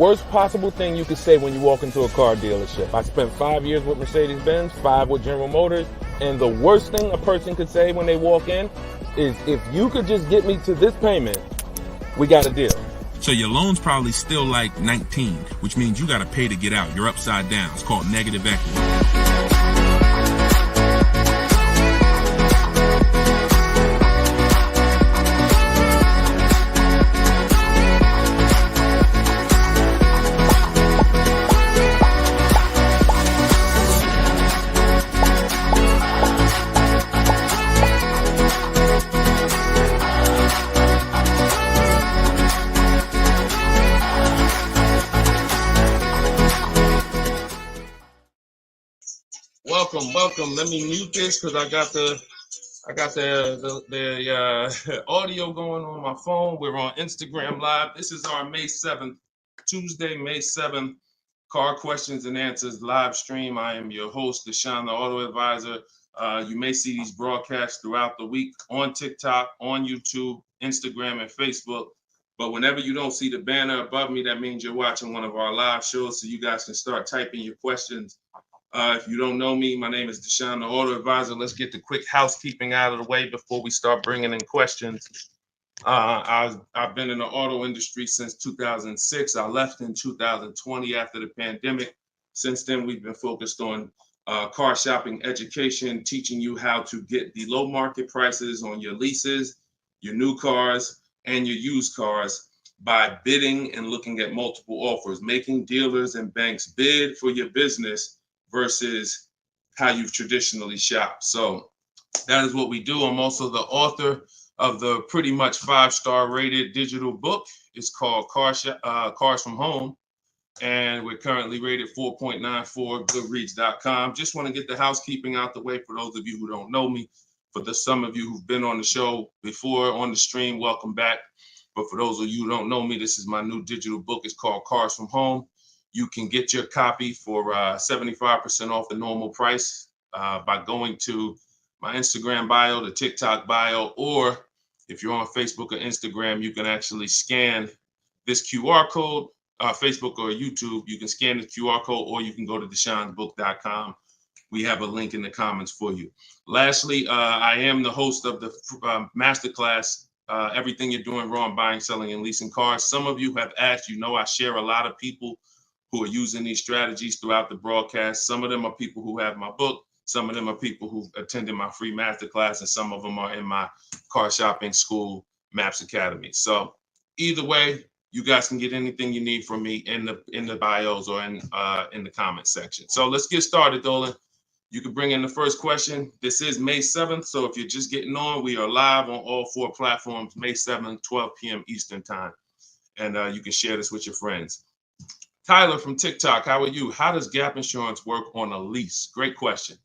worst possible thing you could say when you walk into a car dealership. I spent 5 years with Mercedes-Benz, 5 with General Motors, and the worst thing a person could say when they walk in is, if you could just get me to this payment, we got a deal. So your loan's probably still like 19, which means you got to pay to get out. You're upside down. It's called negative equity. Welcome. Let me mute this because I got the audio going on my phone. We're on Instagram Live. This is our May 7th, Tuesday, May 7th, Car Questions and Answers live stream. I am your host, Deshone the Auto Advisor. You may see these broadcasts throughout the week on TikTok, on YouTube, Instagram, and Facebook. But whenever you don't see the banner above me, that means you're watching one of our live shows, so you guys can start typing your questions. If you don't know me, my name is Deshone the Auto Advisor. Let's get the quick housekeeping out of the way before we start bringing in questions. I've been in the auto industry since 2006. I left in 2020 after the pandemic. Since then, we've been focused on car shopping education, teaching you how to get the low market prices on your leases, your new cars, and your used cars by bidding and looking at multiple offers, making dealers and banks bid for your business versus how you've traditionally shopped. So that is what we do. I'm also the author of the pretty much 5-star rated digital book. It's called Cars from Home, and we're currently rated 4.94, goodreads.com. Just want to get the housekeeping out the way for those of you who don't know me. For some of you who've been on the show before on the stream, welcome back. But for those of you who don't know me, this is my new digital book. It's called Cars from Home. You can get your copy for 75% off the normal price by going to my Instagram bio, the TikTok bio, or if you're on Facebook or Instagram, you can actually scan this QR code, Facebook or YouTube. You can scan the QR code, or you can go to deshonsbook.com. We have a link in the comments for you. Lastly, I am the host of the masterclass, Everything You're Doing Wrong Buying, Selling, and Leasing Cars. Some of you have asked, I share a lot of people who are using these strategies throughout the broadcast. Some of them are people who have my book. Some of them are people who attended my free masterclass, and some of them are in my car shopping school, Maps Academy. So either way, you guys can get anything you need from me in the bios or in the comment section. So let's get started, Dolan. You can bring in the first question. This is May 7th. So if you're just getting on, we are live on all 4 platforms, May 7th, 12 p.m. Eastern time. And you can share this with your friends. Tyler from TikTok, how are you? How does gap insurance work on a lease? Great question.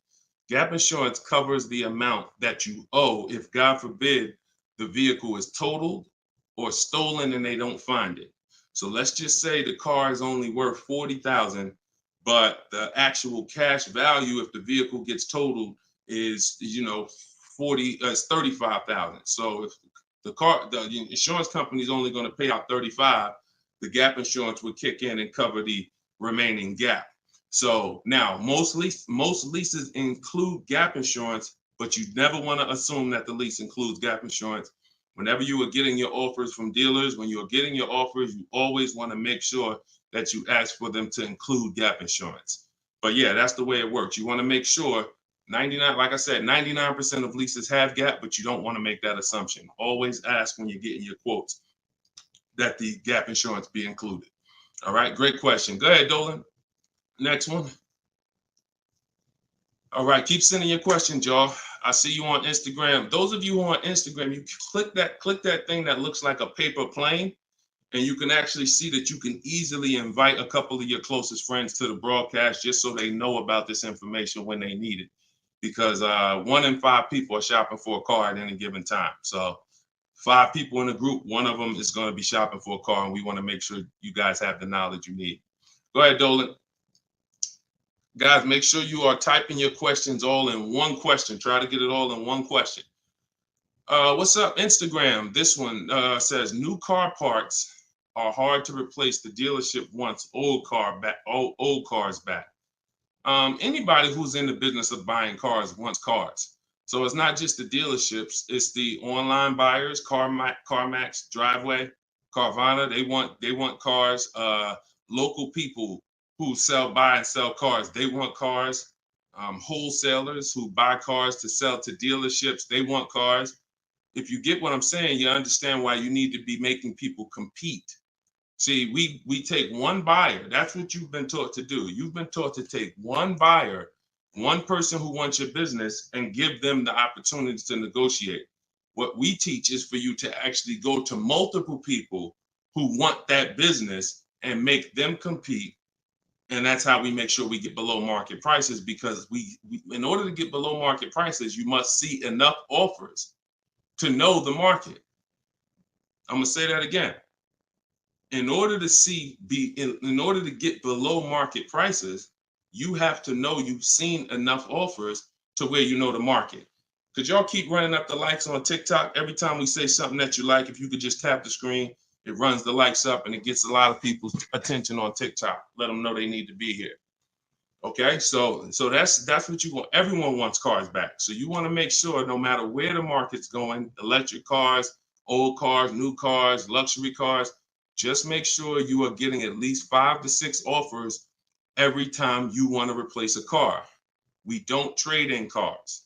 Gap insurance covers the amount that you owe if, God forbid, the vehicle is totaled or stolen and they don't find it. So let's just say the car is only worth $40,000, but the actual cash value if the vehicle gets totaled is, $35,000. So if the insurance company is only going to pay out $35,000, the gap insurance would kick in and cover the remaining gap. So now most leases include gap insurance, but you never want to assume that the lease includes gap insurance. Whenever you are getting your offers from dealers, when you're getting your offers, you always want to make sure that you ask for them to include gap insurance. But yeah, that's the way it works. You want to make sure 99% of leases have gap, but you don't want to make that assumption. Always ask when you're getting your quotes that the gap insurance be included. All right, great question. Go ahead, Dolan. Next one. All right, keep sending your questions, y'all. I see you on Instagram. Those of you who are on Instagram, you click that thing that looks like a paper plane, and you can actually see that you can easily invite a couple of your closest friends to the broadcast just so they know about this information when they need it. Because 1 in 5 people are shopping for a car at any given time. So 5 people in a group, 1 of them is going to be shopping for a car, and we want to make sure you guys have the knowledge you need. Go ahead, Dolan. Guys, make sure you are typing your questions all in one question. Try to get it all in one question. What's up, Instagram? This one says, new car parts are hard to replace. The dealership wants old cars back. Anybody who's in the business of buying cars wants cars. So it's not just the dealerships, it's the online buyers, CarMax, Driveway, Carvana. They want cars. Local people who buy and sell cars, they want cars. Wholesalers who buy cars to sell to dealerships, they want cars. If you get what I'm saying, you understand why you need to be making people compete. See, we take one buyer. That's what you've been taught to do. You've been taught to take one buyer, one person who wants your business, and give them the opportunity to negotiate. What we teach is for you to actually go to multiple people who want that business and make them compete. And that's how we make sure we get below market prices, because we in order to get below market prices, you must see enough offers to know the market. I'm gonna say that again. In order to get below market prices, you have to know you've seen enough offers to where you know the market. Could y'all keep running up the likes on TikTok? Every time we say something that you like, if you could just tap the screen, it runs the likes up and it gets a lot of people's attention on TikTok. Let them know they need to be here. Okay, so that's what you want. Everyone wants cars back. So you want to make sure no matter where the market's going, electric cars, old cars, new cars, luxury cars, just make sure you are getting at least 5 to 6 offers every time you want to replace a car. We don't trade in cars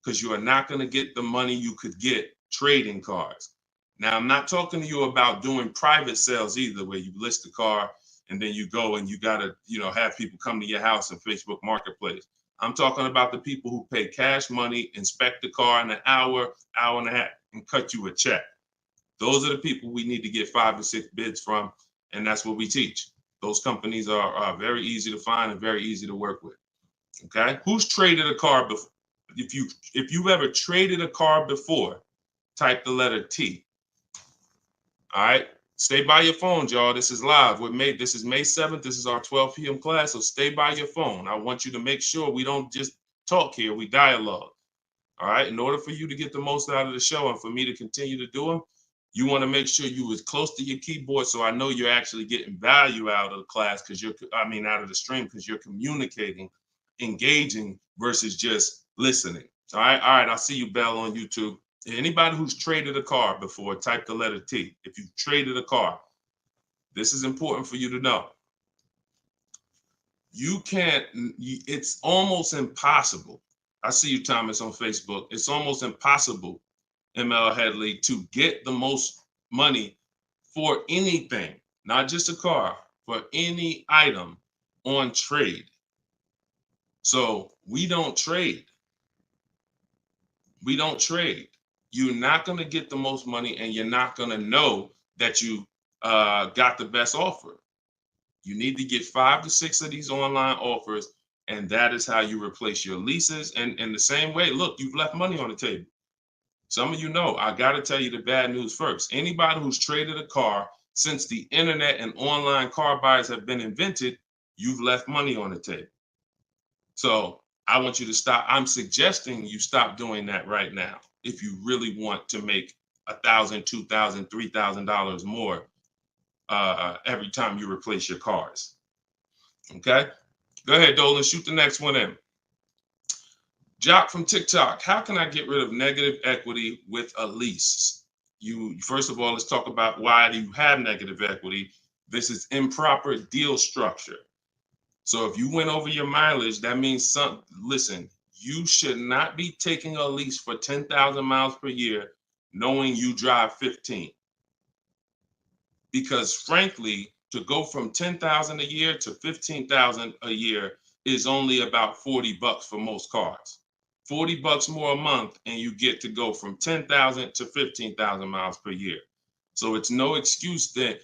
because you are not going to get the money you could get trading cars. Now, I'm not talking to you about doing private sales either, where you list the car and then you go and you got to, have people come to your house in Facebook Marketplace. I'm talking about the people who pay cash money, inspect the car in an hour and a half, and cut you a check. Those are the people we need to get 5 to 6 bids from, and that's what we teach. Those companies are very easy to find and very easy to work with. Okay, who's traded a car before? If you've ever traded a car before, type the letter T. All right, stay by your phones, y'all. This is live. This is May 7th. This is our 12 p.m. class, so stay by your phone. I want you to make sure we don't just talk here, we dialogue. All right, in order for you to get the most out of the show and for me to continue to do them, you want to make sure you as close to your keyboard so I know you're actually getting value out of the class, out of the stream, because you're communicating, engaging versus just listening. All right, I'll see you, Bell, on YouTube. Anybody who's traded a car before, type the letter T. If you've traded a car, this is important for you to know. It's almost impossible. I see you, Thomas, on Facebook. It's almost impossible, ML Headley, to get the most money for anything, not just a car, for any item on trade. So we don't trade. We don't trade. You're not going to get the most money, and you're not going to know that you got the best offer. You need to get 5 to 6 of these online offers, and that is how you replace your leases. And in the same way, look, you've left money on the table. Some of you know, I got to tell you the bad news first. Anybody who's traded a car since the internet and online car buyers have been invented, you've left money on the table. So I want you to stop. I'm suggesting you stop doing that right now if you really want to make $1,000, $2,000, $3,000 more every time you replace your cars. Okay? Go ahead, Dolan. Shoot the next one in. Jock from TikTok. How can I get rid of negative equity with a lease? First of all, let's talk about why do you have negative equity. This is improper deal structure. So if you went over your mileage, that means listen, you should not be taking a lease for 10,000 miles per year knowing you drive 15. Because frankly, to go from 10,000 a year to 15,000 a year is only about $40 for most cars. $40 more a month, and you get to go from 10,000 to 15,000 miles per year. So it's no excuse that,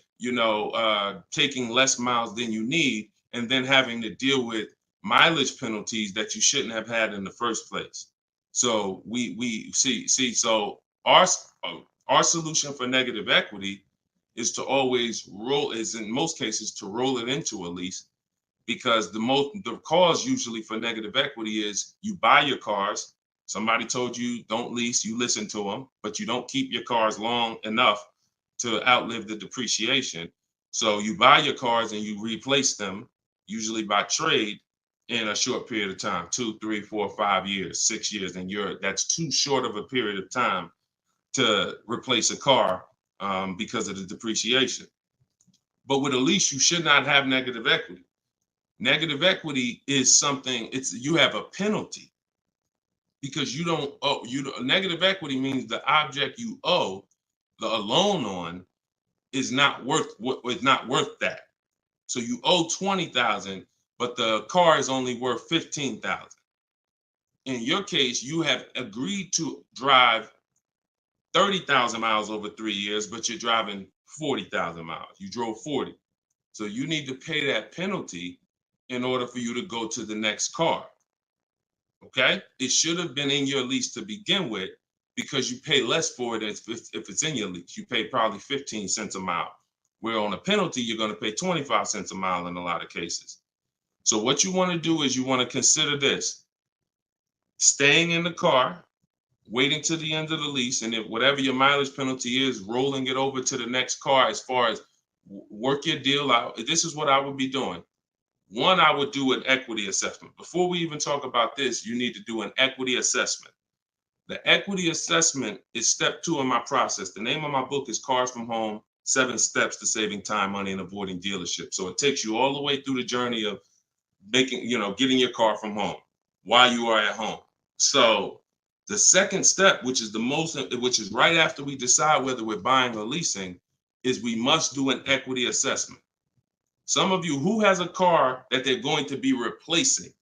taking less miles than you need and then having to deal with mileage penalties that you shouldn't have had in the first place. So we see. So our solution for negative equity is to always in most cases to roll it into a lease, because the cause usually for negative equity is you buy your cars. Somebody told you don't lease, you listen to them, but you don't keep your cars long enough to outlive the depreciation. So you buy your cars and you replace them, usually by trade, in a short period of time, 2, 3, 4, 5 years, 6 years, and that's too short of a period of time to replace a car because of the depreciation. But with a lease, you should not have negative equity. Negative equity is something, you have a penalty because you don't owe. Negative equity means the object you owe a loan on is not worth that. So you owe 20,000, but the car is only worth 15,000. In your case, you have agreed to drive 30,000 miles over 3 years, but you're driving 40,000 miles. You drove 40. So you need to pay that penalty in order for you to go to the next car. Okay? It should have been in your lease to begin with because you pay less for it if it's in your lease. You pay probably 15 cents a mile. Where on a penalty, you're going to pay 25 cents a mile in a lot of cases. So what you want to do is you want to consider this. Staying in the car, waiting to the end of the lease, and if whatever your mileage penalty is, rolling it over to the next car as far as work your deal out. This is what I would be doing. One, I would do an equity assessment. Before we even talk about this, you need to do an equity assessment. The equity assessment is step 2 in my process. The name of my book is Cars from Home, 7 Steps to Saving Time, Money, and Avoiding Dealership. So it takes you all the way through the journey of getting your car from home while you are at home. So the second step, which is right after we decide whether we're buying or leasing, is we must do an equity assessment. Some of you, who has a car that they're going to be replacing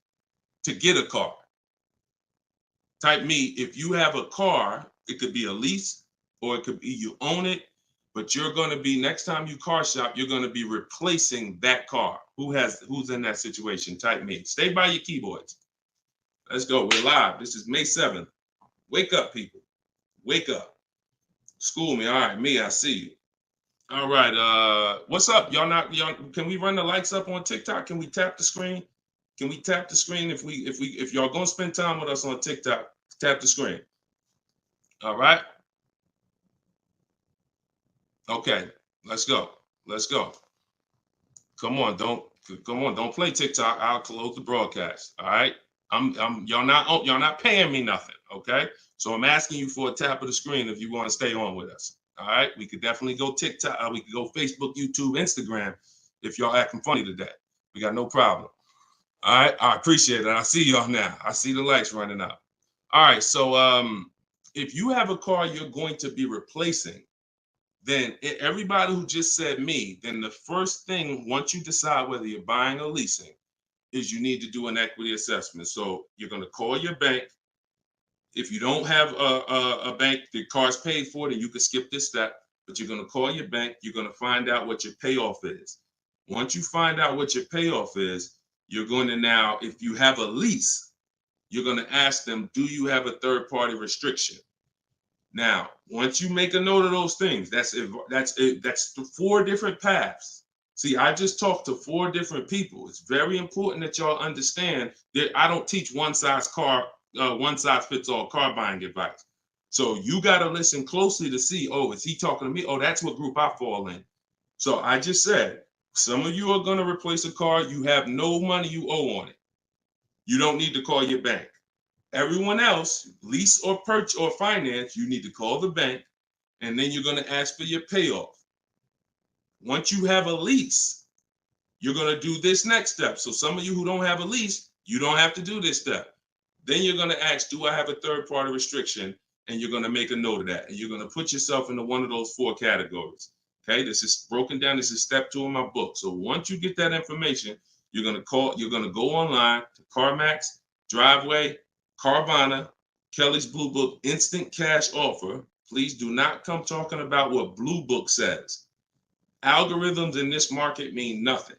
to get a car? Type me. If you have a car, it could be a lease or it could be you own it, but you're going to be, next time you car shop, you're going to be replacing that car. Who's in that situation? Type me. Stay by your keyboards. Let's go. We're live. This is May 7th. Wake up, people. Wake up. School me. All right, me, I see you. All right. What's up? Y'all can we run the lights up on TikTok? Can we tap the screen? Can we tap the screen if y'all gonna spend time with us on TikTok, tap the screen. All right. Okay, let's go. Let's go. Come on, don't play TikTok. I'll close the broadcast. All right. Y'all not paying me nothing. Okay. So I'm asking you for a tap of the screen if you want to stay on with us. All right, we could definitely go TikTok. We could go Facebook, YouTube, Instagram. If y'all acting funny today, we got no problem. All right, I appreciate it. I see y'all now. I see the lights running up. All right, so if you have a car you're going to be replacing, then everybody who just said me, then the first thing, once you decide whether you're buying or leasing, is you need to do an equity assessment. So you're going to call your bank. If you don't have a bank, the car's paid for, then you can skip this step, but you're going to call your bank. You're going to find out what your payoff is. Once you find out what your payoff is, you're going to now, if you have a lease, you're going to ask them, do you have a third-party restriction? Now, once you make a note of those things, that's 4 different paths. See, I just talked to 4 different people. It's very important that y'all understand that I don't teach one size fits all car buying advice. So you got to listen closely to see, oh, is he talking to me? Oh, that's what group I fall in. So I just said, some of you are going to replace a car. You have no money you owe on it. You don't need to call your bank. Everyone else, lease or purchase or finance, you need to call the bank, and then you're going to ask for your payoff. Once you have a lease, you're going to do this next step. So some of you who don't have a lease, you don't have to do this step. Then you're going to ask, do I have a third-party restriction? And you're going to make a note of that. And you're going to put yourself into one of those 4 categories. Okay, this is broken down. This is step 2 in my book. So once you get that information, you're going to go online to CarMax, Driveway, Carvana, Kelly's Blue Book, Instant Cash Offer. Please do not come talking about what Blue Book says. Algorithms in this market mean nothing.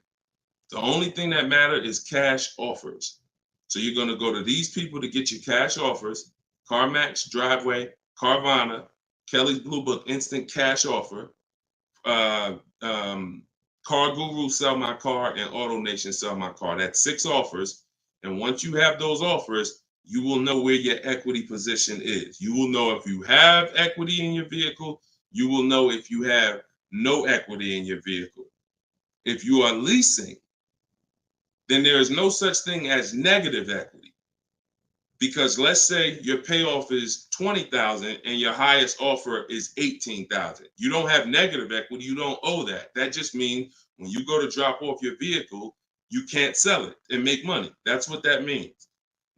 The only thing that matters is cash offers. So you're going to go to these people to get your cash offers: CarMax, Driveway, Carvana, Kelly's Blue Book, Instant Cash Offer, Car Guru, Sell My Car, and Auto Nation, Sell My Car. That's 6 offers. And once you have those offers, you will know where your equity position is. You will know if you have equity in your vehicle. you will know if you have no equity in your vehicle. If you are leasing, then there is no such thing as negative equity. Because let's say your payoff is $20,000 and your highest offer is $18,000. You don't have negative equity, you don't owe that. That just means when you go to drop off your vehicle, you can't sell it and make money. That's what that means.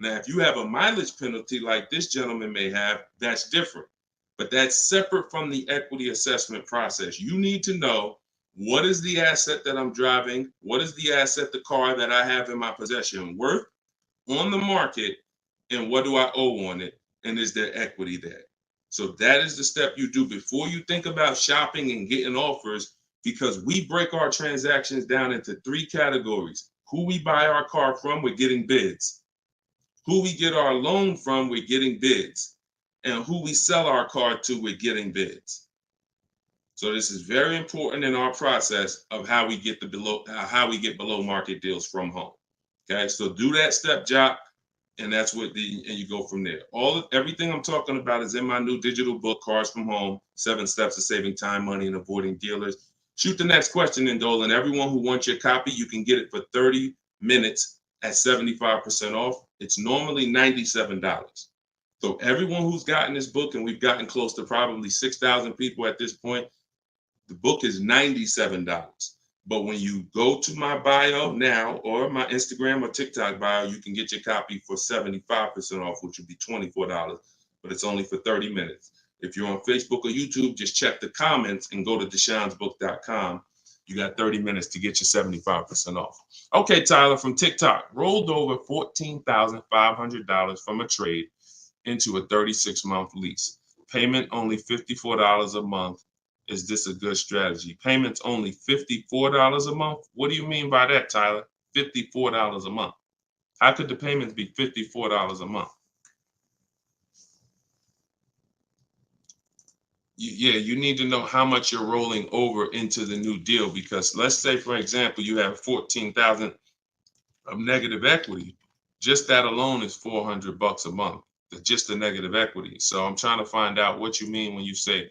Now, if you have a mileage penalty like this gentleman may have, that's different. But that's separate from the equity assessment process. You need to know, what is the asset that I'm driving? What is the asset, the car that I have in my possession, worth on the market? And what do I owe on it? And is there equity there? So that is the step you do before you think about shopping and getting offers, because we break our transactions down into 3 categories. Who we buy our car from, we're getting bids. Who we get our loan from, we're getting bids. And who we sell our car to, we're getting bids. So this is very important in our process of how we get below market deals from home. Okay, so do that step, Jock. And that's what and you go from there. Everything I'm talking about is in my new digital book, Cars from Home, 7 Steps to Saving Time, Money, and Avoiding Dealers. Shoot the next question in, Dolan. Everyone who wants your copy, you can get it for 30 minutes at 75% off. It's normally $97. So everyone who's gotten this book, and we've gotten close to probably 6,000 people at this point, the book is $97. But when you go to my bio now, or my Instagram or TikTok bio, you can get your copy for 75% off, which would be $24, but it's only for 30 minutes. If you're on Facebook or YouTube, just check the comments and go to deshonsbook.com. You got 30 minutes to get your 75% off. Okay, Tyler from TikTok, rolled over $14,500 from a trade into a 36-month lease. Payment only $54 a month. Is this a good strategy? Payments only $54 a month? What do you mean by that, Tyler? $54 a month. How could the payments be $54 a month? You need to know how much you're rolling over into the new deal, because let's say, for example, you have $14,000 of negative equity. Just that alone is $400 a month. Just the negative equity. So I'm trying to find out what you mean when you say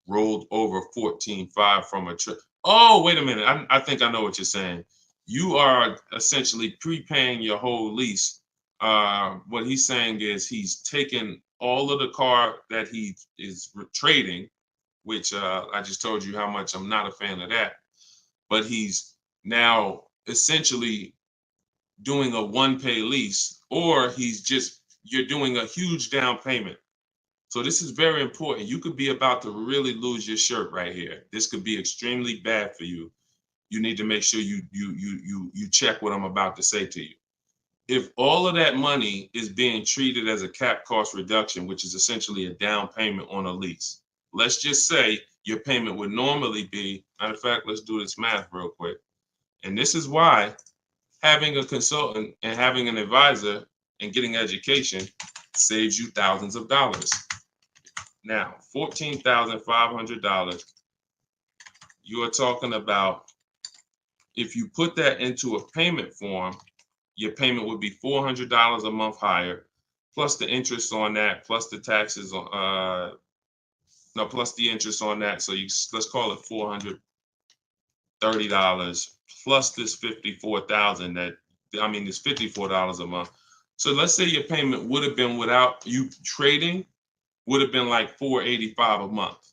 rolled over 14.5 from a trip. Oh, wait a minute. I think I know what you're saying. You are essentially prepaying your whole lease. What he's saying is he's taken all of the car that he is trading, which I just told you how much I'm not a fan of that. But he's now essentially doing a one-pay lease, or you're doing a huge down payment. So this is very important. You could be about to really lose your shirt right here. This could be extremely bad for you. You need to make sure you check what I'm about to say to you. If all of that money is being treated as a cap cost reduction, which is essentially a down payment on a lease, let's just say your payment would normally be, matter of fact, let's do this math real quick. And this is why having a consultant and having an advisor and getting education saves you thousands of dollars. Now, $14,500, you are talking about, if you put that into a payment form, your payment would be $400 a month higher, plus the interest on that, plus the taxes on, plus the interest on that. So let's call it $430 plus this $54,000 it's $54 a month. So let's say your payment would have been, without you trading, would have been like $485 a month.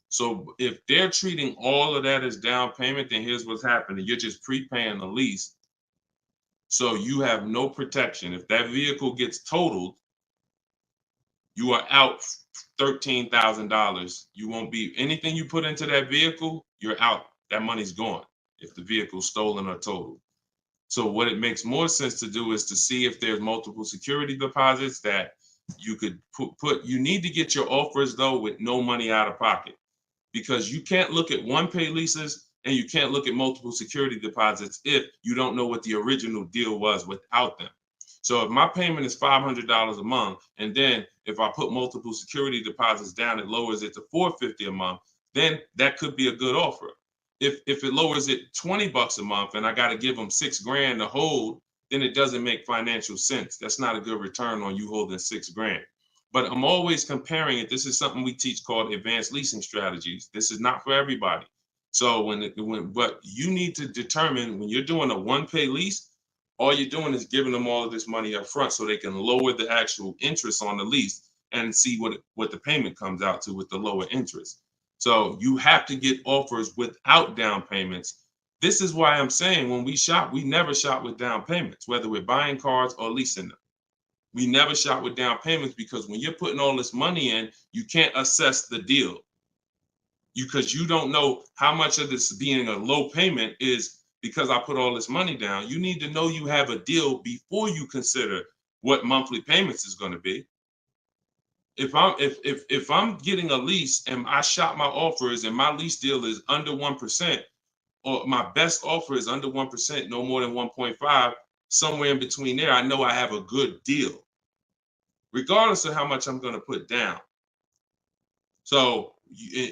So if they're treating all of that as down payment, then here's what's happening. You're just prepaying the lease. So you have no protection. If that vehicle gets totaled, you are out $13,000. You won't be, anything you put into that vehicle, you're out. That money's gone if the vehicle's stolen or totaled. So what it makes more sense to do is to see if there's multiple security deposits that you could put. You need to get your offers, though, with no money out of pocket, because you can't look at one-pay leases and you can't look at multiple security deposits if you don't know what the original deal was without them. So if my payment is $500 a month, and then if I put multiple security deposits down, it lowers it to $450 a month, then that could be a good offer. If it lowers it $20 a month and I got to give them $6,000 to hold, then it doesn't make financial sense. That's not a good return on you holding $6,000. But I'm always comparing it. This is something we teach called advanced leasing strategies. This is not for everybody. So but you need to determine when you're doing a one-pay lease, all you're doing is giving them all of this money up front so they can lower the actual interest on the lease and see what the payment comes out to with the lower interest. So you have to get offers without down payments. This is why I'm saying when we shop, we never shop with down payments, whether we're buying cars or leasing them. We never shop with down payments because when you're putting all this money in, you can't assess the deal. Because you don't know how much of this being a low payment is because I put all this money down. You need to know you have a deal before you consider what monthly payments is going to be. If I'm getting a lease and I shop my offers and my lease deal is under 1%, or my best offer is under 1%, no more than 1.5, somewhere in between there, I know I have a good deal, regardless of how much I'm going to put down. So,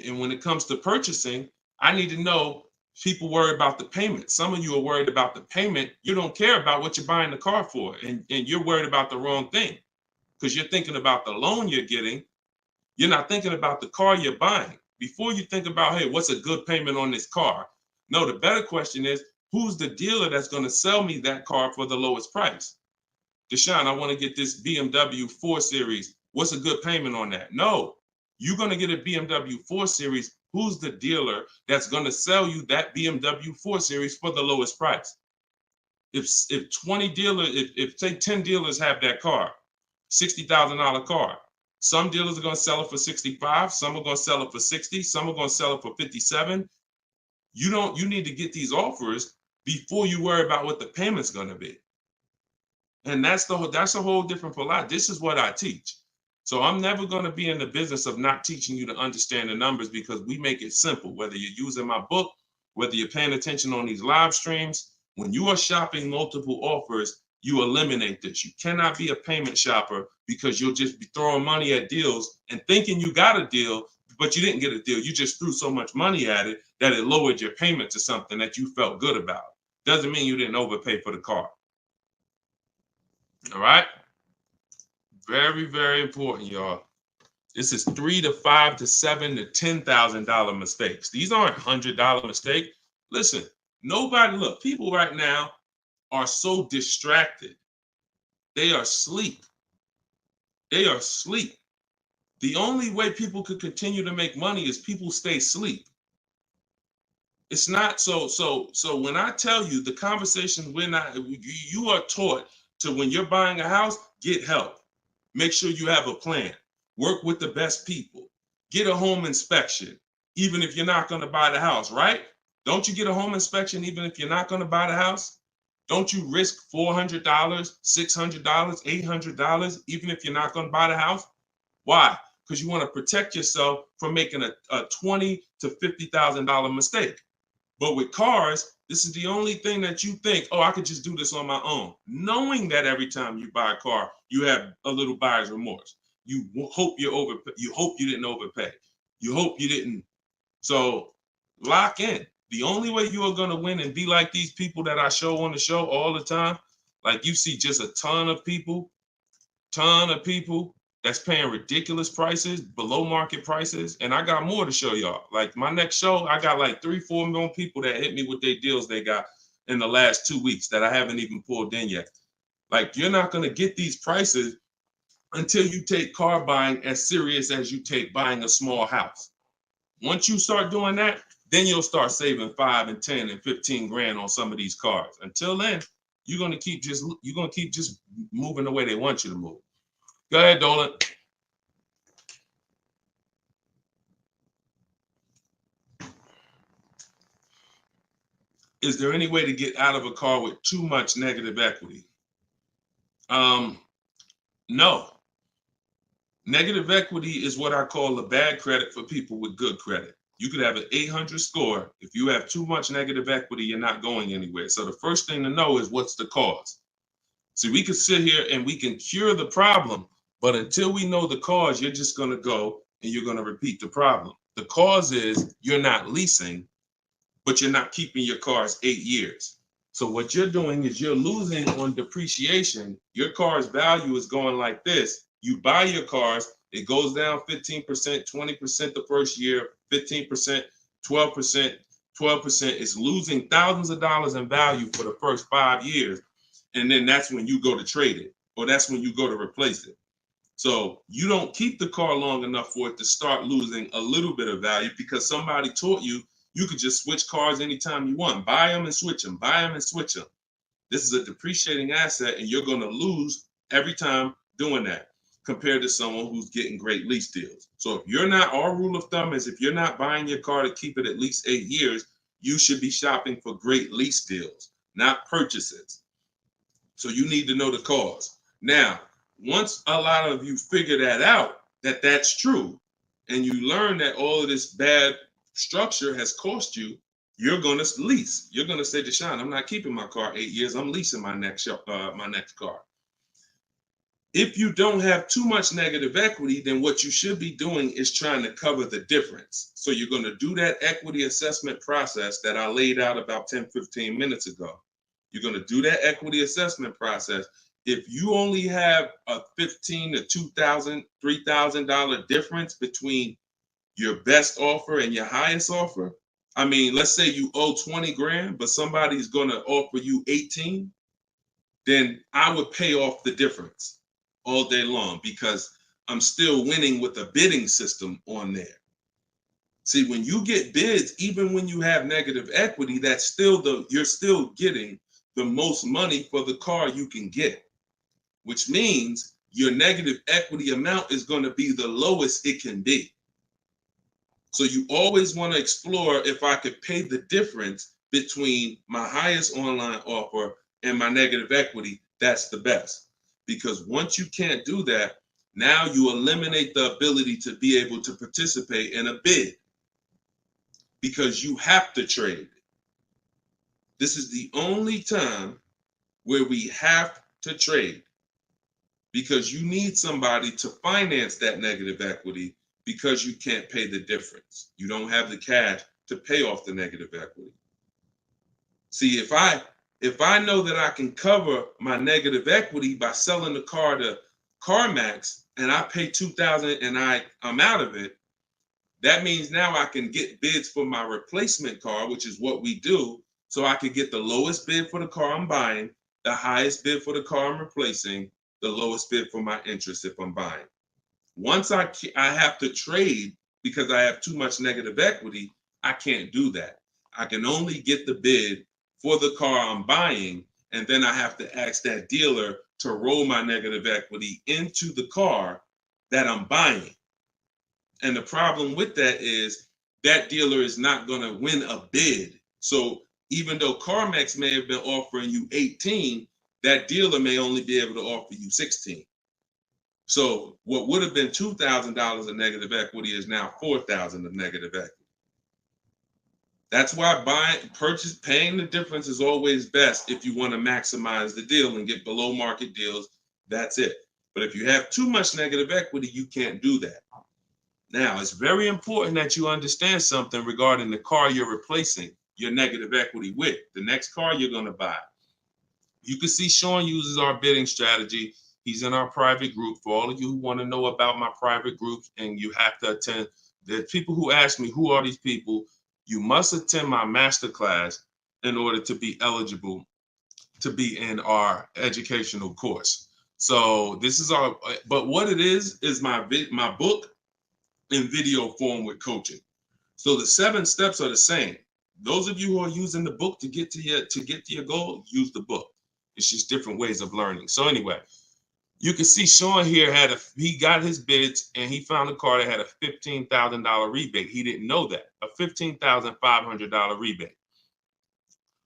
and when it comes to purchasing, I need to know people worry about the payment. Some of you are worried about the payment. You don't care about what you're buying the car for, and you're worried about the wrong thing because you're thinking about the loan you're getting. You're not thinking about the car you're buying. Before you think about, hey, what's a good payment on this car? No, the better question is, who's the dealer that's going to sell me that car for the lowest price? Deshone, I want to get this BMW 4 Series. What's a good payment on that? No, you're going to get a BMW 4 Series. Who's the dealer that's going to sell you that BMW 4 Series for the lowest price? If 20 dealers, if say 10 dealers have that car, $60,000 car, some dealers are going to sell it for 65, some are going to sell it for 60, some are going to sell it for 57. You need to get these offers before you worry about what the payment's going to be. And that's a whole different philosophy. This is what I teach. So I'm never going to be in the business of not teaching you to understand the numbers because we make it simple. Whether you're using my book, whether you're paying attention on these live streams, when you are shopping multiple offers, you eliminate this. You cannot be a payment shopper because you'll just be throwing money at deals and thinking you got a deal, but you didn't get a deal. You just threw so much money at it that it lowered your payment to something that you felt good about. Doesn't mean you didn't overpay for the car. All right. Very, very important, y'all. This is $3,000 to $5,000 to $7,000 to $10,000 mistakes. These aren't $100 mistakes. Listen, look, people right now are so distracted. They are asleep. They are asleep. The only way people could continue to make money is people stay asleep. It's not so when I tell you the conversation, you are taught to, when you're buying a house, get help. Make sure you have a plan. Work with the best people. Get a home inspection, even if you're not going to buy the house, right? Don't you get a home inspection even if you're not going to buy the house? Don't you risk $400, $600, $800, even if you're not going to buy the house? Why? Because you want to protect yourself from making a $20,000 to $50,000 mistake. But with cars, this is the only thing that you think, oh, I could just do this on my own. Knowing that every time you buy a car, you have a little buyer's remorse. You hope you hope you didn't overpay. You hope you didn't. So lock in. The only way you are going to win and be like these people that I show on the show all the time, like you see just a ton of people that's paying ridiculous prices, below market prices. And I got more to show y'all. Like my next show, I got like 3-4 million people that hit me with their deals they got in the last 2 weeks that I haven't even pulled in yet. Like you're not going to get these prices until you take car buying as serious as you take buying a small house. Once you start doing that, then you'll start saving 5 and 10 and 15 grand on some of these cars. Until then, you're gonna keep just moving the way they want you to move. Go ahead, Dolan. Is there any way to get out of a car with too much negative equity? No. Negative equity is what I call a bad credit for people with good credit. You could have an 800 score. If you have too much negative equity, you're not going anywhere. So the first thing to know is what's the cause. See, we can sit here and we can cure the problem, but until we know the cause, you're just going to go and you're going to repeat the problem. The cause is you're not leasing, but you're not keeping your cars 8 years. So what you're doing is you're losing on depreciation. Your car's value is going like this, You buy your cars, it goes down 15%, 20% the first year, 15%, 12%, 12%. It's losing thousands of dollars in value for the first 5 years. And then that's when you go to trade it, or that's when you go to replace it. So you don't keep the car long enough for it to start losing a little bit of value because somebody taught you you could just switch cars anytime you want. Buy them and switch them, buy them and switch them. This is a depreciating asset, and you're going to lose every time doing that compared to someone who's getting great lease deals. So if you're not, our rule of thumb is if you're not buying your car to keep it at least 8 years, you should be shopping for great lease deals, not purchases. So you need to know the cause. Now, once a lot of you figure that out, that that's true, and you learn that all of this bad structure has cost you, you're going to lease. You're going to say, Deshone, I'm not keeping my car 8 years. I'm leasing my next car. If you don't have too much negative equity, then what you should be doing is trying to cover the difference. So you're going to do that equity assessment process that I laid out about 10, 15 minutes ago. You're going to do that equity assessment process. If you only have a $1,500 to $2,000, $3,000 difference between your best offer and your highest offer, I mean, let's say you owe 20 grand, but somebody's going to offer you 18, then I would pay off the difference all day long because I'm still winning with a bidding system on there. See, when you get bids, even when you have negative equity, that's still you're still getting the most money for the car you can get, which means your negative equity amount is going to be the lowest it can be. So you always want to explore if I could pay the difference between my highest online offer and my negative equity, that's the best. Because once you can't do that, now you eliminate the ability to be able to participate in a bid because you have to trade. This is the only time where we have to trade because you need somebody to finance that negative equity because you can't pay the difference. You don't have the cash to pay off the negative equity. See, if I know that I can cover my negative equity by selling the car to CarMax and I pay $2,000 and I'm out of it, that means now I can get bids for my replacement car, which is what we do. So I could get the lowest bid for the car I'm buying, the highest bid for the car I'm replacing, the lowest bid for my interest if I'm buying. Once I have to trade because I have too much negative equity, I can't do that. I can only get the bid for the car I'm buying, and then I have to ask that dealer to roll my negative equity into the car that I'm buying. And the problem with that is that dealer is not going to win a bid. So even though CarMax may have been offering you 18, that dealer may only be able to offer you 16. So what would have been $2,000 of negative equity is now $4,000 of negative equity. That's why paying the difference is always best if you want to maximize the deal and get below market deals. That's it. But if you have too much negative equity, you can't do that. Now, it's very important that you understand something regarding the car you're replacing your negative equity with, the next car you're going to buy. You can see Sean uses our bidding strategy. He's in our private group. For all of you who want to know about my private groups, and you have to attend, there's people who ask me, who are these people? You must attend my masterclass in order to be eligible to be in our educational course. So this is but what it is my book in video form with coaching. So the 7 steps are the same. Those of you who are using the book to get to your goal, use the book. It's just different ways of learning. So anyway, you can see Sean here he got his bids and he found a car that had a $15,000 rebate. He didn't know that, a $15,500 rebate.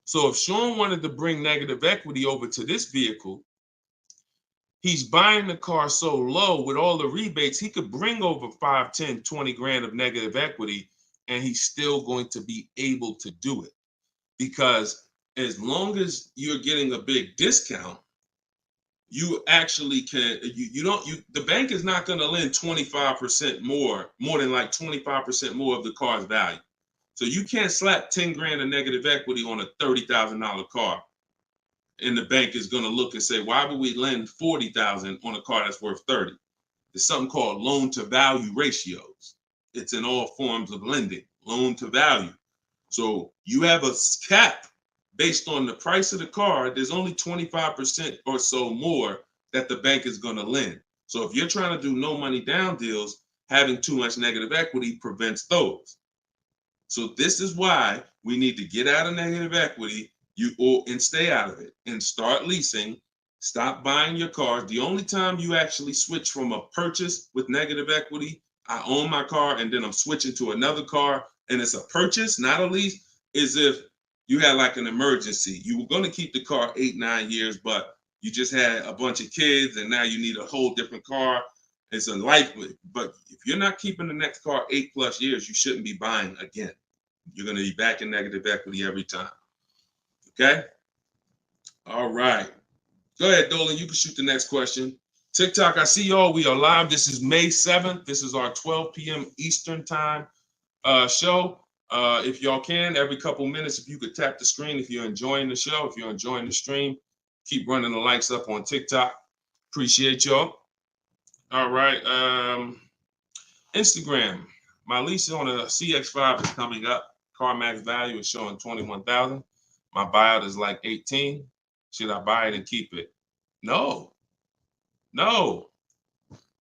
So if Sean wanted to bring negative equity over to this vehicle, he's buying the car so low with all the rebates, he could bring over 5, 10, 20 grand of negative equity, and he's still going to be able to do it. Because as long as you're getting a big discount, you actually can, the bank is not going to lend 25% more than like 25% more of the car's value. So you can't slap 10 grand of negative equity on a $30,000 car. And the bank is going to look and say, why would we lend $40,000 on a car that's worth $30,000? there's something called loan to value ratios. It's in all forms of lending, loan to value. So you have a cap based on the price of the car. There's only 25% or so more that the bank is going to lend. So if you're trying to do no money down deals, having too much negative equity prevents those. So this is why we need to get out of negative equity and stay out of it and start leasing. Stop buying your cars. The only time you actually switch from a purchase with negative equity, I own my car and then I'm switching to another car and it's a purchase, not a lease, is if you had like an emergency. You were going to keep the car 8-9 years, but you just had a bunch of kids and now you need a whole different car. It's a life. But if you're not keeping the next car 8+ years, you shouldn't be buying again. You're going to be back in negative equity every time. Okay? All right. Go ahead, Dolan. You can shoot the next question. TikTok, I see y'all. We are live. This is May 7th. This is our 12 p.m. Eastern time show. If y'all can, every couple minutes, if you could tap the screen, if you're enjoying the show, if you're enjoying the stream, keep running the likes up on TikTok. Appreciate y'all. All right. Instagram. My lease on a CX5 is coming up. Car max value is showing 21,000. My buyout is like 18. Should I buy it and keep it? No.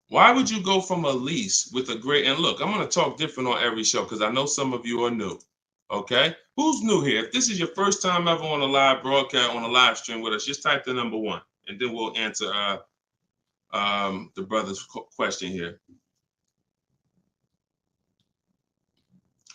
Why would you go from a lease with a great, and look, I'm going to talk different on every show because I know some of you are new. Okay. Who's new here? If this is your first time ever on a live broadcast, on a live stream with us, just type the number 1 and then we'll answer the brother's question here.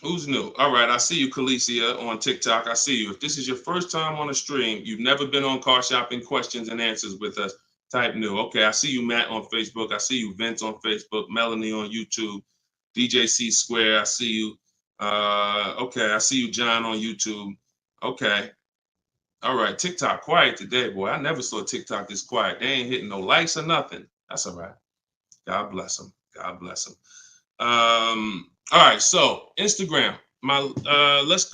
Who's new? All right, I see you, Khaleesi, on TikTok. I see you. If this is your first time on a stream, you've never been on Car Shopping Questions and Answers with us, type new. Okay, I see you, Matt, on Facebook. I see you, Vince, on Facebook. Melanie on YouTube. DJ C Square, I see you. Okay, I see you, John, on YouTube. Okay. All right, TikTok quiet today, boy. I never saw TikTok this quiet. They ain't hitting no likes or nothing. That's all right. God bless them. God bless them. All right, so Instagram. Let's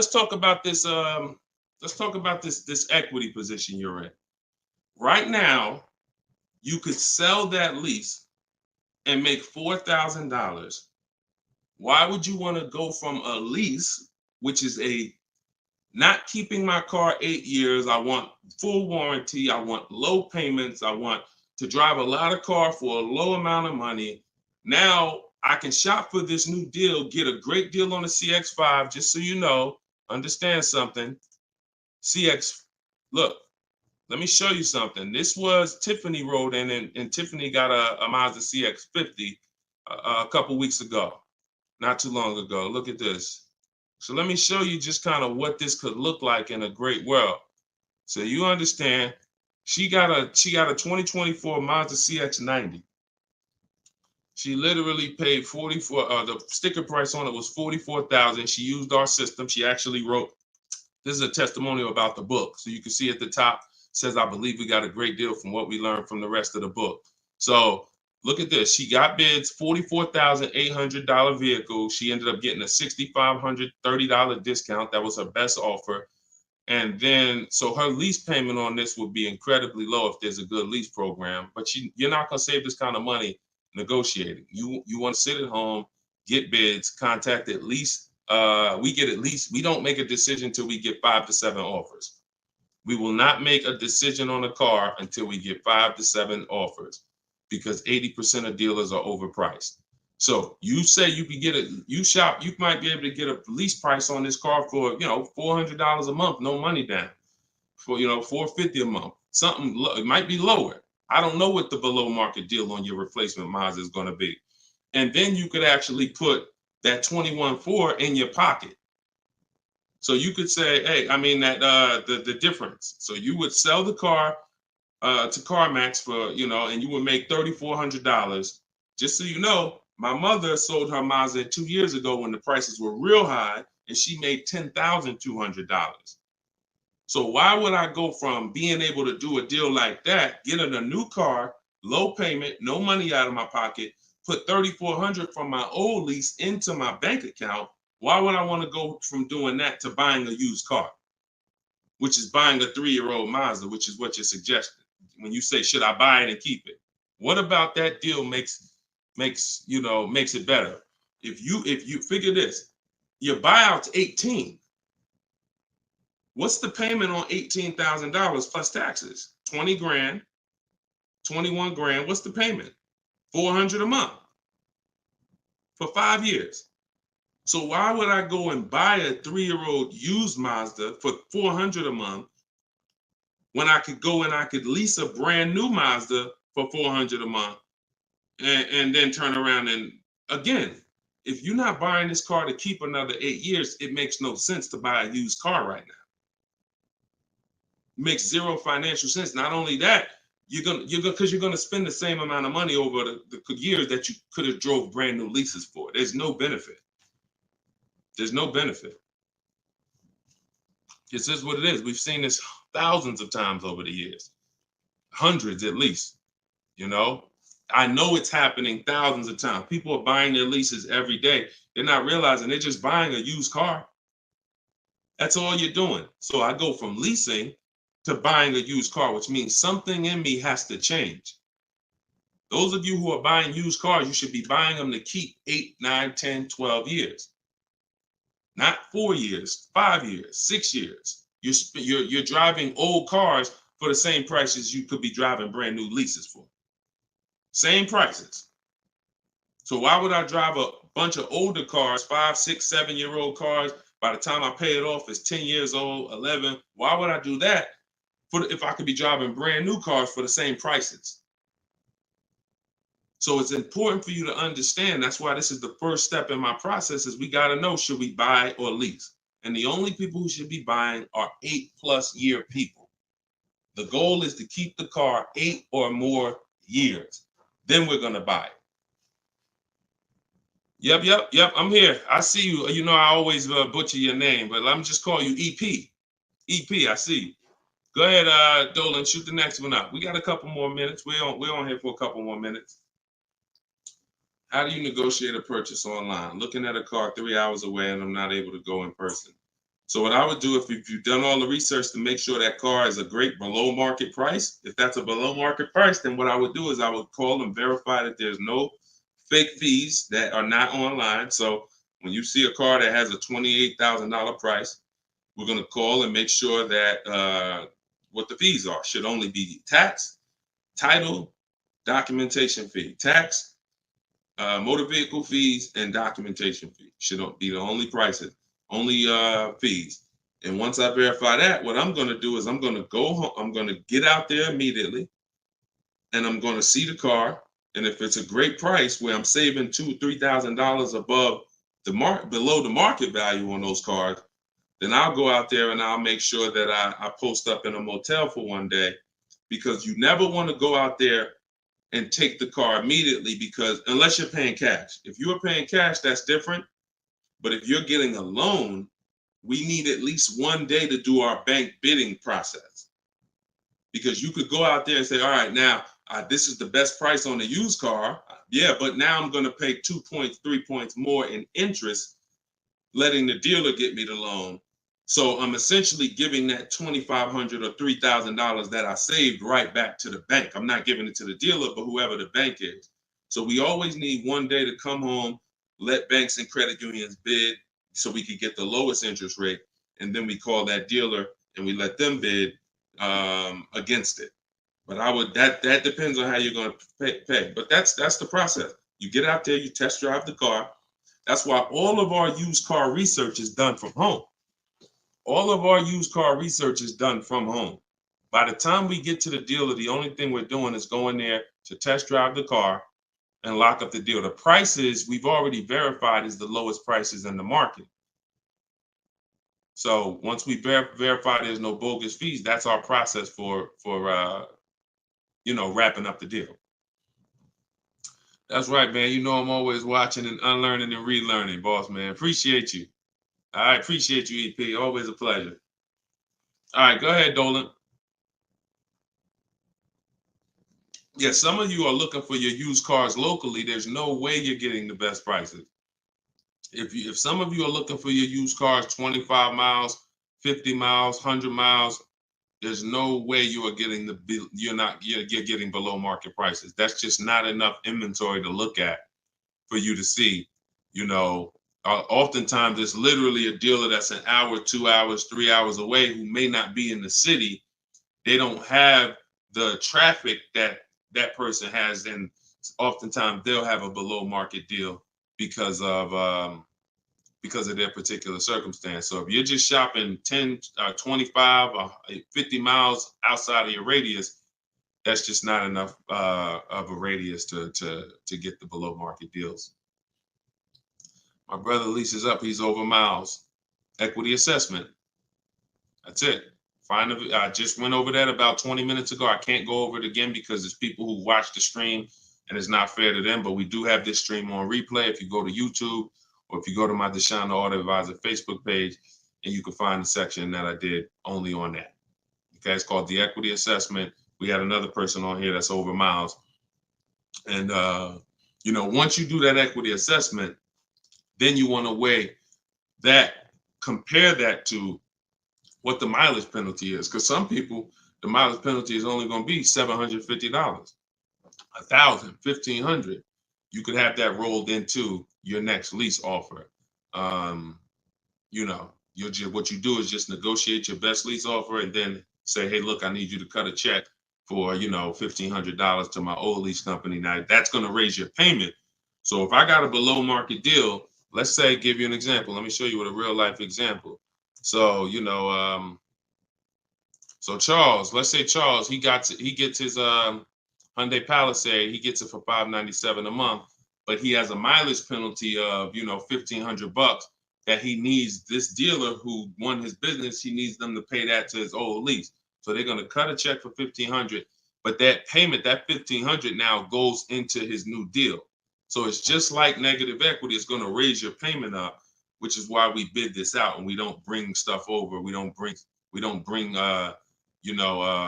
talk about this. Let's talk about this equity position you're in. Right now, you could sell that lease and make $4,000. Why would you want to go from a lease, which is a not keeping my car 8 years? I want full warranty. I want low payments. I want to drive a lot of car for a low amount of money. Now I can shop for this new deal, get a great deal on the CX5, just so you know, understand something. Look, let me show you something. This was Tiffany rode in, and Tiffany got a Mazda CX50 a couple weeks ago, not too long ago. Look at this. So let me show you just kind of what this could look like in a great world. So you understand, she got a 2024 Mazda CX90. She literally paid the sticker price on it was $44,000. She used our system. She actually wrote, this is a testimonial about the book. So you can see at the top, says, I believe we got a great deal from what we learned from the rest of the book. So look at this. She got bids, $44,800 vehicle. She ended up getting a $6,530 discount. That was her best offer. And then, so her lease payment on this would be incredibly low if there's a good lease program. But you're not going to save this kind of money negotiating. You want to sit at home, get bids, contact at least. We don't make a decision until we get 5 to 7 offers. We will not make a decision on a car until we get 5 to 7 offers, because 80% of dealers are overpriced. So you say you can get you might be able to get a lease price on this car for, $400 a month, no money down, for, $450 a month. Something, it might be lower. I don't know what the below market deal on your replacement Mazda is going to be. And then you could actually put that 21.4 in your pocket. So you could say, hey, the difference. So you would sell the car to CarMax for, and you would make $3,400. Just so you know, my mother sold her Mazda 2 years ago when the prices were real high, and she made $10,200. So why would I go from being able to do a deal like that, getting a new car, low payment, no money out of my pocket, put $3,400 from my old lease into my bank account? Why would I want to go from doing that to buying a used car, which is buying a 3-year-old Mazda, which is what you're suggesting when you say, should I buy it and keep it? What about that deal makes it better? If you figure this, your buyout's 18. What's the payment on $18,000 plus taxes? 20 grand, 21 grand. What's the payment? 400 a month for 5 years. So why would I go and buy a 3-year-old used Mazda for 400 a month when I could go and I could lease a brand new Mazda for 400 a month and then turn around and again, if you're not buying this car to keep another 8 years, it makes no sense to buy a used car right now. It makes zero financial sense. Not only that, you're gonna spend the same amount of money over the years that you could have drove brand new leases for. There's no benefit. There's no benefit. This is what it is. We've seen this thousands of times over the years, hundreds at least. I know it's happening thousands of times. People are buying their leases every day. They're not realizing they're just buying a used car. That's all you're doing. So I go from leasing to buying a used car, which means something in me has to change. Those of you who are buying used cars, you should be buying them to keep 8, 9, 10, 12 years. Not 4 years, 5 years, 6 years. You're driving old cars for the same prices you could be driving brand new leases for. Same prices. So why would I drive a bunch of older cars, 5, 6, 7-year-old cars? By the time I pay it off, it's 10 years old, 11. Why would I do that if I could be driving brand new cars for the same prices? So it's important for you to understand. That's why this is the first step in my process is we got to know, should we buy or lease? And the only people who should be buying are 8+ year people. The goal is to keep the car 8 or more years. Then we're going to buy it. Yep. I'm here. I see you. You know, I always butcher your name, but let me just call you EP. EP, I see you. Go ahead, Dolan, shoot the next one up. We got a couple more minutes. We're on here for a couple more minutes. How do you negotiate a purchase online? Looking at a car 3 hours away and I'm not able to go in person. So what I would do, if you've done all the research to make sure that car is a great below market price, if that's a below market price, then what I would do is I would call and verify that there's no fake fees that are not online. So when you see a car that has a $28,000 price, we're going to call and make sure that what the fees are should only be tax, title, documentation fee. Tax, motor vehicle fees, and documentation fee should be the only prices, only fees. And once I verify that, what I'm going to do is I'm going to go home. I'm going to get out there immediately, and I'm going to see the car. And if it's a great price where I'm saving $2,000-3,000 above below the market value on those cars, then I'll go out there and I'll make sure that I post up in a motel for one day, because you never want to go out there and take the car immediately, because unless you're paying cash. If you're paying cash, that's different. But if you're getting a loan, we need at least one day to do our bank bidding process. Because you could go out there and say, all right, now this is the best price on the used car. Yeah, but now I'm going to pay 2 points, 3 points more in interest, letting the dealer get me the loan. So I'm essentially giving that $2,500 or $3,000 that I saved right back to the bank. I'm not giving it to the dealer, but whoever the bank is. So we always need one day to come home, let banks and credit unions bid so we could get the lowest interest rate. And then we call that dealer and we let them bid against it. But that depends on how you're going to pay. But that's the process. You get out there, you test drive the car. That's why all of our used car research is done from home. All of our used car research is done from home. By the time we get to the dealer, the only thing we're doing is going there to test drive the car and lock up the deal. The prices we've already verified is the lowest prices in the market. So once we verify there's no bogus fees, that's our process for wrapping up the deal. That's right, man. You know I'm always watching and unlearning and relearning, boss man. Appreciate you. I appreciate you, EP. Always a pleasure. All right, go ahead, Dolan. Yeah, some of you are looking for your used cars locally. There's no way you're getting the best prices. If some of you are looking for your used cars 25 miles, 50 miles, 100 miles, There's no way you are getting you're getting below market prices. That's just not enough inventory to look at for you to see. You know, oftentimes it's literally a dealer that's an hour, 2 hours, 3 hours away who may not be in the city. They don't have the traffic that that person has, and oftentimes they'll have a below market deal because of their particular circumstance. So if you're just shopping 10, 25, 50 miles outside of your radius, that's just not enough of a radius to get the below market deals. My brother leases up, he's over miles. Equity assessment. That's it. I just went over that about 20 minutes ago. I can't go over it again because there's people who watch the stream and it's not fair to them, but we do have this stream on replay. If you go to YouTube or if you go to my Deshone the Auto Advisor Facebook page, and you can find the section that I did only on that. Okay, it's called the equity assessment. We had another person on here that's over miles. And, you know, once you do that equity assessment, then you want to weigh that, compare that to what the mileage penalty is. Because some people, the mileage penalty is only going to be $750, $1,000, $1,500. You could have that rolled into your next lease offer. You know, what you do is just negotiate your best lease offer and then say, hey, look, I need you to cut a check for, you know, $1,500 to my old lease company. Now that's going to raise your payment. So if I got a below market deal, let's say, give you an example. Let me show you with a real life example. So, you know, so Charles, let's say Charles, he gets his Hyundai Palisade, he gets it for $597 a month, but he has a mileage penalty of, you know, $1,500 that he needs. This dealer who won his business, he needs them to pay that to his old lease. So they're going to cut a check for $1,500, but that payment, that $1,500 now goes into his new deal. So it's just like negative equity. It's going to raise your payment up, which is why we bid this out and we don't bring stuff over. We don't bring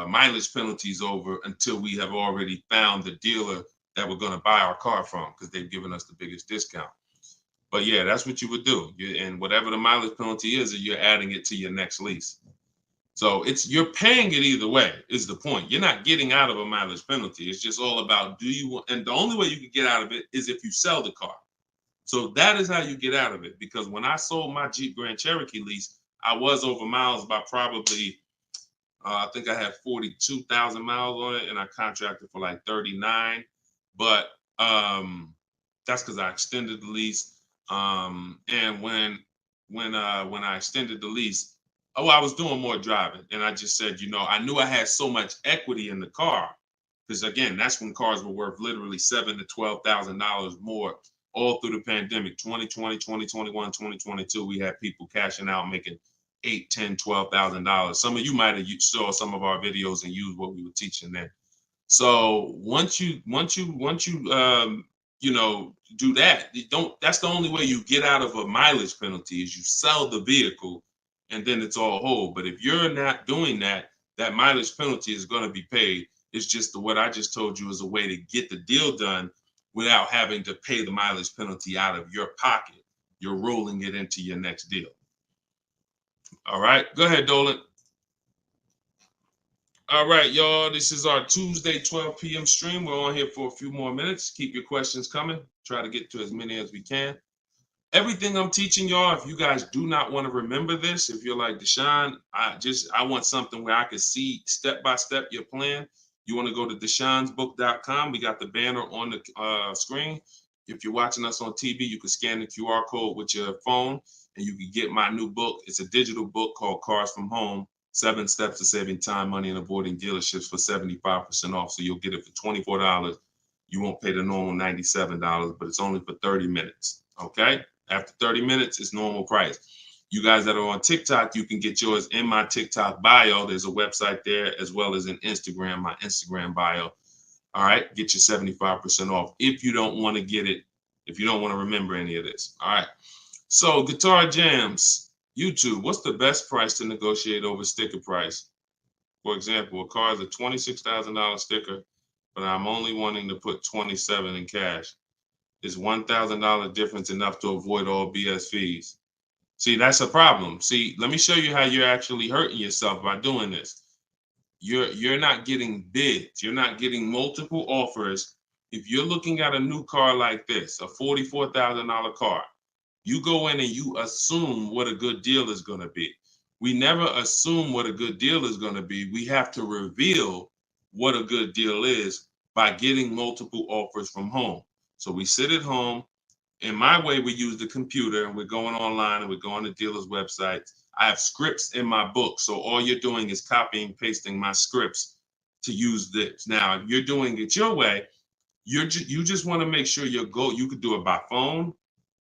mileage penalties over until we have already found the dealer that we're going to buy our car from, because they've given us the biggest discount. But yeah, that's what you would do. And whatever the mileage penalty is, you're adding it to your next lease. So you're paying it either way is the point. You're not getting out of a mileage penalty. It's just all about and the only way you can get out of it is if you sell the car. So that is how you get out of it. Because when I sold my Jeep Grand Cherokee lease, I was over miles by probably, I think I had 42,000 miles on it, and I contracted for like 39. But that's because I extended the lease. And when I extended the lease, I was doing more driving, and I just said, you know, I knew I had so much equity in the car, because again, that's when cars were worth literally $7,000 to $12,000 more all through the pandemic. 2020, 2021, 2022, we had people cashing out, making $8,000, $10,000, $12,000. Some of you might have saw some of our videos and used what we were teaching then. So once you you know, do that, that's the only way you get out of a mileage penalty is you sell the vehicle, and then it's all whole. But if you're not doing that, that mileage penalty is going to be paid. It's just what I just told you is a way to get the deal done without having to pay the mileage penalty out of your pocket. You're rolling it into your next deal. All right, go ahead, Dolan. All right, y'all, this is our Tuesday 12 p.m. stream. We're on here for a few more minutes. Keep your questions coming. Try to get to as many as we can. Everything I'm teaching y'all, if you guys do not want to remember this, if you're like, Deshone, I want something where I can see step-by-step your plan, you want to go to deshonesbook.com. We got the banner on the screen. If you're watching us on TV, you can scan the QR code with your phone, and you can get my new book. It's a digital book called Cars from Home, 7 Steps to Saving Time, Money, and Avoiding Dealerships for 75% off. So you'll get it for $24. You won't pay the normal $97, but it's only for 30 minutes, okay? After 30 minutes, it's normal price. You guys that are on TikTok, you can get yours in my TikTok bio. There's a website there, as well as in Instagram, my Instagram bio. All right, get your 75% off if you don't want to get it, if you don't want to remember any of this. All right, so Guitar Jams, YouTube, what's the best price to negotiate over sticker price? For example, a car is a $26,000 sticker, but I'm only wanting to put $27,000 in cash. Is $1,000 difference enough to avoid all BS fees? See, that's a problem. See, let me show you how you're actually hurting yourself by doing this. you're not getting bids. You're not getting multiple offers. If you're looking at a new car like this, a $44,000 car, you go in and you assume what a good deal is going to be. We never assume what a good deal is going to be. We have to reveal what a good deal is by getting multiple offers from home. So we sit at home. In my way, we use the computer and we're going online and we're going to dealers' websites. I have scripts in my book. So all you're doing is copying, pasting my scripts to use this. Now, if you're doing it your way, you just want to make sure your goal, you could do it by phone.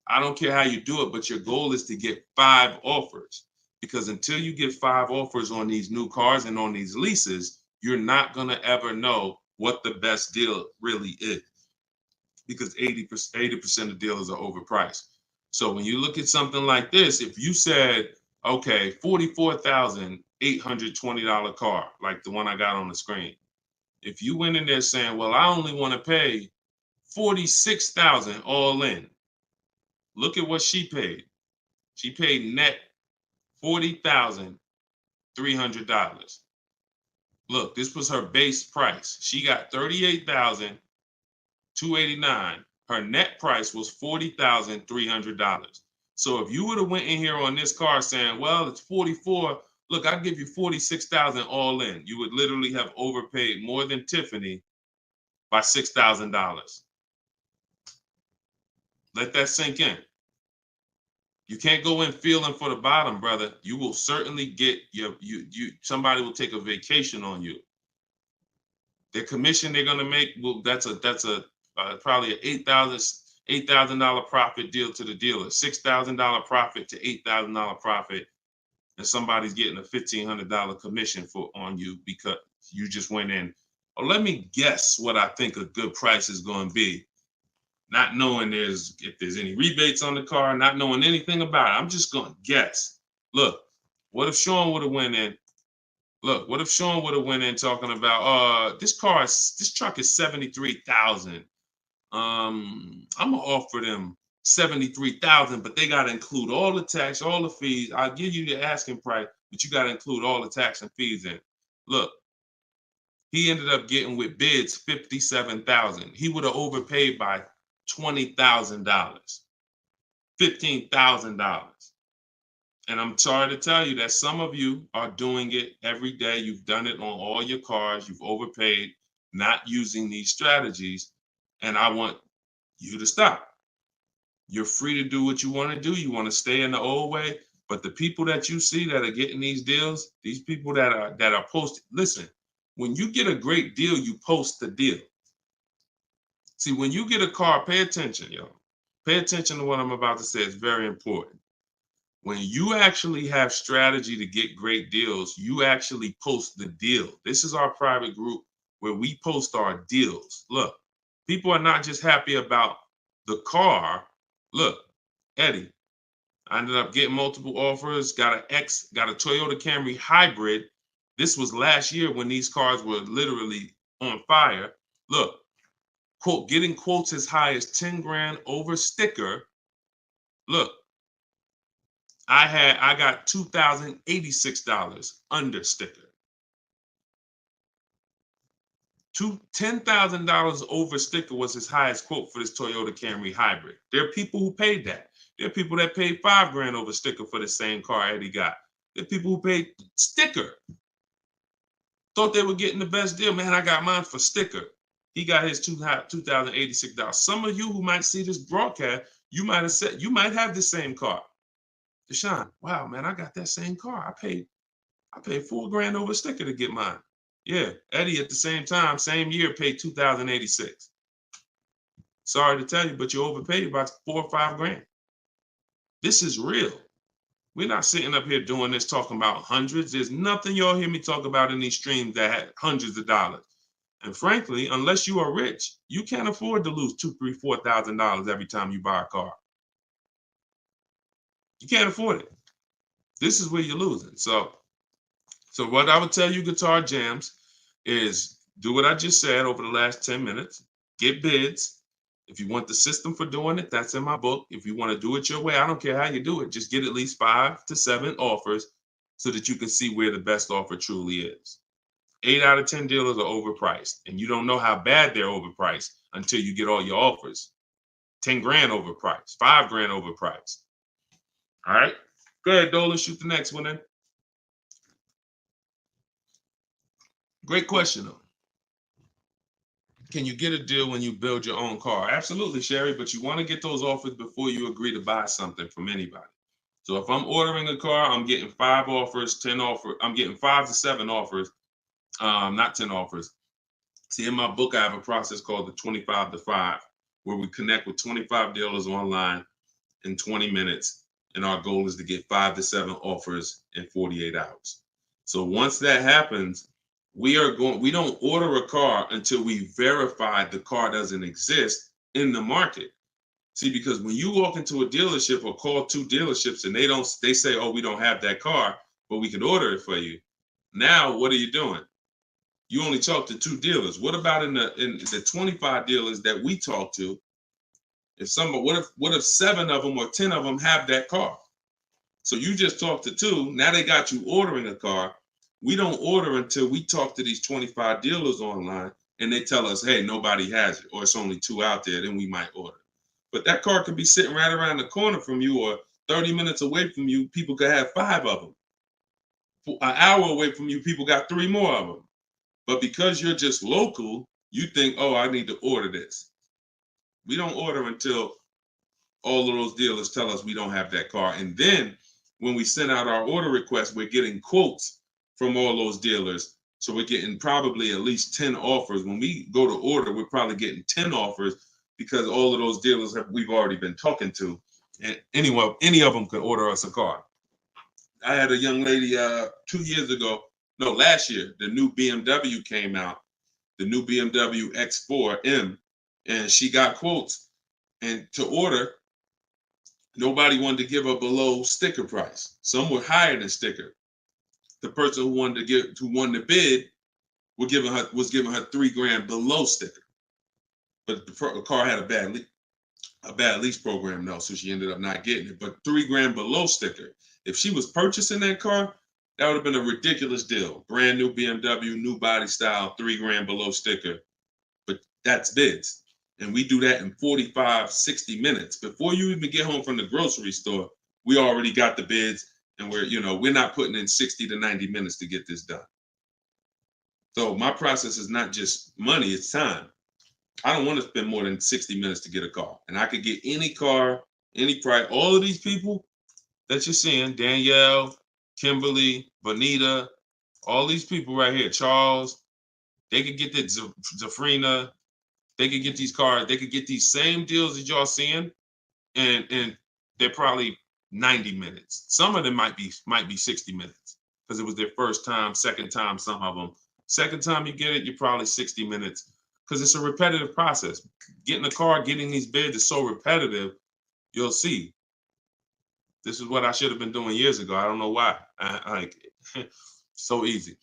I don't care how you do it, but your goal is to get 5 offers, because until you get 5 offers on these new cars and on these leases, you're not going to ever know what the best deal really is, because 80% of dealers are overpriced. So when you look at something like this, if you said, okay, $44,820 car, like the one I got on the screen, if you went in there saying, well, I only want to pay $46,000 all in, look at what she paid. She paid net $40,300. Look, this was her base price. She got $38,289. Her net price was $40,300. So if you would have went in here on this car saying, well, it's 44, look, I'll give you 46,000 all in, you would literally have overpaid more than Tiffany by $6,000. Let that sink in. You can't go in feeling for the bottom, brother. You will certainly get somebody will take a vacation on you. Their commission they're gonna make, well, that's probably an $8,000 profit deal to the dealer, $6,000 profit to $8,000 profit, and somebody's getting a $1,500 commission on you because you just went in. Oh, let me guess what I think a good price is going to be. Not knowing if there's any rebates on the car, not knowing anything about it. I'm just going to guess. Look, what if Sean would have went in? Look, what if Sean would have went in talking about, this truck is $73,000. I'm gonna offer them $73,000, but they got to include all the tax, all the fees. I'll give you the asking price, but you got to include all the tax and fees in. Look, he ended up getting with bids $57,000. He would have overpaid by $20,000, $15,000. And I'm sorry to tell you that some of you are doing it every day. You've done it on all your cars. You've overpaid, not using these strategies. And I want you to stop. You're free to do what you want to do. You want to stay in the old way. But the people that you see that are getting these deals, these people that are posting, listen, when you get a great deal, you post the deal. See, when you get a car, pay attention, y'all. Pay attention to what I'm about to say. It's very important. When you actually have strategy to get great deals, you actually post the deal. This is our private group where we post our deals. Look, people are not just happy about the car. Look, Eddie, I ended up getting multiple offers, got a Toyota Camry hybrid. This was last year when these cars were literally on fire. Look, quote, getting quotes as high as 10 grand over sticker. Look, I got $2,086 under sticker. $10,000 over sticker was his highest quote for this Toyota Camry hybrid. There are people who paid that. There are people that paid 5 grand over sticker for the same car Eddie got. There are people who paid sticker. Thought they were getting the best deal. Man, I got mine for sticker. He got his $2,086. Some of you who might see this broadcast, you might have said, you might have the same car. Deshone, wow, man, I got that same car. I paid 4 grand over sticker to get mine. Yeah, Eddie at the same time, same year, paid $2,086. Sorry to tell you, but you overpaid by 4 or 5 grand. This is real. We're not sitting up here doing this talking about hundreds. There's nothing y'all hear me talk about in these streams that had hundreds of dollars. And frankly, unless you are rich, you can't afford to lose $2,000, $3,000, $4,000 every time you buy a car. You can't afford it. This is where you're losing. So what I would tell you, Guitar Jams, is do what I just said over the last 10 minutes. Get bids. If you want the system for doing it, that's in my book. If you want to do it your way, I don't care how you do it. Just get at least 5 to 7 offers so that you can see where the best offer truly is. 8 out of 10 dealers are overpriced, and you don't know how bad they're overpriced until you get all your offers. 10 grand overpriced, 5 grand overpriced. All right, go ahead, Dolan, shoot the next one in. Great question, though. Can you get a deal when you build your own car? Absolutely, Sherry, but you want to get those offers before you agree to buy something from anybody. So if I'm ordering a car, I'm getting 5 offers, 10 offers. I'm getting 5 to 7 offers, not 10 offers. See, in my book, I have a process called the 25 to 5, where we connect with 25 dealers online in 20 minutes. And our goal is to get 5 to 7 offers in 48 hours. So once that happens, we don't order a car until we verify the car doesn't exist in the market. See, because when you walk into a dealership or call 2 dealerships and they say, oh, we don't have that car, but we can order it for you. Now, what are you doing? You only talk to 2 dealers. What about in the 25 dealers that we talk to? What if 7 of them or 10 of them have that car? So you just talked to 2. Now they got you ordering a car. We don't order until we talk to these 25 dealers online and they tell us, hey, nobody has it, or it's only 2 out there, then we might order. But that car could be sitting right around the corner from you, or 30 minutes away from you. People could have 5 of them. An hour away from you, people got 3 more of them. But because you're just local, you think, oh, I need to order this. We don't order until all of those dealers tell us we don't have that car. And then when we send out our order request, we're getting quotes from all those dealers. So we're getting probably at least 10 offers. When we go to order, we're probably getting 10 offers because all of those dealers we've already been talking to. And any of them could order us a car. I had a young lady 2 years ago, no, last year, the new BMW came out, the new BMW X4M, and she got quotes. And to order, nobody wanted to give her below sticker price. Some were higher than sticker. The person who won the bid was giving her 3 grand below sticker. But the car had a bad lease program though, so she ended up not getting it. But 3 grand below sticker. If she was purchasing that car, that would have been a ridiculous deal. Brand new BMW, new body style, 3 grand below sticker. But that's bids. And we do that in 45, 60 minutes. Before you even get home from the grocery store, we already got the bids, and we're not putting in 60 to 90 minutes to get this done. So my process is not just money, it's time. I don't want to spend more than 60 minutes to get a car. And I could get any car, any price. All of these people that you're seeing, Danielle, Kimberly, Bonita, all these people right here, Charles, they could get the Zafrina, they could get these cars, they could get these same deals that y'all seeing, and they're probably 90 minutes. Some of them might be 60 minutes because it was their first time, second time, some of them. Second time you get it, you're probably 60 minutes because it's a repetitive process. Getting a car, getting these bids is so repetitive, you'll see. This is what I should have been doing years ago. I don't know why. So easy.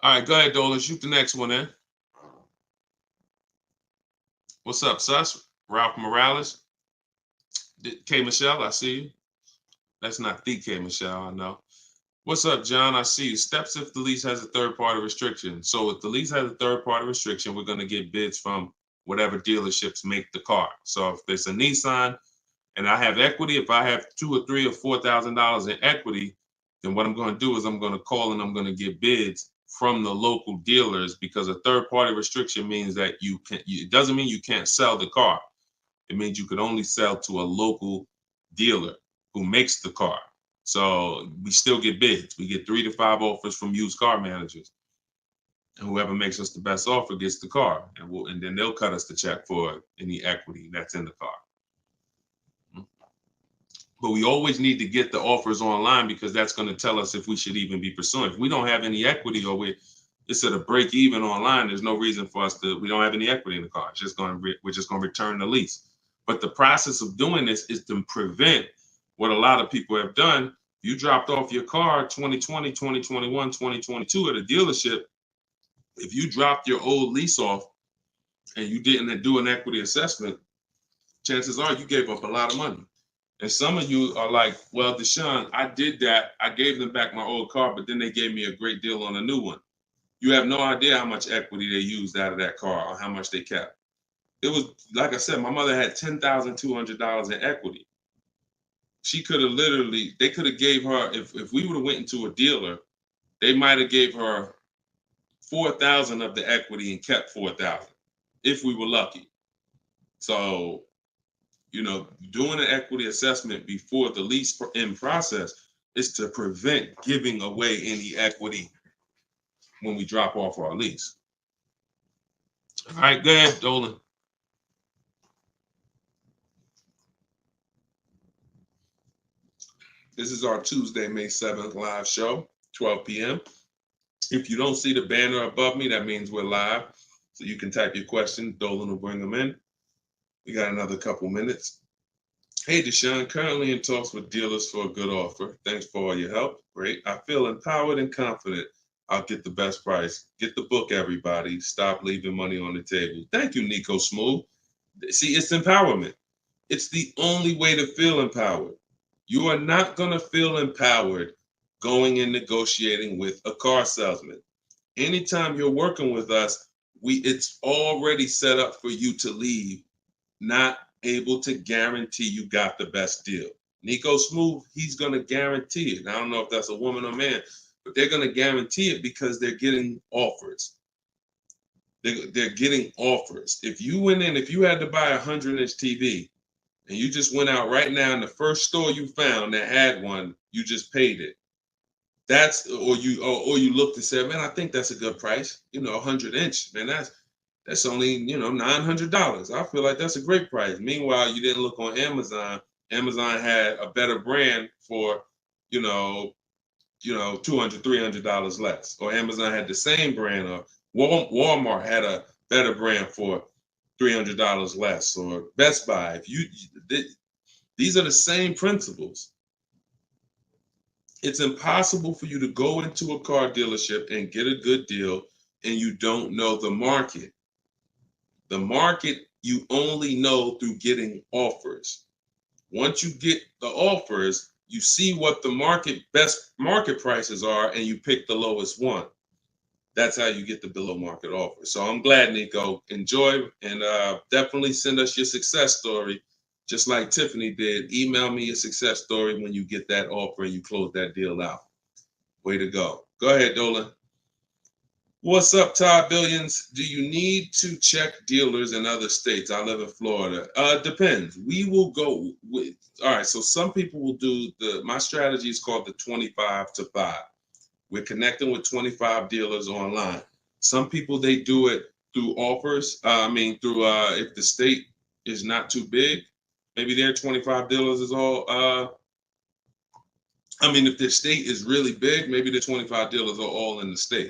All right, go ahead, Dolan. Shoot the next one in. What's up, Sus? Ralph Morales. K. Michelle, I see you. That's not the K. Michelle, I know. What's up, John? I see you. Steps if the lease has a third-party restriction. So if the lease has a third-party restriction, we're going to get bids from whatever dealerships make the car. So if there's a Nissan and I have equity, if I have $2,000 or $3,000 or $4,000 in equity, then what I'm going to do is I'm going to call and I'm going to get bids from the local dealers, because a third-party restriction means that it doesn't mean you can't sell the car. It means you could only sell to a local dealer who makes the car. So we still get bids. We get 3 to 5 offers from used car managers. And whoever makes us the best offer gets the car. And then they'll cut us the check for any equity that's in the car. But we always need to get the offers online, because that's going to tell us if we should even be pursuing. If we don't have any equity, or it's at a break even online, there's no reason for us we don't have any equity in the car. We're just going to return the lease. But the process of doing this is to prevent what a lot of people have done. You dropped off your car 2020, 2021, 2022 at a dealership. If you dropped your old lease off and you didn't do an equity assessment, chances are you gave up a lot of money. And some of you are like, well, Deshone, I did that. I gave them back my old car, but then they gave me a great deal on a new one. You have no idea how much equity they used out of that car or how much they kept. It was, like I said, my mother had $10,200 in equity. She could have literally, they could have gave her, if we would have went into a dealer, they might have gave her 4,000 of the equity and kept 4,000 if we were lucky. So, doing an equity assessment before the lease in process is to prevent giving away any equity when we drop off our lease. All right, go ahead, Dolan. This is our Tuesday, May 7th live show, 12 p.m. If you don't see the banner above me, that means we're live. So you can type your question. Dolan will bring them in. We got another couple minutes. Hey, Deshone, currently in talks with dealers for a good offer. Thanks for all your help. Great. I feel empowered and confident I'll get the best price. Get the book, everybody. Stop leaving money on the table. Thank you, Nico Smooth. See, it's empowerment. It's the only way to feel empowered. You are not going to feel empowered going and negotiating with a car salesman. Anytime you're working with us, it's already set up for you to leave, not able to guarantee you got the best deal. Nico Smooth, he's going to guarantee it. I don't know if that's a woman or man, but they're going to guarantee it because they're getting offers. They're getting offers. If you had to buy a 100-inch TV and you just went out right now in the first store you found that had one, you just paid it. Or you looked and said, man, I think that's a good price. 100-inch, man, that's only, $900. I feel like that's a great price. Meanwhile, you didn't look on Amazon. Amazon had a better brand for, $200, $300 less. Or Amazon had the same brand, or Walmart had a better brand for $300 less, or Best Buy. These are the same principles. It's impossible for you to go into a car dealership and get a good deal and you don't know the market. The market you only know through getting offers. Once you get the offers, you see what the best market prices are and you pick the lowest one. That's how you get the below market offer. So I'm glad, Nico. Enjoy, and definitely send us your success story. Just like Tiffany did, email me a success story when you get that offer and you close that deal out. Way to go. Go ahead, Dolan. What's up, Todd Billions? Do you need to check dealers in other states? I live in Florida. Depends. We will go with, all right, so some people will do my strategy is called the 25 to 5. We're connecting with 25 dealers online. Some people, they do it through offers. If the state is not too big, maybe their 25 dealers is all, if their state is really big, maybe the 25 dealers are all in the state.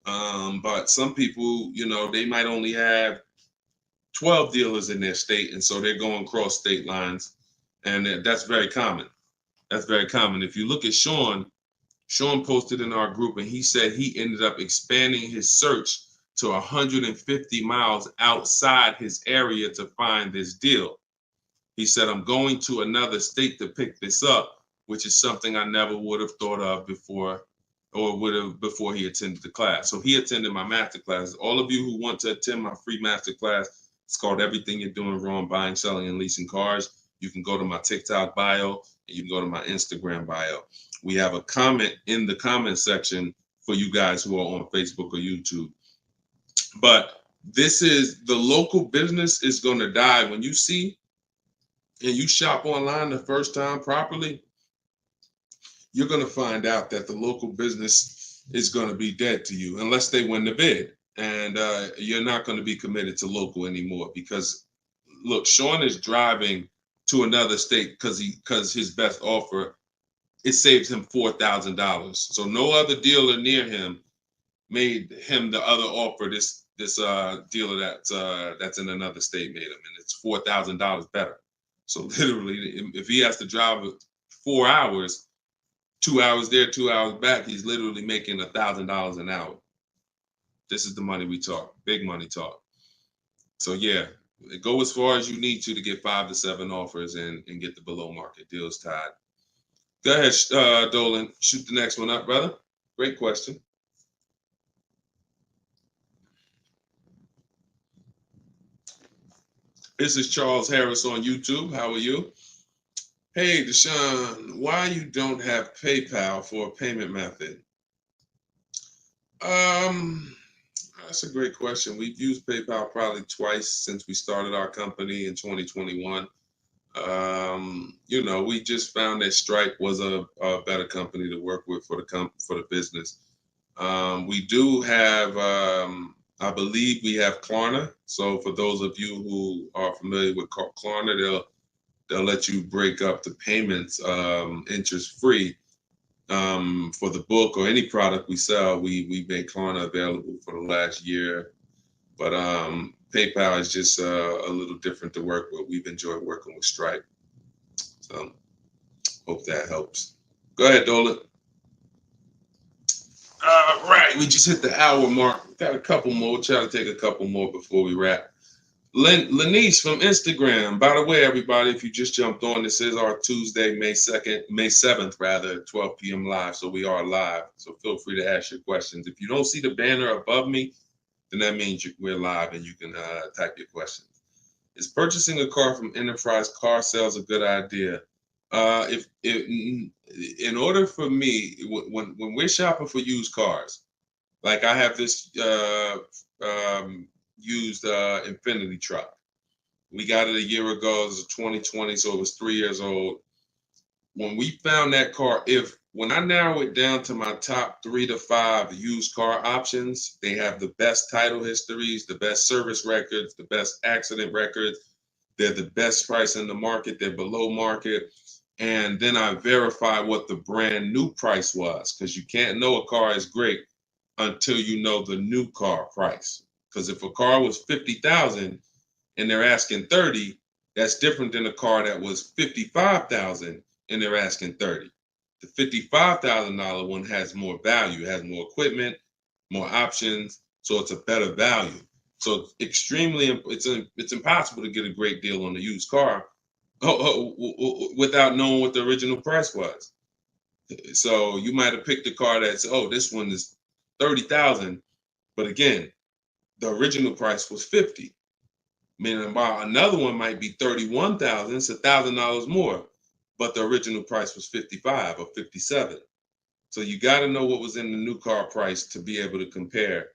But some people, they might only have 12 dealers in their state, and so they're going across state lines, and that's very common. That's very common. If you look at Sean posted in our group, and he said he ended up expanding his search to 150 miles outside his area to find this deal. He said, I'm going to another state to pick this up, which is something I never would have thought of before he attended the class. So he attended my master class. All of you who want to attend my free master class, it's called Everything You're Doing Wrong, Buying, Selling, and Leasing Cars. You can go to my TikTok bio, and you can go to my Instagram bio. We have a comment in the comment section for you guys who are on Facebook or YouTube. But this is, the local business is going to die. When you see and you shop online the first time properly, you're going to find out that the local business is going to be dead to you unless they win the bid. And you're not going to be committed to local anymore because, look, Sean is driving to another state because his best offer, it saves him $4,000. So no other dealer near him made him the other offer. This dealer that's in another state made him, and it's $4,000 better. So literally, if he has to drive 4 hours, 2 hours there, 2 hours back, he's literally making $1,000 an hour. This is the money we talk, big money talk. So yeah, go as far as you need to get 5 to 7 offers and get the below market deals tied. Go ahead, Dolan, shoot the next one up, brother. Great question. This is Charles Harris on YouTube. How are you? Hey, Deshone, why you don't have PayPal for a payment method? Um, that's a great question. We've used PayPal probably twice since we started our company in 2021. We just found that Stripe was a better company to work with for the business. We do have, I believe we have Klarna. So for those of you who are familiar with Klarna, they'll let you break up the payments interest free. For the book or any product we sell, we make Klarna available for the last year. But PayPal is just a little different to work with. We've enjoyed working with Stripe. So hope that helps. Go ahead, Dolan. All right, we just hit the hour mark. Got a couple more. Try to take a couple more before we wrap. Lenice from Instagram. By the way, everybody, if you just jumped on, this is our Tuesday, May 7th, rather, 12 p.m. live. So we are live. So feel free to ask your questions. If you don't see the banner above me, then that means we're live and you can type your questions. Is purchasing a car from Enterprise Car Sales a good idea? In order for me, when we're shopping for used cars, like I have this used Infinity truck. We got it a year ago. It was 2020, so it was 3 years old. When we found that car, when I narrow it down to my top 3 to 5 used car options, they have the best title histories, the best service records, the best accident records. They're the best price in the market. They're below market. And then I verify what the brand new price was, because you can't know a car is great until you know the new car price. Because if a car was 50,000 and they're asking 30, that's different than a car that was 55,000 and they're asking 30. The $55,000 one has more value, has more equipment, more options, so it's a better value. So it's impossible to get a great deal on a used car without knowing what the original price was. So you might have picked a car that's, this one is 30,000, but again, the original price was 50. Meaning another one might be 31,000, it's $1,000 more, but the original price was 55 or 57. So you got to know what was in the new car price to be able to compare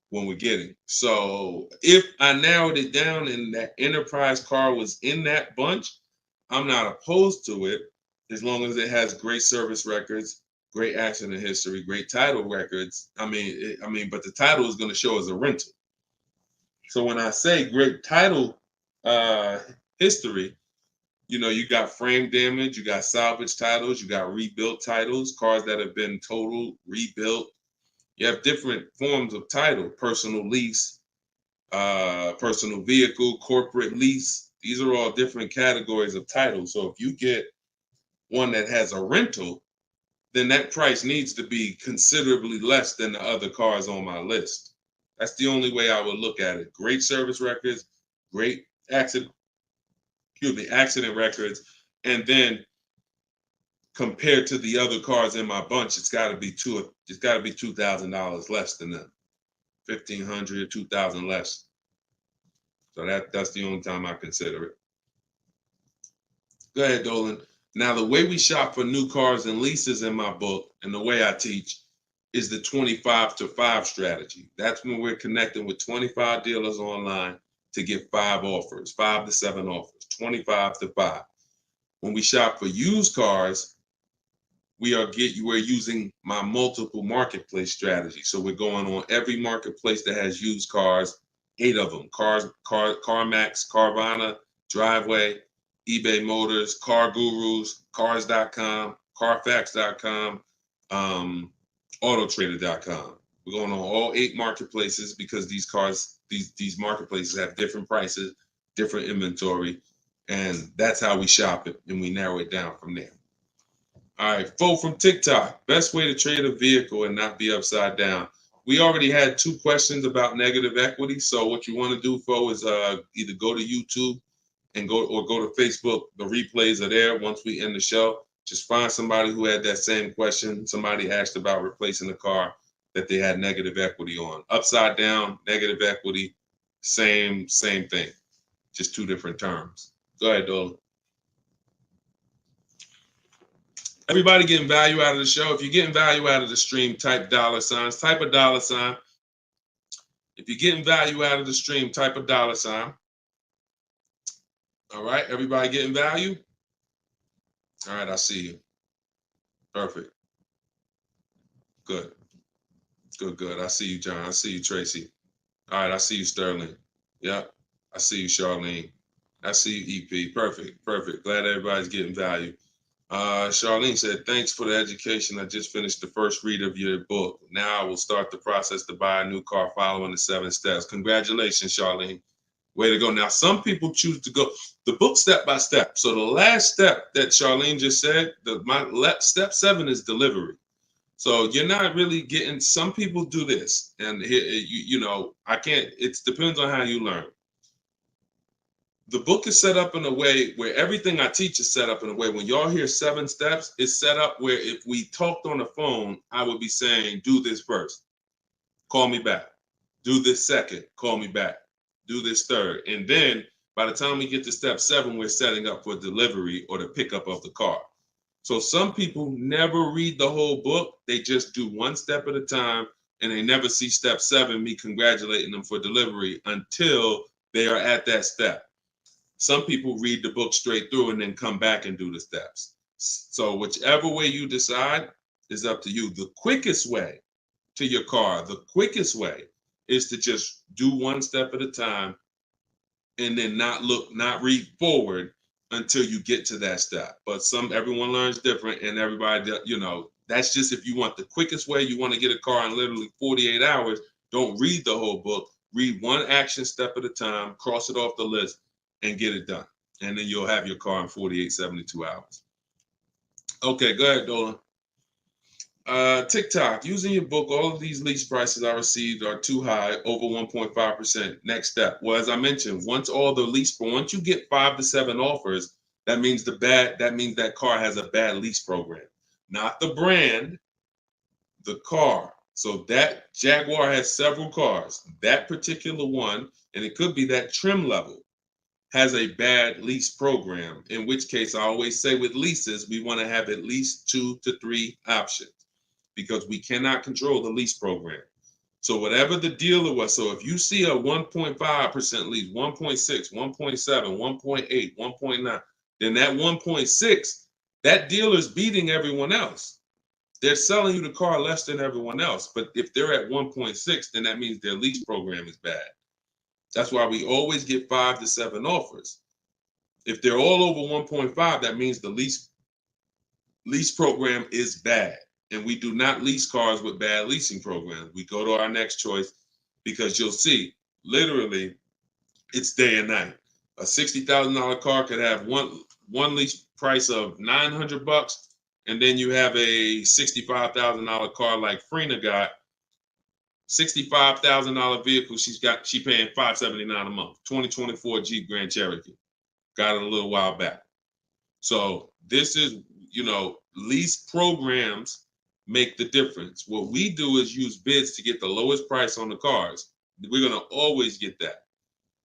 when we're getting. So if I narrowed it down and that Enterprise car was in that bunch, I'm not opposed to it as long as it has great service records, great accident history, great title records. But the title is going to show as a rental. So when I say great title history, you got frame damage, you got salvage titles, you got rebuilt titles, cars that have been totaled, rebuilt. You have different forms of title: personal lease, personal vehicle, corporate lease. These are all different categories of title. So if you get one that has a rental, then that price needs to be considerably less than the other cars on my list. That's the only way I would look at it. Great service records, great accident records, and then compared to the other cars in my bunch, it's got to be $2,000 less than them, $1,500, $2,000 less. So that's the only time I consider it. Go ahead, Dolan. Now, the way we shop for new cars and leases in my book, and the way I teach, is the 25 to 5 strategy. That's when we're connecting with 25 dealers online to get 5 to 7 offers, 25 to 5. When we shop for used cars, we're using my multiple marketplace strategy. So we're going on every marketplace that has used cars, 8 of them: CarMax, Carvana, Driveway, eBay Motors, Car Gurus, Cars.com, Carfax.com, Autotrader.com. We're going on all 8 marketplaces because these marketplaces have different prices, different inventory, and that's how we shop it, and we narrow it down from there. All right, Fo from TikTok. Best way to trade a vehicle and not be upside down. We already had 2 questions about negative equity. So what you want to do, Fo, is either go to YouTube and go to Facebook. The replays are there once we end the show. Just find somebody who had that same question. Somebody asked about replacing a car that they had negative equity on. Upside down, negative equity, same thing. just two different terms. Go ahead, Dolan. Everybody getting value out of the show. If you're getting value out of the stream, type $, type a $. If you're getting value out of the stream, type a $. All right, everybody getting value? All right, I see you. Perfect. Good. Good. I see you, John. I see you, Tracy. All right, I see you, Sterling. Yep. I see you, Charlene. I see you, EP. Perfect. Glad everybody's getting value. Charlene said, thanks for the education. I just finished the first read of your book. Now I will start the process to buy a new car following the 7 steps. Congratulations, Charlene. Way to go. Now, some people choose to go the book step by step. So the last step that Charlene just said, step 7 is delivery. So you're not really getting, some people do this. And I can't, it depends on how you learn. The book is set up in a way where everything I teach is set up in a way when y'all hear 7 steps, it's set up where if we talked on the phone, I would be saying, do this first, call me back. Do this second, call me back. Do this third. And then by the time we get to step 7, we're setting up for delivery or the pickup of the car. So some people never read the whole book. They just do one step at a time and they never see step 7, me congratulating them for delivery until they are at that step. Some people read the book straight through and then come back and do the steps. So whichever way you decide is up to you. The quickest way to your car, the quickest way is to just do one step at a time and then not read forward until you get to that step. But everyone learns different and everybody, that's just if you want the quickest way, you want to get a car in literally 48 hours, don't read the whole book. Read one action step at a time, cross it off the list, and get it done. And then you'll have your car in 48, 72 hours. Okay, go ahead, Dolan. TikTok, using your book, all of these lease prices I received are too high, over 1.5%. Next step. Well, as I mentioned, once you get 5 to 7 offers, that means that car has a bad lease program. Not the brand, the car. So that Jaguar has several cars. That particular one, and it could be that trim level, has a bad lease program, in which case I always say with leases, we want to have at least 2 to 3 options because we cannot control the lease program. So whatever the dealer was, so if you see a 1.5% lease, 1.6, 1.7, 1.8, 1.9, then that 1.6, that dealer's beating everyone else. They're selling you the car less than everyone else. But if they're at 1.6, then that means their lease program is bad. That's why we always get 5 to 7 offers. If they're all over 1.5, that means the lease program is bad. And we do not lease cars with bad leasing programs. We go to our next choice because you'll see, literally, it's day and night. A $60,000 car could have one lease price of $900, and then you have a $65,000 car like Frena got. $65,000 vehicle she paying $579 a month. 2024 Jeep Grand Cherokee. Got it a little while back. So this is, lease programs make the difference. What we do is use bids to get the lowest price on the cars. We're gonna always get that.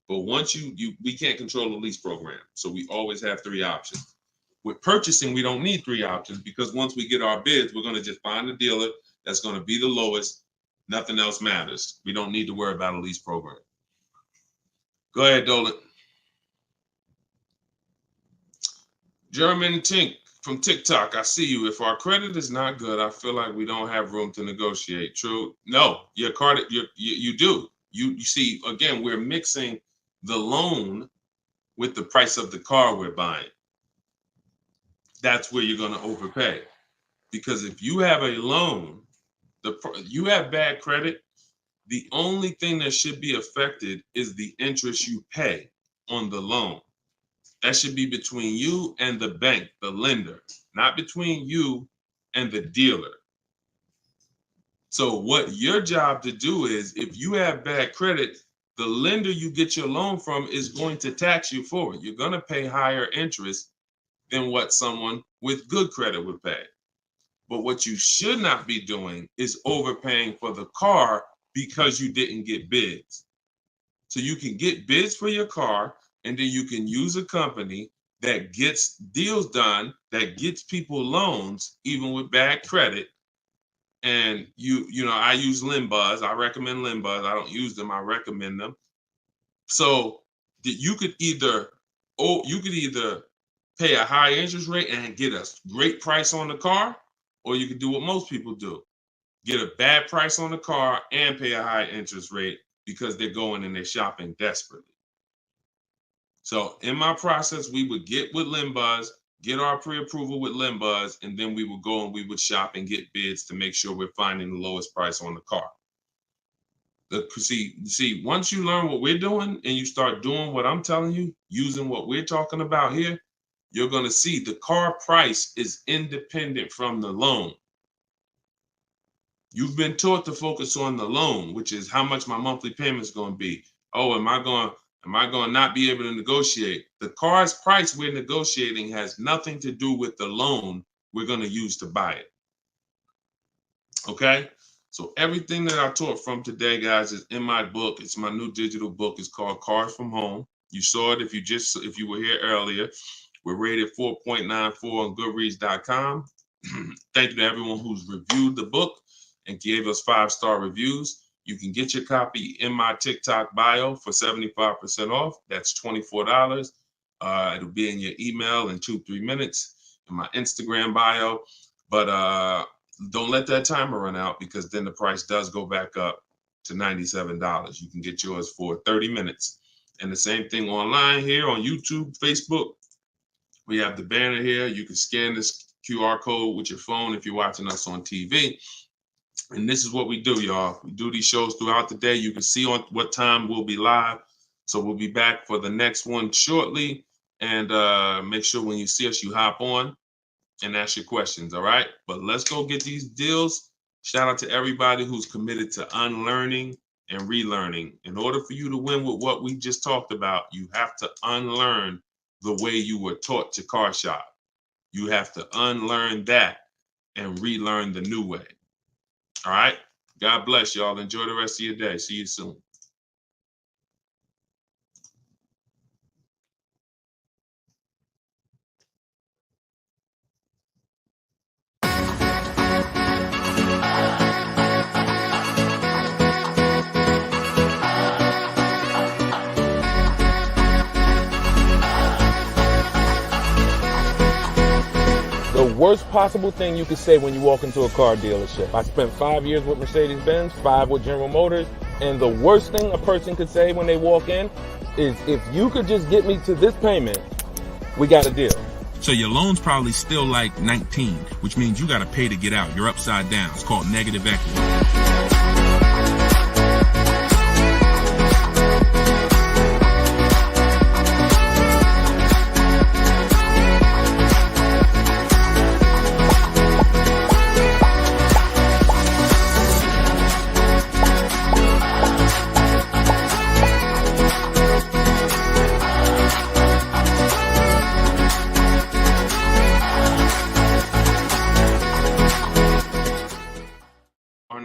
But once we can't control the lease program. So we always have 3 options. With purchasing, we don't need 3 options because once we get our bids, we're gonna just find a dealer that's gonna be the lowest. Nothing else matters. We don't need to worry about a lease program. Go ahead, Dolan. German Tink from TikTok. I see you. If our credit is not good, I feel like we don't have room to negotiate. True? No, your credit, you do. You see, again, we're mixing the loan with the price of the car we're buying. That's where you're going to overpay. Because if you have a loan, you have bad credit, the only thing that should be affected is the interest you pay on the loan. That should be between you and the bank, the lender, not between you and the dealer. So what your job to do is, if you have bad credit, the lender you get your loan from is going to tax you for it. You're going to pay higher interest than what someone with good credit would pay. But what you should not be doing is overpaying for the car because you didn't get bids. So you can get bids for your car, and then you can use a company that gets deals done, that gets people loans, even with bad credit. And you know, I use Limbuzz. I recommend Limbuzz. I don't use them. I recommend them. So you could either, pay a high interest rate and get a great price on the car, or you could do what most people do: get a bad price on the car and pay a high interest rate because they're going and they're shopping desperately. So in my process, we would get with Limbuzz, get our pre-approval with Limbuzz, and then we would go and we would shop and get bids to make sure we're finding the lowest price on the car. See, once you learn what we're doing and you start doing what I'm telling you, using what we're talking about here, you're going to see the car price is independent from the loan. You've been taught to focus on the loan, which is how much my monthly payment is going to be. Oh, am I going to not be able to negotiate? The car's price we're negotiating has nothing to do with the loan we're going to use to buy it. Okay? So everything that I taught from today, guys, is in my book. It's my new digital book. It's called Cars from Home. You saw it if you were here earlier. We're rated 4.94 on Goodreads.com. Thank you to everyone who's reviewed the book and gave us 5-star reviews. You can get your copy in my TikTok bio for 75% off. That's $24. It'll be in your email in 2-3 minutes, in my Instagram bio. But don't let that timer run out, because then the price does go back up to $97. You can get yours for 30 minutes. And the same thing online here on YouTube, Facebook. We have the banner here. You can scan this QR code with your phone if you're watching us on TV. And this is what we do, y'all. We do these shows throughout the day. You can see on what time we'll be live. So we'll be back for the next one shortly. And make sure when you see us, you hop on and ask your questions, all right? But let's go get these deals. Shout out to everybody who's committed to unlearning and relearning. In order for you to win with what we just talked about, you have to unlearn the way you were taught to car shop. You have to unlearn that and relearn the new way. All right? God bless y'all. Enjoy the rest of your day. See you soon. The worst possible thing you could say when you walk into a car dealership. I spent 5 years with Mercedes-Benz, 5 with General Motors, and the worst thing a person could say when they walk in is, if you could just get me to this payment, we got a deal. So your loan's probably still like 19, which means you got to pay to get out. You're upside down. It's called negative equity.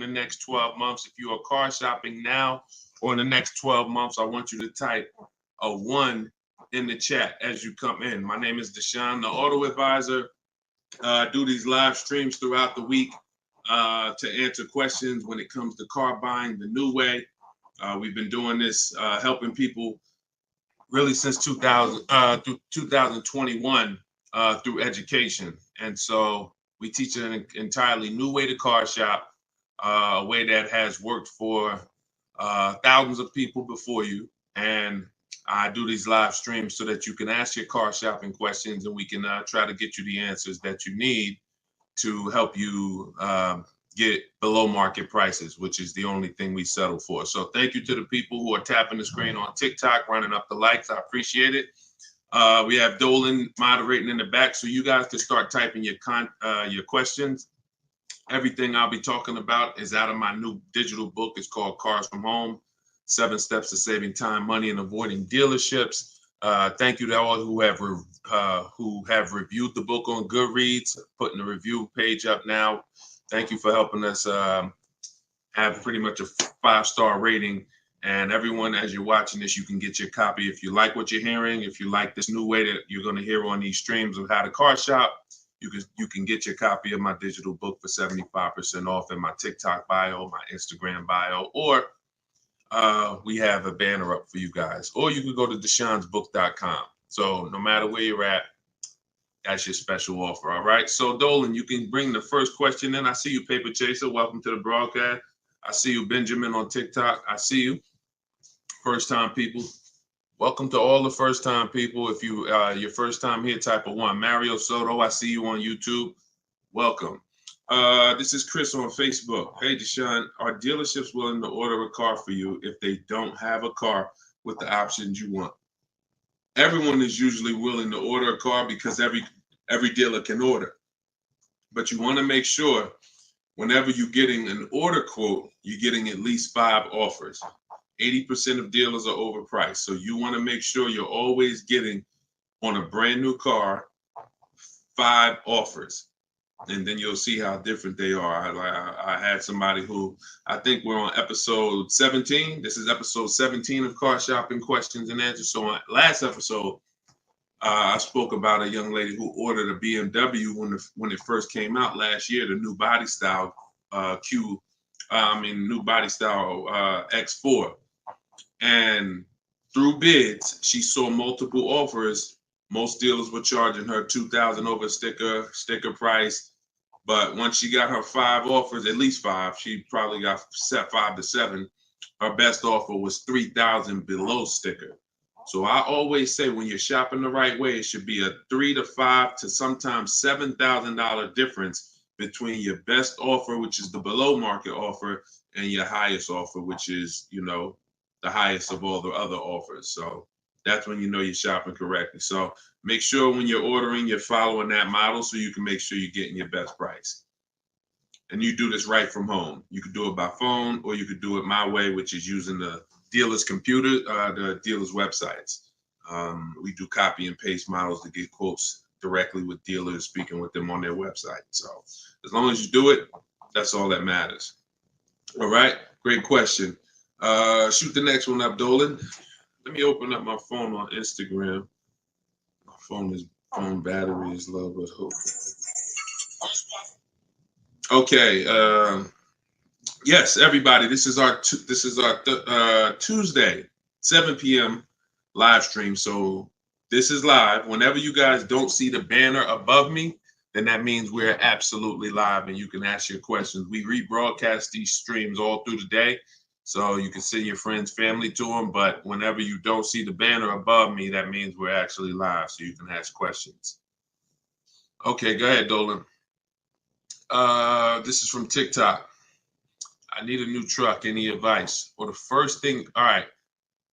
Next 12 months, if you are car shopping now, or in the next 12 months, I want you to type a 1 in the chat as you come in. My name is Deshone the Auto Advisor. I do these live streams throughout the week to answer questions when it comes to car buying the new way. We've been doing this, helping people really since 2021 through education. And so we teach an entirely new way to car shop, a way that has worked for thousands of people before you. And I do these live streams so that you can ask your car shopping questions, and we can try to get you the answers that you need to help you get below market prices, which is the only thing we settle for. So thank you to the people who are tapping the screen on TikTok, running up the likes. I appreciate it. We have Dolan moderating in the back, so you guys can start typing your questions. Everything I'll be talking about is out of my new digital book. It's called Cars from Home, 7 Steps to Saving Time, Money, and Avoiding Dealerships. Thank you to all who have reviewed the book on Goodreads, putting the review page up now. Thank you for helping us have pretty much a 5-star rating And everyone, as you're watching this, you can get your copy. If you like what you're hearing, if you like this new way that you're going to hear on these streams of how to car shop, you can get your copy of my digital book for 75% off in my TikTok bio, my Instagram bio, or we have a banner up for you guys. Or you can go to deshonsbook.com. So no matter where you're at, that's your special offer. All right. So Dolan, you can bring the first question in. I see you, Paper Chaser. Welcome to the broadcast. I see you, Benjamin, on TikTok. I see you. First time people. Welcome to all the first time people. If you your first time here, type of 1. Mario Soto, I see you on YouTube. Welcome. This is Chris on Facebook. Hey, Deshone, are dealerships willing to order a car for you if they don't have a car with the options you want? Everyone is usually willing to order a car because every dealer can order. But you want to make sure whenever you're getting an order quote, you're getting at least 5 offers. 80% of dealers are overpriced. So you want to make sure you're always getting on a brand new car 5 offers. And then you'll see how different they are. I had somebody who, I think we're on episode 17. This is episode 17 of Car Shopping Questions and Answers. So on last episode, I spoke about a young lady who ordered a BMW when it first came out last year, the new body style new body style X4. And through bids, she saw multiple offers. Most dealers were charging her $2,000 over sticker price. But once she got her 5 offers, at least 5, she probably got set 5 to 7. Her best offer was $3,000 below sticker. So I always say when you're shopping the right way, it should be a $3,000 to $5,000 to sometimes $7,000 difference between your best offer, which is the below market offer, and your highest offer, which is, the highest of all the other offers. So that's when you know you're shopping correctly. So make sure when you're ordering, you're following that model so you can make sure you're getting your best price. And you do this right from home. You could do it by phone, or you could do it my way, which is using the dealer's computer, the dealer's websites. We do copy and paste models to get quotes directly with dealers, speaking with them on their website. So as long as you do it, that's all that matters. All right, great question. Shoot the next one up, Dolan. Let me open up my phone on Instagram. My phone battery is low, but hope. Okay. Yes, everybody. This is our Tuesday 7 p.m. live stream. So this is live. Whenever you guys don't see the banner above me, then that means we're absolutely live, and you can ask your questions. We rebroadcast these streams all through the day. So you can send your friends, family to them. But whenever you don't see the banner above me, that means we're actually live. So you can ask questions. Okay, go ahead, Dolan. This is from TikTok. I need a new truck. Any advice? Or the first thing, all right,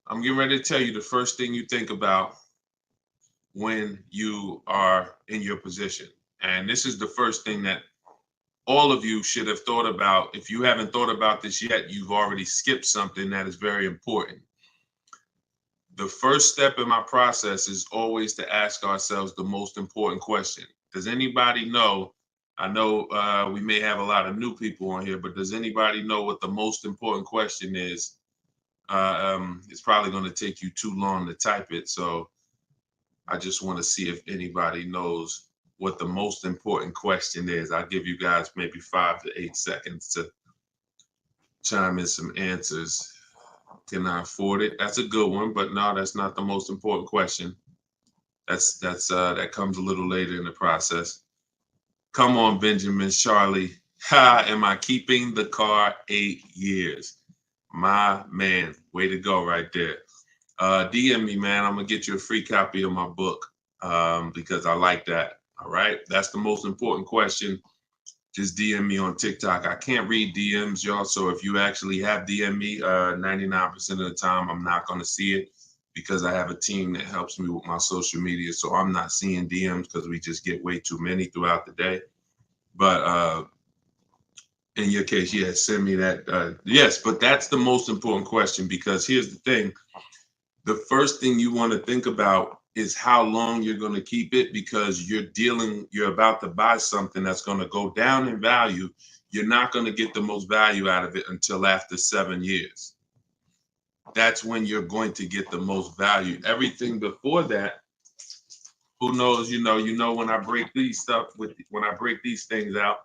I'm getting ready to tell you the first thing you think about when you are in your position. And this is the first thing that all of you should have thought about. If you haven't thought about this yet, you've already skipped something that is very important. The first step in my process is always to ask ourselves the most important question. Does anybody know? I know we may have a lot of new people on here, but does anybody know what the most important question is? It's probably going to take you too long to type it. So I just want to see if anybody knows what the most important question is. I'll give you guys maybe 5 to 8 seconds to chime in some answers. Can I afford it? That's a good one, but no, that's not the most important question. That comes a little later in the process. Come on, Benjamin, Charlie. Am I keeping the car 8 years? My man, way to go right there. DM me, man. I'm gonna get you a free copy of my book because I like that. All right, that's the most important question. Just DM me on TikTok. I can't read DMs, y'all. So if you actually have DM me, 99% of the time, I'm not going to see it because I have a team that helps me with my social media. So I'm not seeing DMs because we just get way too many throughout the day. But in your case, yeah, send me that. Yes, but that's the most important question because here's the thing. The first thing you want to think about is how long you're going to keep it because you're about to buy something that's going to go down in value. You're not going to get the most value out of it until after 7 years. that's when you're going to get the most value. Everything before that, who knows, when I break these things out,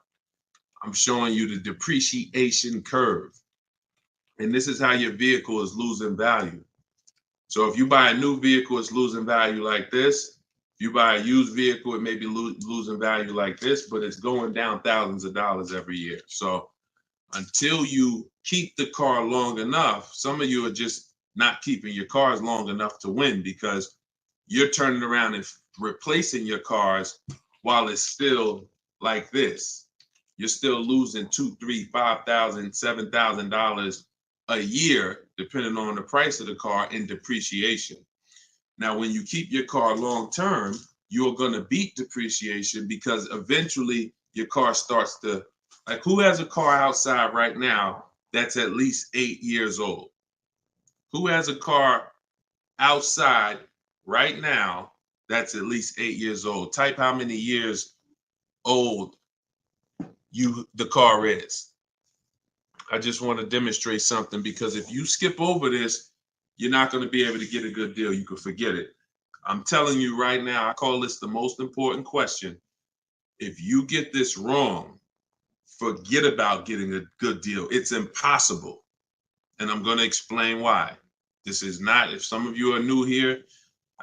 I'm showing you the depreciation curve. And this is how your vehicle is losing value. So if you buy a new vehicle, it's losing value like this. If you buy a used vehicle, it may be losing value like this, but it's going down thousands of dollars every year. So until you keep the car long enough, some of you are just not keeping your cars long enough to win, because you're turning around and replacing your cars while it's still like this. You're still losing $2,000, $3,000, $5,000, $7,000 a year, depending on the price of the car, in depreciation. Now, when you keep your car long term, you're going to beat depreciation, because eventually your car starts to, like, who has a car outside right now that's at least 8 years old? Who has a car outside right now that's at least 8 years old? Type how many years old the car is. I just want to demonstrate something, because if you skip over this, you're not going to be able to get a good deal. You can forget it. I'm telling you right now, I call this the most important question. If you get this wrong, forget about getting a good deal. It's impossible. And I'm going to explain why. This is not, if some of you are new here,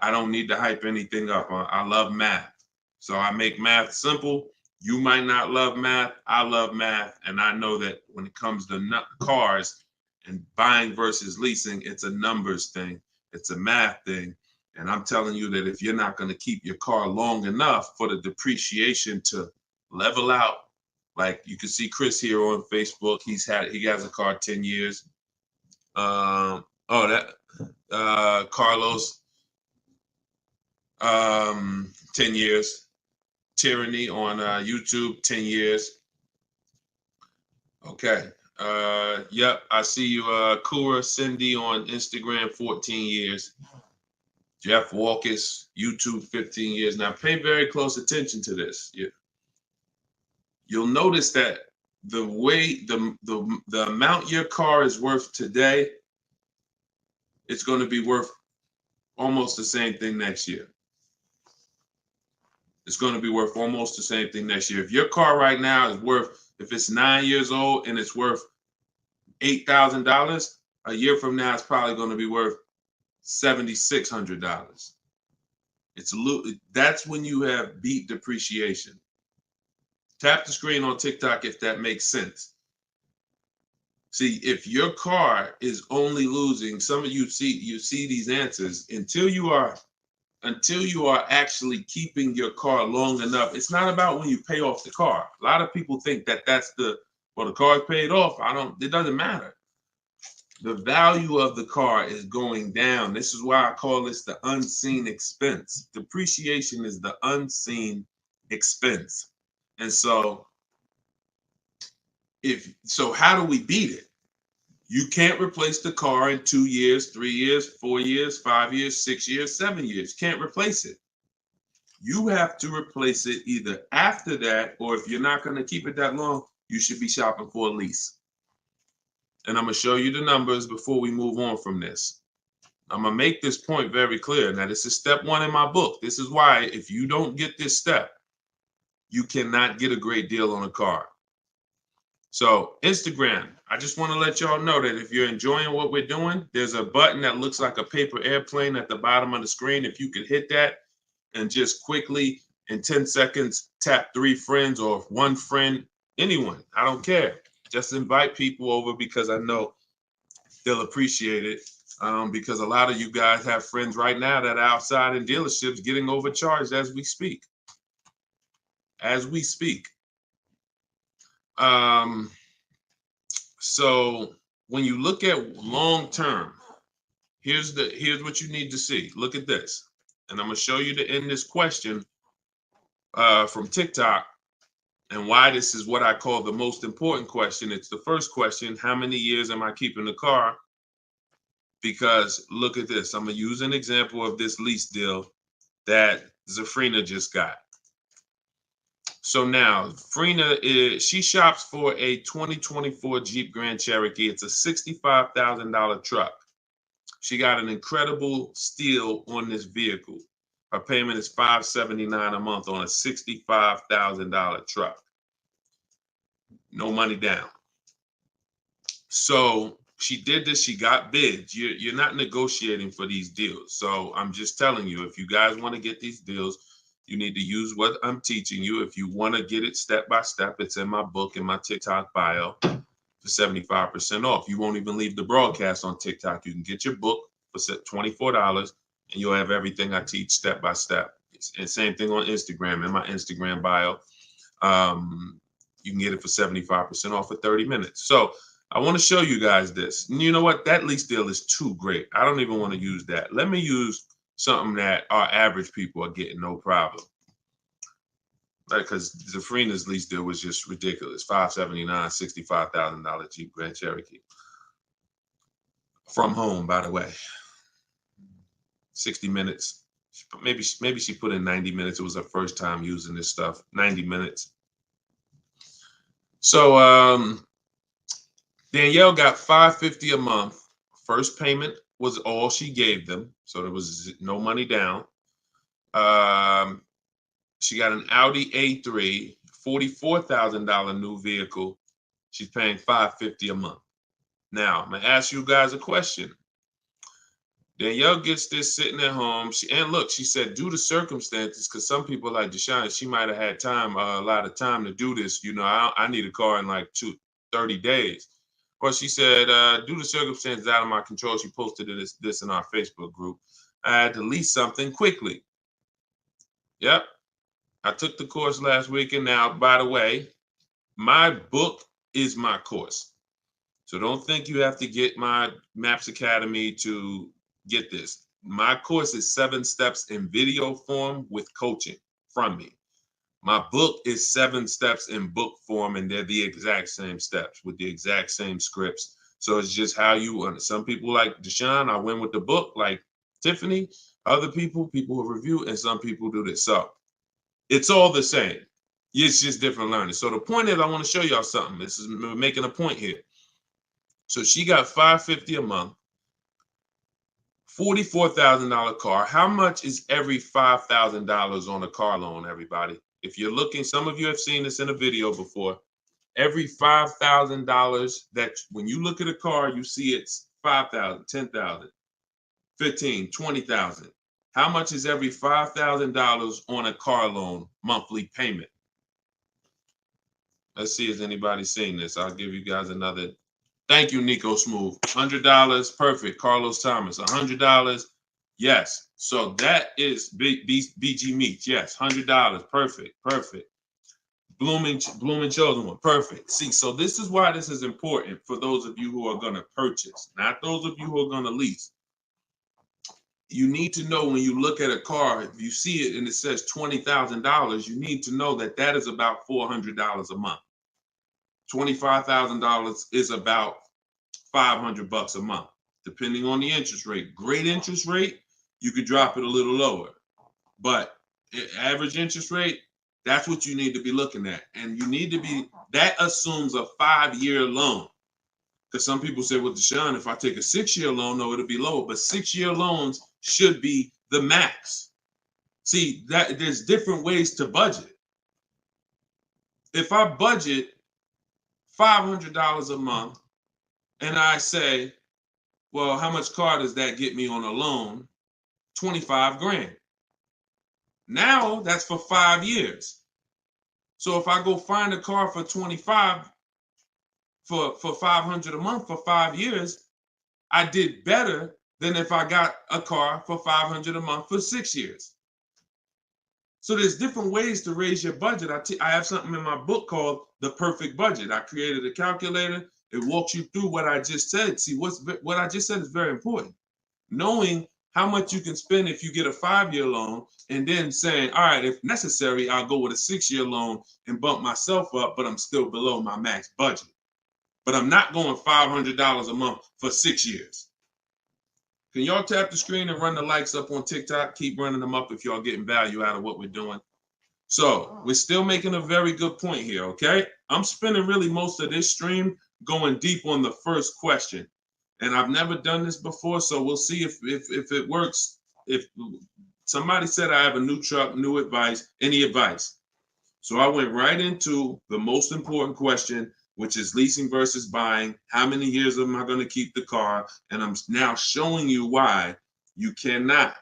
I don't need to hype anything up. I love math. So I make math simple. You might not love math. I love math. And I know that when it comes to cars and buying versus leasing, it's a numbers thing. It's a math thing. And I'm telling you that if you're not going to keep your car long enough for the depreciation to level out, like you can see Chris here on Facebook, he has a car 10 years. Carlos, 10 years. Tyranny on YouTube, 10 years. Okay. Yep, I see you. Kura Cindy on Instagram, 14 years. Jeff Walkus, YouTube, 15 years. Now pay very close attention to this. You'll notice that the way the amount your car is worth today, it's going to be worth almost the same thing next year. It's going to be worth almost the same thing next year. If your car right now is worth, if it's 9 years old and it's worth $8,000, a year from now it's probably going to be worth $7,600. That's when you have beat depreciation. Tap the screen on TikTok if that makes sense. See, if your car is only losing, some of you see these answers, until you are actually keeping your car long enough. It's not about when you pay off the car. A lot of people think that that's the car is paid off. It doesn't matter. The value of the car is going down. This is why I call this the unseen expense. Depreciation is the unseen expense. And so how do we beat it? You can't replace the car in 2 years, 3 years, 4 years, 5 years, 6 years, 7 years. Can't replace it. You have to replace it either after that, or if you're not going to keep it that long, you should be shopping for a lease. And I'm going to show you the numbers before we move on from this. I'm going to make this point very clear. Now, this is step 1 in my book. This is why if you don't get this step, you cannot get a great deal on a car. So Instagram, I just want to let y'all know that if you're enjoying what we're doing, there's a button that looks like a paper airplane at the bottom of the screen. If you could hit that and just quickly in 10 seconds, tap 3 friends or 1 friend, anyone, I don't care. Just invite people over, because I know they'll appreciate it. Because a lot of you guys have friends right now that are outside in dealerships getting overcharged as we speak. So when you look at long term, here's what you need to see. Look at this, and I'm gonna show you to end this question from TikTok, and why this is what I call the most important question. It's the first question: how many years am I keeping the car? Because look at this. I'm gonna use an example of this lease deal that Zafrina just got. So now, Frina she shops for a 2024 Jeep Grand Cherokee. It's a $65,000 truck. She got an incredible steal on this vehicle. Her payment is $579 a month on a $65,000 truck. No money down. So she did this. She got bids. You're not negotiating for these deals. So I'm just telling you, if you guys want to get these deals, you need to use what I'm teaching you. If you want to get it step by step, it's in my book, in my TikTok bio for 75% off. You won't even leave the broadcast on TikTok. You can get your book for $24 and you'll have everything I teach step by step. And same thing on Instagram, in my Instagram bio. You can get it for 75% off for 30 minutes. So I want to show you guys this. And you know what? That lease deal is too great. I don't even want to use that. Let me use something that our average people are getting no problem. Because Zafrina's lease deal was just ridiculous. $579, $65,000 Jeep Grand Cherokee. From home, by the way. 60 minutes. Maybe she put in 90 minutes. It was her first time using this stuff. 90 minutes. So Danielle got $550 a month. First payment was all she gave them, so there was no money down. She got an Audi A3, $44,000 new vehicle. She's paying $550 a month. Now I'm gonna ask you guys a question. Danielle gets this sitting at home. She said due to circumstances, because some people like Deshone, she might have had time, a lot of time to do this. You know, I need a car in like 30 days. But she said, due to circumstances out of my control, she posted this in our Facebook group. I had to lease something quickly. Yep. I took the course last weekend. Now, by the way, my book is my course. So don't think you have to get my Maps Academy to get this. My course is 7 steps in video form with coaching from me. My book is 7 steps in book form, and they're the exact same steps with the exact same scripts. So it's just how you want it. Some people like Deshone, I went with the book, like Tiffany. Other people who review, and some people do this. So it's all the same. It's just different learning. So the point is, I want to show y'all something. This is making a point here. So she got $550 a month, $44,000 car. How much is every $5,000 on a car loan, everybody? If you're looking, some of you have seen this in a video before. Every $5,000 that when you look at a car, you see it's $5,000, $10,000, $15,000, $20,000. How much is every $5,000 on a car loan monthly payment? Let's see if anybody's seen this. I'll give you guys another. Thank you, Nico Smooth. $100, perfect. Carlos Thomas, $100. Yes. So that is BG Meats. Yes, $100. Perfect. Perfect. Blooming Chosen One. Perfect. See, so this is why this is important for those of you who are going to purchase, not those of you who are going to lease. You need to know when you look at a car, if you see it and it says $20,000, you need to know that that is about $400 a month. $25,000 is about $500 a month, depending on the interest rate. Great interest rate, you could drop it a little lower. But average interest rate, that's what you need to be looking at. And you need to be, that assumes a 5-year loan. Because some people say, well, Deshone, if I take a 6-year loan, no, it'll be lower. But 6-year loans should be the max. See, that there's different ways to budget. If I budget $500 a month and I say, well, how much car does that get me on a loan? 25 grand. Now that's for 5 years. So if I go find a car for 25 for $500 a month for 5 years, I did better than if I got a car for $500 a month for 6 years. So there's different ways to raise your budget. I have something in my book called The Perfect Budget. I created a calculator. It walks you through what I just said. See, what I just said is very important. Knowing how much you can spend if you get a 5-year loan, and then saying, all right, if necessary, I'll go with a 6-year loan and bump myself up, but I'm still below my max budget. But I'm not going $500 a month for 6 years. Can y'all tap the screen and run the likes up on TikTok? Keep running them up if y'all getting value out of what we're doing. So we're still making a very good point here, okay? I'm spending really most of this stream going deep on the first question. And I've never done this before, so we'll see if it works. If somebody said I have a new truck, new advice, any advice. So I went right into the most important question, which is leasing versus buying. How many years am I going to keep the car? And I'm now showing you why you cannot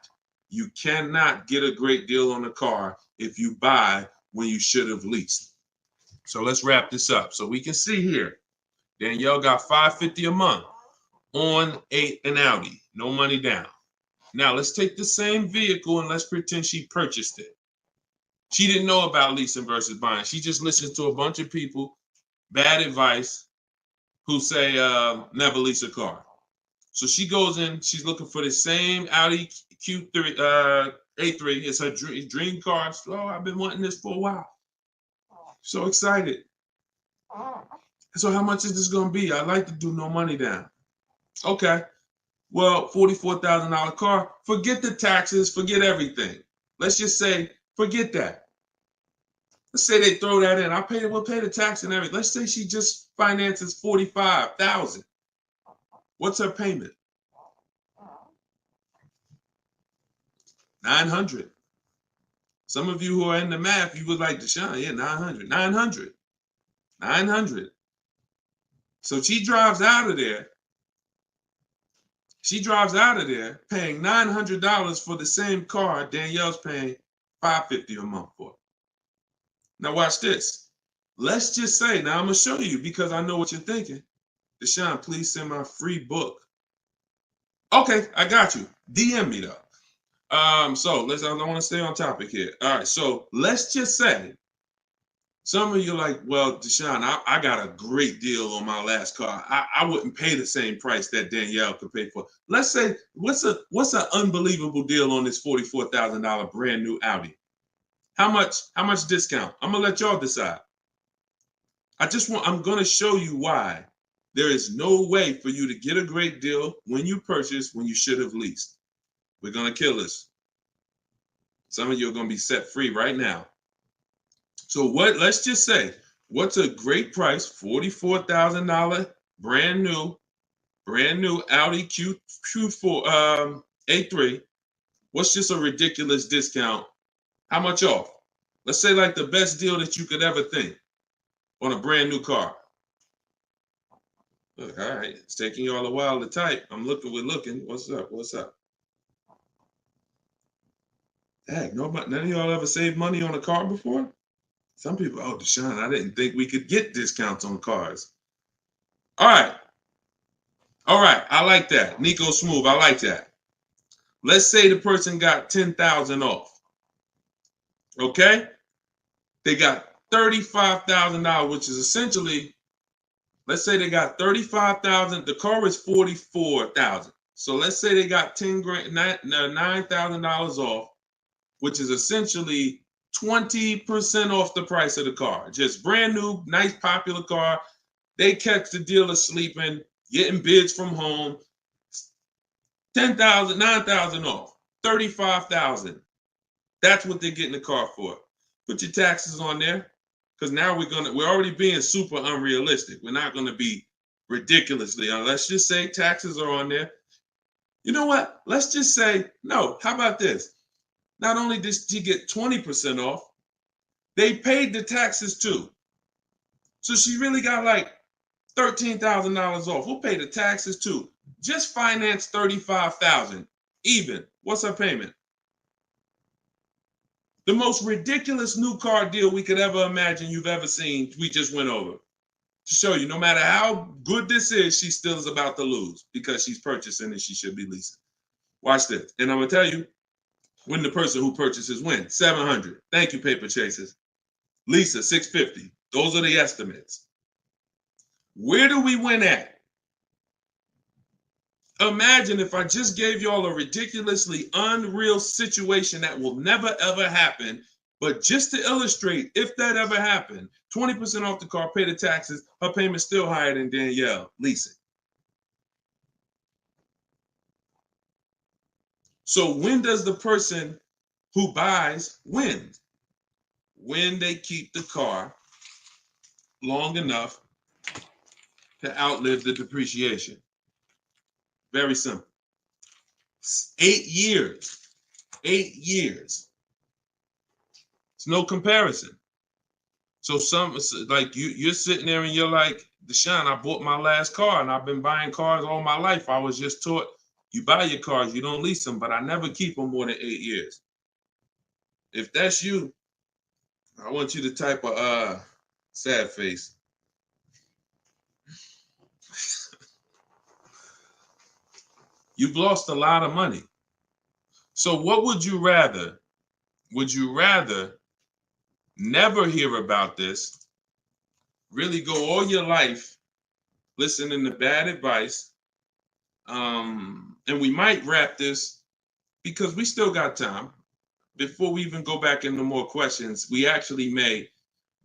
get a great deal on a car if you buy when you should have leased. So let's wrap this up. So we can see here, Danielle got $550 a month on an Audi, no money down. Now let's take the same vehicle and let's pretend she purchased it. She didn't know about leasing versus buying. She just listened to a bunch of people, bad advice, who say never lease a car. So she goes in, she's looking for the same Audi Q3, A3. It's her dream car. Oh, I've been wanting this for a while. So excited. So how much is this going to be? I'd like to do no money down. Okay. Well, $44,000 car. Forget the taxes. Forget everything. Let's just say, forget that. Let's say they throw that in. We'll pay the tax and everything. Let's say she just finances $45,000. What's her payment? $900. Some of you who are in the math, you would like Deshone, yeah, $900. $900. So she drives out of there. She drives out of there paying $900 for the same car Danielle's paying $550 a month for. Now watch this. Let's just say, now I'm going to show you because I know what you're thinking. Deshone, please send my free book. Okay, I got you. DM me though. So I want to stay on topic here. All right, so let's just say some of you are like, well, Deshone, I got a great deal on my last car. I wouldn't pay the same price that Danielle could pay for. Let's say, what's an unbelievable deal on this $44,000 brand new Audi? How much discount? I'm gonna let y'all decide. I'm gonna show you why there is no way for you to get a great deal when you purchase when you should have leased. We're gonna kill this. Some of you are gonna be set free right now. So let's just say, what's a great price? $44,000 brand new Audi Q4 A3. What's just a ridiculous discount? How much off? Let's say like the best deal that you could ever think on a brand new car. Look, all right, it's taking you all a while to type. We're looking. What's up? Heck, none of y'all ever saved money on a car before? Some people, oh, Deshone, I didn't think we could get discounts on cars. All right, I like that. Nico Smooth, I like that. Let's say the person got $10,000 off. Okay? They got $35,000, which is essentially, let's say they got $35,000. The car is $44,000. So let's say they got $9,000 off, which is essentially 20% off the price of the car. Just brand new, nice, popular car. They catch the dealer sleeping, getting bids from home. $10,000, $9,000 off, $35,000. That's what they're getting the car for. Put your taxes on there, because now we're already being super unrealistic. We're not gonna be ridiculously. Let's just say taxes are on there. You know what? Let's just say no. How about this? Not only did she get 20% off, they paid the taxes too. So she really got like $13,000 off. We'll pay the taxes too. Just finance $35,000 even. What's her payment? The most ridiculous new car deal we could ever imagine you've ever seen, we just went over. To show you, no matter how good this is, she still is about to lose because she's purchasing and she should be leasing. Watch this. And I'm going to tell you, when the person who purchases wins, $700. Thank you, paper chasers. Lisa, $650. Those are the estimates. Where do we win at? Imagine if I just gave y'all a ridiculously unreal situation that will never ever happen, but just to illustrate, if that ever happened, 20% off the car, pay the taxes, her payment's still higher than Danielle leasing. So when does the person who buys win? When they keep the car long enough to outlive the depreciation. Very simple. 8 years. 8 years. It's no comparison. So like you're sitting there and you're like, Deshone, I bought my last car and I've been buying cars all my life. I was just taught you buy your cars, you don't lease them, but I never keep them more than 8 years. If that's you, I want you to type a sad face. You've lost a lot of money. So what would you rather? Would you rather never hear about this, really go all your life listening to bad advice? And we might wrap this because we still got time. Before we even go back into more questions, we actually may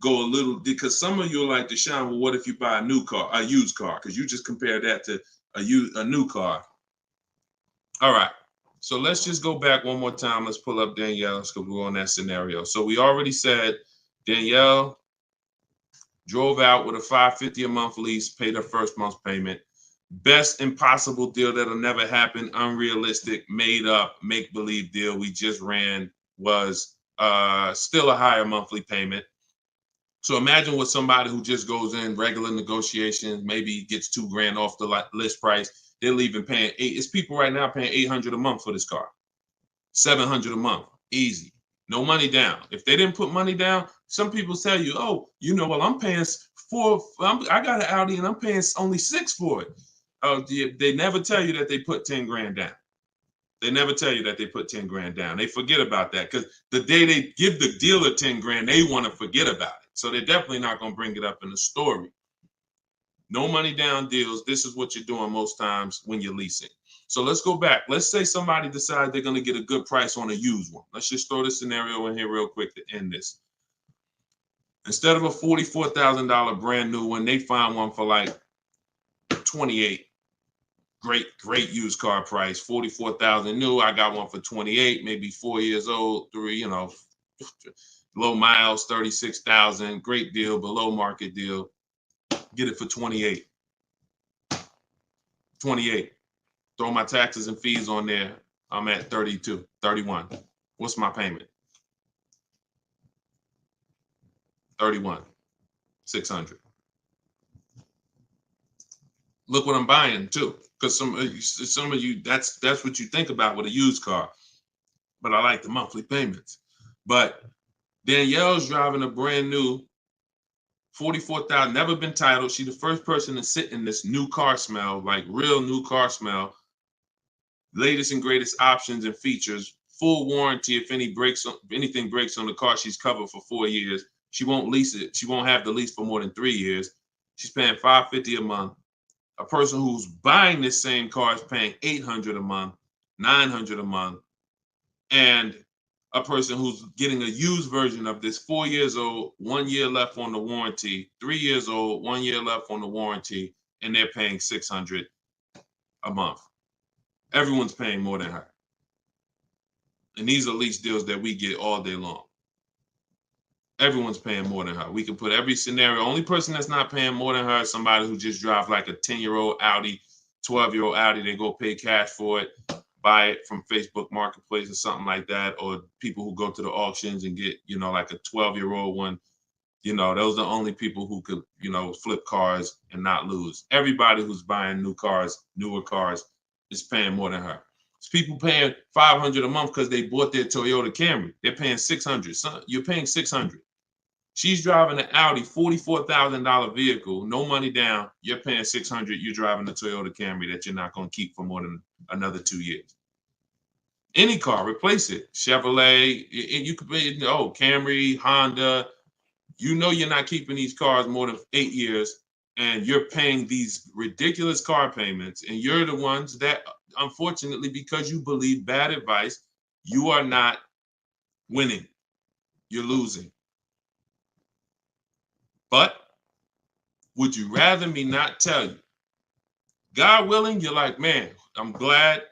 go a little, because some of you are like, Deshone, well, what if you buy a new car, a used car? Because you just compared that to a new car. All right. So let's just go back one more time. Let's pull up Danielle's because we're on that scenario. So we already said Danielle drove out with a $550 a month lease, paid her first month's payment. Best impossible deal that'll never happen, unrealistic, made up, make-believe deal we just ran was still a higher monthly payment. So imagine with somebody who just goes in regular negotiations, maybe gets $2,000 off the list price. They're leaving paying it's people right now paying $800 a month for this car, $700 a month, easy, no money down. If they didn't put money down, some people tell you, oh, you know, well, I'm paying I got an Audi and I'm paying only $6 for it. They never tell you that they put 10 grand down. They never tell you that they put 10 grand down. They forget about that because the day they give the dealer 10 grand, they want to forget about it. So they're definitely not going to bring it up in the story. No money down deals. This is what you're doing most times when you're leasing. So let's go back. Let's say somebody decides they're going to get a good price on a used one. Let's just throw this scenario in here real quick to end this. Instead of a $44,000 brand new one, they find one for like 28. Great used car price, 44,000 new. I got one for 28, maybe 4 years old, low miles, 36,000. Great deal, below market deal. Get it for 28. 28. Throw my taxes and fees on there. I'm at 32, 31. What's my payment? 31, 600. Look what I'm buying too, because some of you that's what you think about with a used car. But I like the monthly payments. But Danielle's driving a brand new 44,000, never been titled. She's the first person to sit in this new car smell, like real new car smell. Latest and greatest options and features, full warranty. If anything breaks on the car, she's covered for 4 years. She won't lease it. She won't have the lease for more than 3 years. She's paying $550 a month. A person who's buying this same car is paying $800 a month, $900 a month. And a person who's getting a used version of this, 4 years old, 1 year left on the warranty, 3 years old, 1 year left on the warranty, and they're paying $600 a month. Everyone's paying more than her. And these are lease deals that we get all day long. Everyone's paying more than her. We can put every scenario. Only person that's not paying more than her is somebody who just drives like a 10-year-old Audi, 12-year-old Audi. They go pay cash for it, buy it from Facebook Marketplace or something like that, or people who go to the auctions and get, like a 12-year-old one. Those are the only people who could, flip cars and not lose. Everybody who's buying new cars, newer cars, is paying more than her. It's people paying $500 a month because they bought their Toyota Camry. They're paying $600. So you're paying $600. She's driving an Audi, $44,000 vehicle, no money down. You're paying $600. You're driving a Toyota Camry that you're not going to keep for more than another 2 years. Any car, replace it. Chevrolet, you could pay, Camry, Honda. You're not keeping these cars more than 8 years, and you're paying these ridiculous car payments, and you're the ones that, unfortunately, because you believe bad advice, you are not winning. You're losing. But would you rather me not tell you? God willing, you're like, man, I'm glad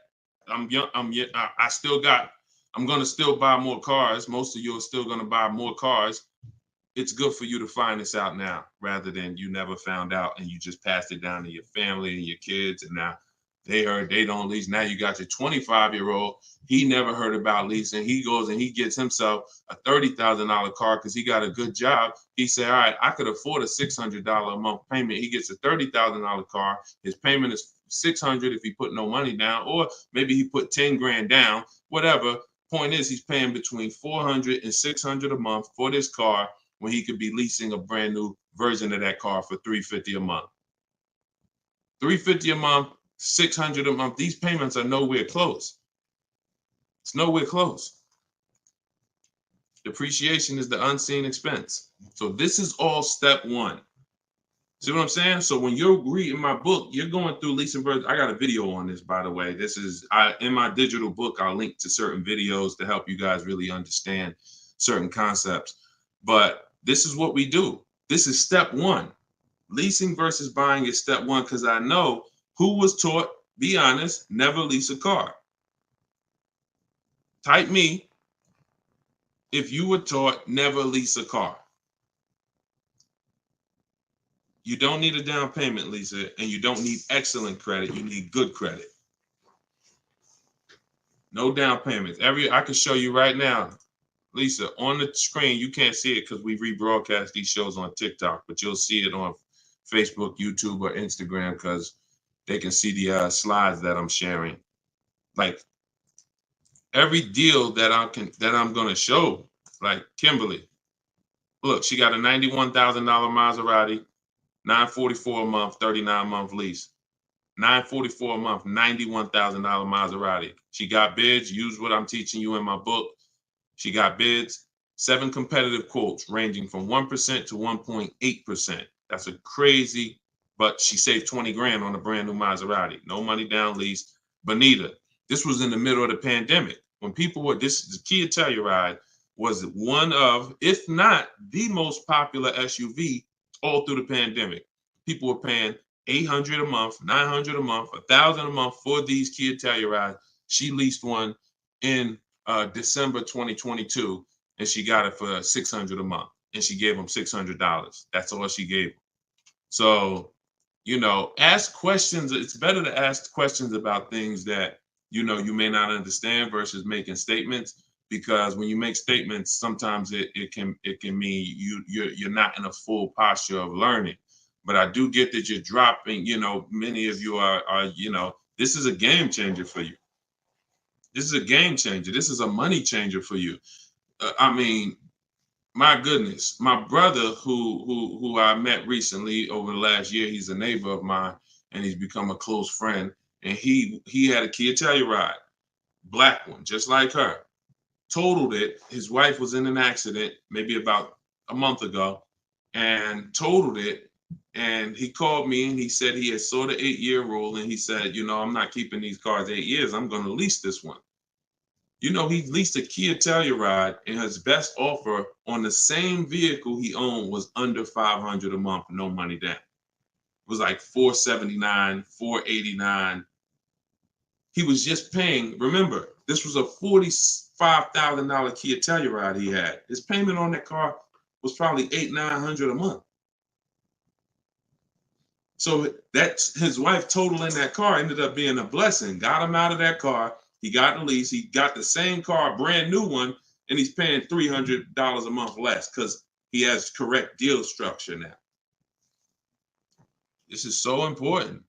I'm young. I'm going to still buy more cars. Most of you are still going to buy more cars. It's good for you to find this out now rather than you never found out and you just passed it down to your family and your kids. And now They heard they don't lease. Now you got your 25-year-old. He never heard about leasing. He goes and he gets himself a $30,000 car because he got a good job. He said, all right, I could afford a $600 a month payment. He gets a $30,000 car. His payment is $600 if he put no money down, or maybe he put 10 grand down, whatever. Point is, he's paying between $400 and $600 a month for this car when he could be leasing a brand new version of that car for $350 a month. $350 a month, $600 a month. These payments are nowhere close. It's nowhere close. Depreciation is the unseen expense. So this is all step one. See what I'm saying? So when you're reading my book, you're going through leasing versions. I got a video on this, by the way. This is in my digital book. I'll link to certain videos to help you guys really understand certain concepts. But this is what we do. This is step one. Leasing versus buying is step one, because I know who was taught, be honest, never lease a car. Type me if you were taught never lease a car. You don't need a down payment, Lisa, and you don't need excellent credit. You need good credit. No down payments. I can show you right now, Lisa, on the screen. You can't see it because we rebroadcast these shows on TikTok, but you'll see it on Facebook, YouTube, or Instagram because they can see the slides that I'm sharing. Like every deal that I'm gonna show, like Kimberly. Look, she got a $91,000 Maserati, $944 a month, 39-month lease. $944 a month, $91,000 Maserati. She got bids. Use what I'm teaching you in my book. She got bids. 7 competitive quotes ranging from 1% to 1.8%. That's a crazy, but she saved 20 grand on a brand new Maserati. No money down, lease. Bonita, this was in the middle of the pandemic when people were, the Kia Telluride was one of, if not the most popular SUV all through the pandemic. People were paying $800 a month, $900 a month, $1,000 a month for these Kia Tellurides. She leased one in December 2022, and she got it for $600 a month, and she gave him $600. That's all she gave him. So, ask questions. It's better to ask questions about things that, you may not understand versus making statements, because when you make statements, sometimes it can mean you're not in a full posture of learning. But I do get that you're dropping, many of you are, this is a game changer for you. This is a game changer. This is a money changer for you. My goodness, my brother who I met recently over the last year, he's a neighbor of mine and he's become a close friend. And he had a Kia Telluride, black one, just like her. Totaled it. His wife was in an accident maybe about a month ago and totaled it. And he called me and he said he had saw the 8-year rule. And he said, I'm not keeping these cars 8 years. I'm going to lease this one. He leased a Kia Telluride, and his best offer on the same vehicle he owned was under $500 a month, no money down. It was like $479, $489. He was just paying. Remember, this was a $45,000 Kia Telluride he had. His payment on that car was probably $800-900 a month. So that's his wife totaling that car ended up being a blessing. Got him out of that car. He got the lease. He got the same car, brand new one, and he's paying $300 a month less because he has correct deal structure now. This is so important.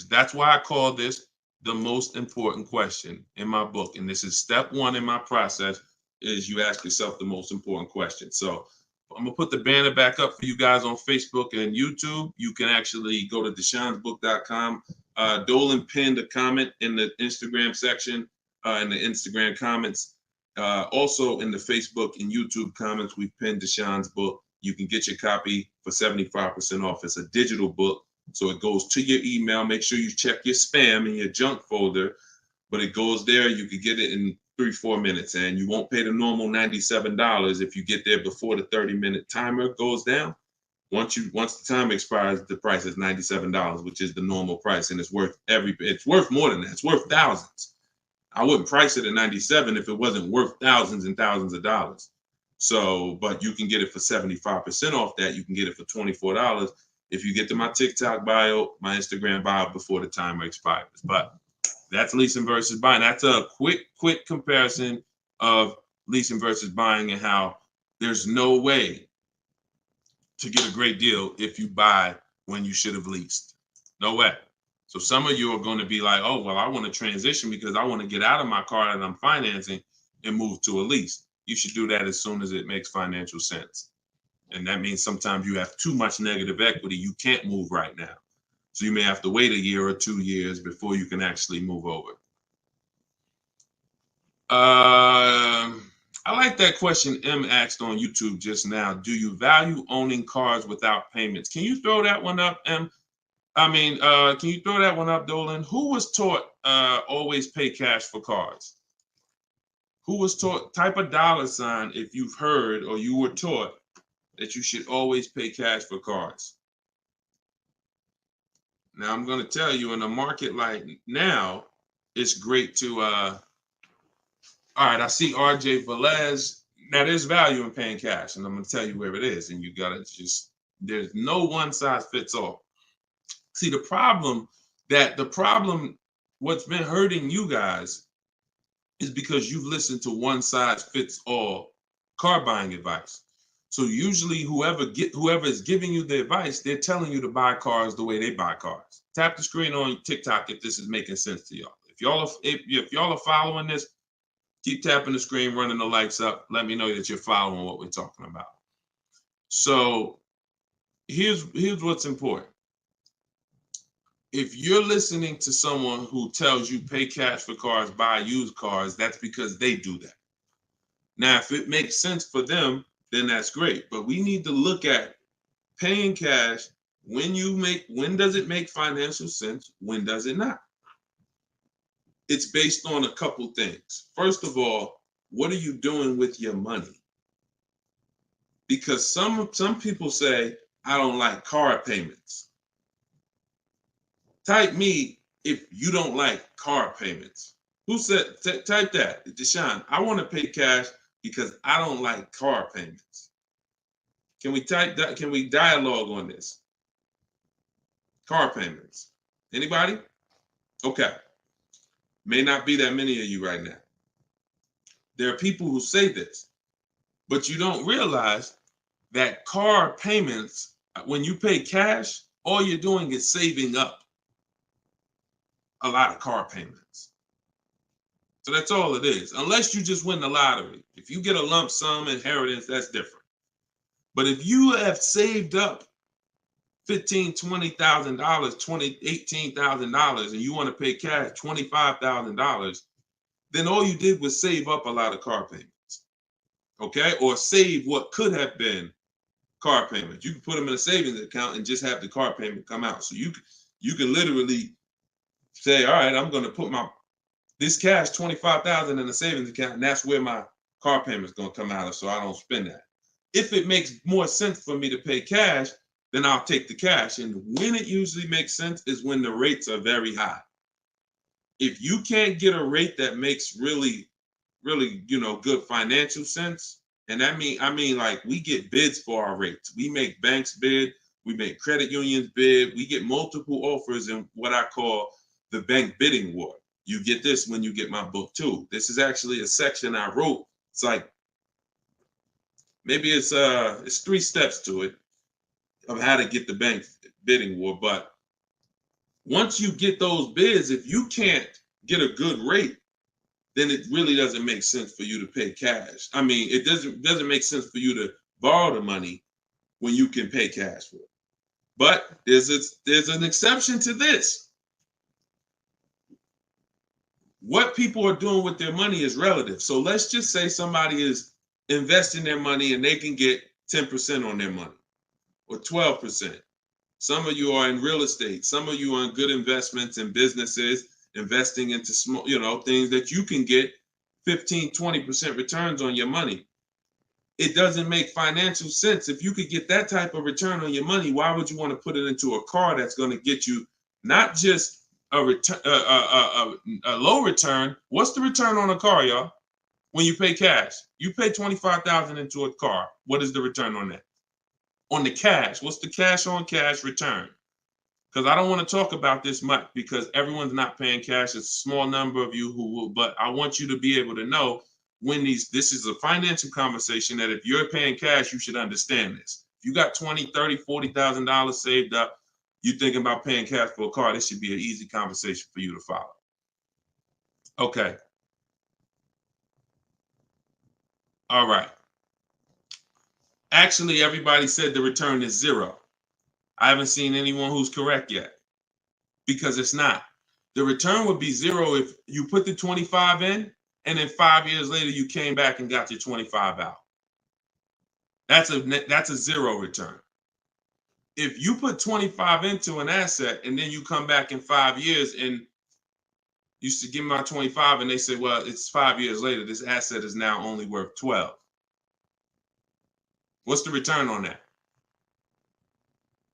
That's why I call this the most important question in my book. And this is step one in my process, is you ask yourself the most important question. So I'm going to put the banner back up for you guys on Facebook and YouTube. You can actually go to deshonsbook.com. Dolan pinned a comment in the Instagram section, in the Instagram comments. Also in the Facebook and YouTube comments, we've pinned Deshon's book. You can get your copy for 75% off. It's a digital book, so it goes to your email. Make sure you check your spam and your junk folder, but it goes there. You can get it in 3-4 minutes, and you won't pay the normal $97 if you get there before the 30-minute timer goes down. Once the time expires, the price is $97, which is the normal price, and it's worth more than that. It's worth thousands. I wouldn't price it at $97 if it wasn't worth thousands and thousands of dollars. So, but you can get it for 75% off that. You can get it for $24, if you get to my TikTok bio, my Instagram bio before the timer expires. But that's leasing versus buying. That's a quick comparison of leasing versus buying and how there's no way to get a great deal if you buy when you should have leased. No way. So some of you are going to be like, oh, well, I want to transition because I want to get out of my car that I'm financing and move to a lease. You should do that as soon as it makes financial sense. And that means sometimes you have too much negative equity. You can't move right now. So you may have to wait a year or 2 years before you can actually move over. I like that question M asked on YouTube just now. Do you value owning cars without payments? Can you throw that one up, M? Can you throw that one up, Dolan? Who was taught always pay cash for cars? Who was taught, type a $, if you've heard or you were taught that you should always pay cash for cars. Now, I'm going to tell you, in a market like now, it's great to, all right, I see RJ Velez. Now, there's value in paying cash, and I'm going to tell you where it is, and you got to just, there's no one size fits all. See, the problem, what's been hurting you guys is because you've listened to one size fits all car buying advice. So usually whoever is giving you the advice, they're telling you to buy cars the way they buy cars. Tap the screen on TikTok if this is making sense to y'all. If y'all are following this, keep tapping the screen, running the lights up. Let me know that you're following what we're talking about. So here's what's important. If you're listening to someone who tells you pay cash for cars, buy used cars, that's because they do that. Now, if it makes sense for them, then that's great. But we need to look at paying cash. When does it make financial sense? When does it not? It's based on a couple things. First of all, what are you doing with your money? Because some people say, I don't like car payments. Type me if you don't like car payments. Who said, type that, Deshone, I want to pay cash because I don't like car payments. Can we type that? Can we dialogue on this? Car payments. Anybody? Okay. May not be that many of you right now. There are people who say this, but you don't realize that car payments, when you pay cash, all you're doing is saving up a lot of car payments. So that's all it is, unless you just win the lottery. If you get a lump sum inheritance, that's different. But if you have saved up $15,000, $20,000, $18,000, and you want to pay cash $25,000, then all you did was save up a lot of car payments, okay? Or save what could have been car payments. You can put them in a savings account and just have the car payment come out. So you can literally say, all right, I'm going to put this cash, $25,000 in a savings account, and that's where my car payment is going to come out of, so I don't spend that. If it makes more sense for me to pay cash, then I'll take the cash. And when it usually makes sense is when the rates are very high. If you can't get a rate that makes really, really, good financial sense, and I mean like we get bids for our rates. We make banks bid, we make credit unions bid, we get multiple offers in what I call the bank bidding war. You get this when you get my book too. This is actually a section I wrote. It's like, maybe it's 3 steps to it of how to get the bank bidding war. But once you get those bids, if you can't get a good rate, then it really doesn't make sense for you to pay cash. I mean, it doesn't make sense for you to borrow the money when you can pay cash for it. But there's an exception to this. What people are doing with their money is relative. So let's just say somebody is investing their money and they can get 10% on their money or 12%. Some of you are in real estate. Some of you are in good investments and businesses, investing into small, things that you can get 15, 20% returns on your money. It doesn't make financial sense. If you could get that type of return on your money, why would you want to put it into a car that's going to get you not just a low return? What's the return on a car, y'all? When you pay cash, you pay $25,000 into a car. What is the return on that? On the cash, what's the cash on cash return? Because I don't want to talk about this much because everyone's not paying cash. It's a small number of you who will, but I want you to be able to know when this is a financial conversation that if you're paying cash, you should understand this. If you got $20,000, $30,000, $40,000 saved up, you're thinking about paying cash for a car, this should be an easy conversation for you to follow. Okay. All right. Actually, everybody said the return is 0. I haven't seen anyone who's correct yet because it's not. The return would be 0 if you put the 25 in and then 5 years later you came back and got your 25 out. That's a 0 return. If you put 25 into an asset and then you come back in 5 years and you should give me my 25 and they say, well, it's 5 years later, this asset is now only worth 12. What's the return on that?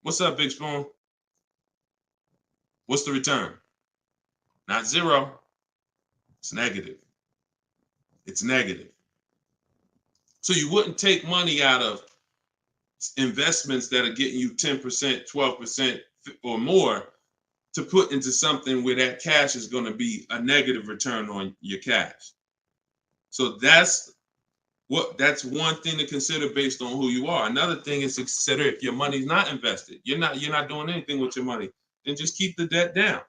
What's up, Big Spoon? What's the return? Not 0. It's negative. It's negative. So you wouldn't take money out of investments that are getting you 10%, 12% or more to put into something where that cash is going to be a negative return on your cash. So that's one thing to consider based on who you are. Another thing is to consider if your money's not invested, you're not doing anything with your money, then just keep the debt down.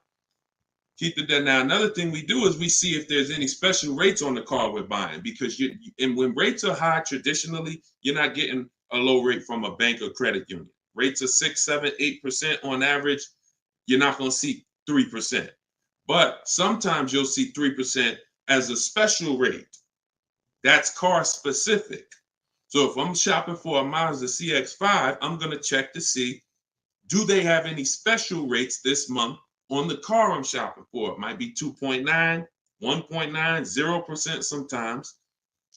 Keep the debt down. Another thing we do is we see if there's any special rates on the car we're buying, because when rates are high, traditionally, you're not getting a low rate from a bank or credit union. Rates are 6%, 7%, 8% on average. You're not going to see 3%. But sometimes you'll see 3% as a special rate. That's car specific. So if I'm shopping for a Mazda CX-5, I'm going to check to see, do they have any special rates this month on the car I'm shopping for? It might be 2.9, 1.9, 0% sometimes.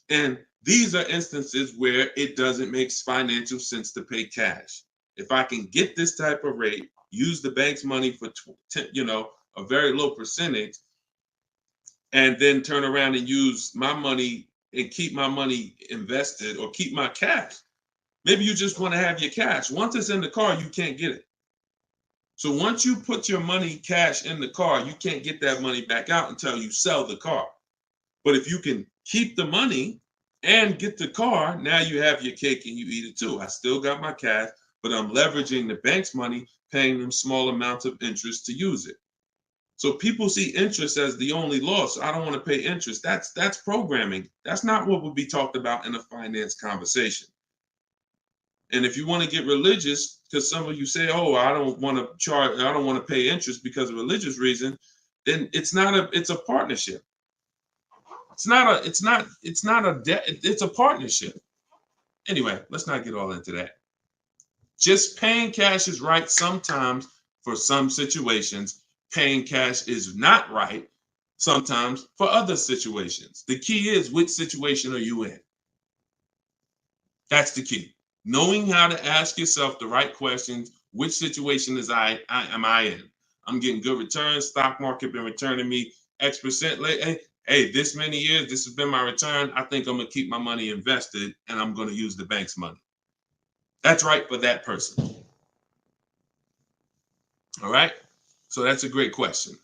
And these are instances where it doesn't make financial sense to pay cash. If I can get this type of rate, use the bank's money for a very low percentage, and then turn around and use my money and keep my money invested or keep my cash. Maybe you just want to have your cash. Once it's in the car, you can't get it. So once you put your money cash in the car, you can't get that money back out until you sell the car. But if you can keep the money and get the car, now you have your cake and you eat it too. I still got my cash, but I'm leveraging the bank's money, paying them small amounts of interest to use it. So people see interest as the only loss. I don't want to pay interest. That's programming. That's not what would be talked about in a finance conversation. And if you want to get religious, because some of you say, "Oh, I don't want to pay interest because of religious reason," then it's a partnership. It's not a debt. It's a partnership. Anyway, let's not get all into that. Just paying cash is right sometimes for some situations. Paying cash is not right sometimes for other situations. The key is, which situation are you in? That's the key. Knowing how to ask yourself the right questions. Which situation am I in? I'm getting good returns. Stock market been returning me X% late. Hey, this many years, this has been my return. I think I'm going to keep my money invested and I'm going to use the bank's money. That's right for that person. All right. So that's a great question.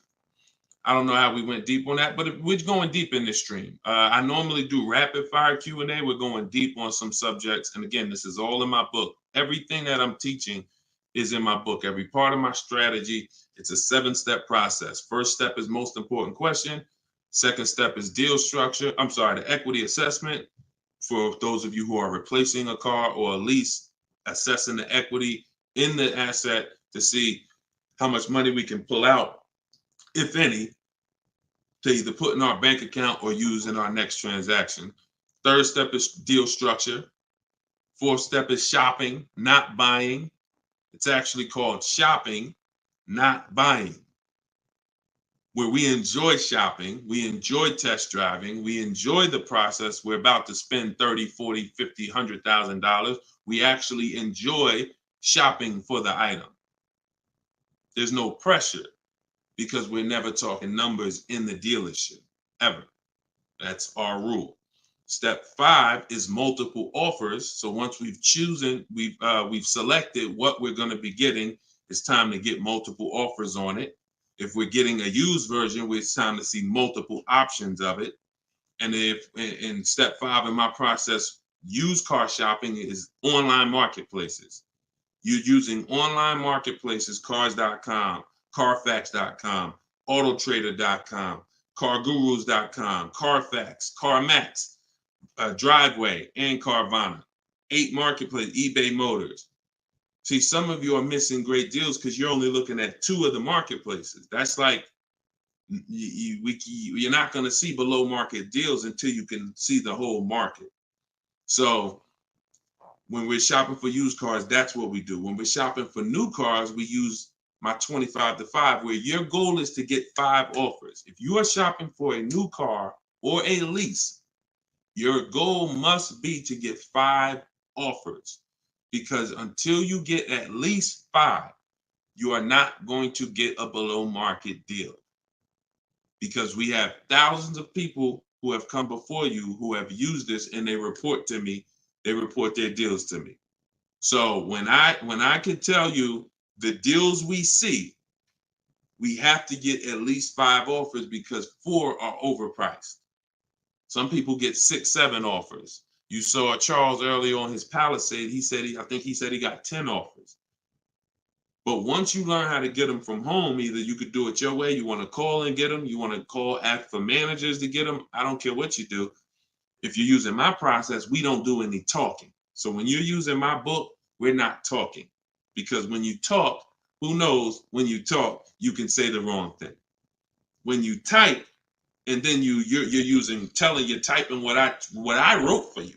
I don't know how we went deep on that, but we're going deep in this stream. I normally do rapid fire Q&A. We're going deep on some subjects. And again, this is all in my book. Everything that I'm teaching is in my book. Every part of my strategy, it's a 7-step process. First step is most important question. Second step is deal structure. The equity assessment. For those of you who are replacing a car or a lease, assessing the equity in the asset to see how much money we can pull out, if any, to either put in our bank account or use in our next transaction. Third step is deal structure. Fourth step is shopping, not buying. It's actually called shopping, not buying, where we enjoy shopping, we enjoy test driving, we enjoy the process. We're about to spend $30,000, $40,000, $50,000, $100,000. We actually enjoy shopping for the item. There's no pressure because we're never talking numbers in the dealership, ever. That's our rule. Step 5 is multiple offers. So once we've selected what we're going to be getting, it's time to get multiple offers on it. If we're getting a used version, it's time to see multiple options of it. And if in step 5 in my process, used car shopping is online marketplaces. You're using online marketplaces, cars.com, carfax.com, autotrader.com, cargurus.com, Carfax, CarMax, Driveway, and Carvana. 8 marketplace, eBay Motors. See, some of you are missing great deals because you're only looking at 2 of the marketplaces. That's like you're not going to see below market deals until you can see the whole market. So when we're shopping for used cars, that's what we do. When we're shopping for new cars, we use my 25 to 5, where your goal is to get 5 offers. If you are shopping for a new car or a lease, your goal must be to get 5 offers, because until you get at least 5, you are not going to get a below market deal. Because we have thousands of people who have come before you who have used this, and they report to me, they report their deals to me. So when I can tell you the deals we see, we have to get at least 5 offers, because 4 are overpriced. Some people get 6, 7 offers. You saw Charles earlier on his Palisade. I think he said he got 10 offers. But once you learn how to get them from home, either you could do it your way, you want to call and get them, you want to ask for managers to get them. I don't care what you do. If you're using my process, we don't do any talking. So when you're using my book, we're not talking. Because when you talk, who knows, when you talk, you can say the wrong thing. When you type, and then you're typing what I wrote for you.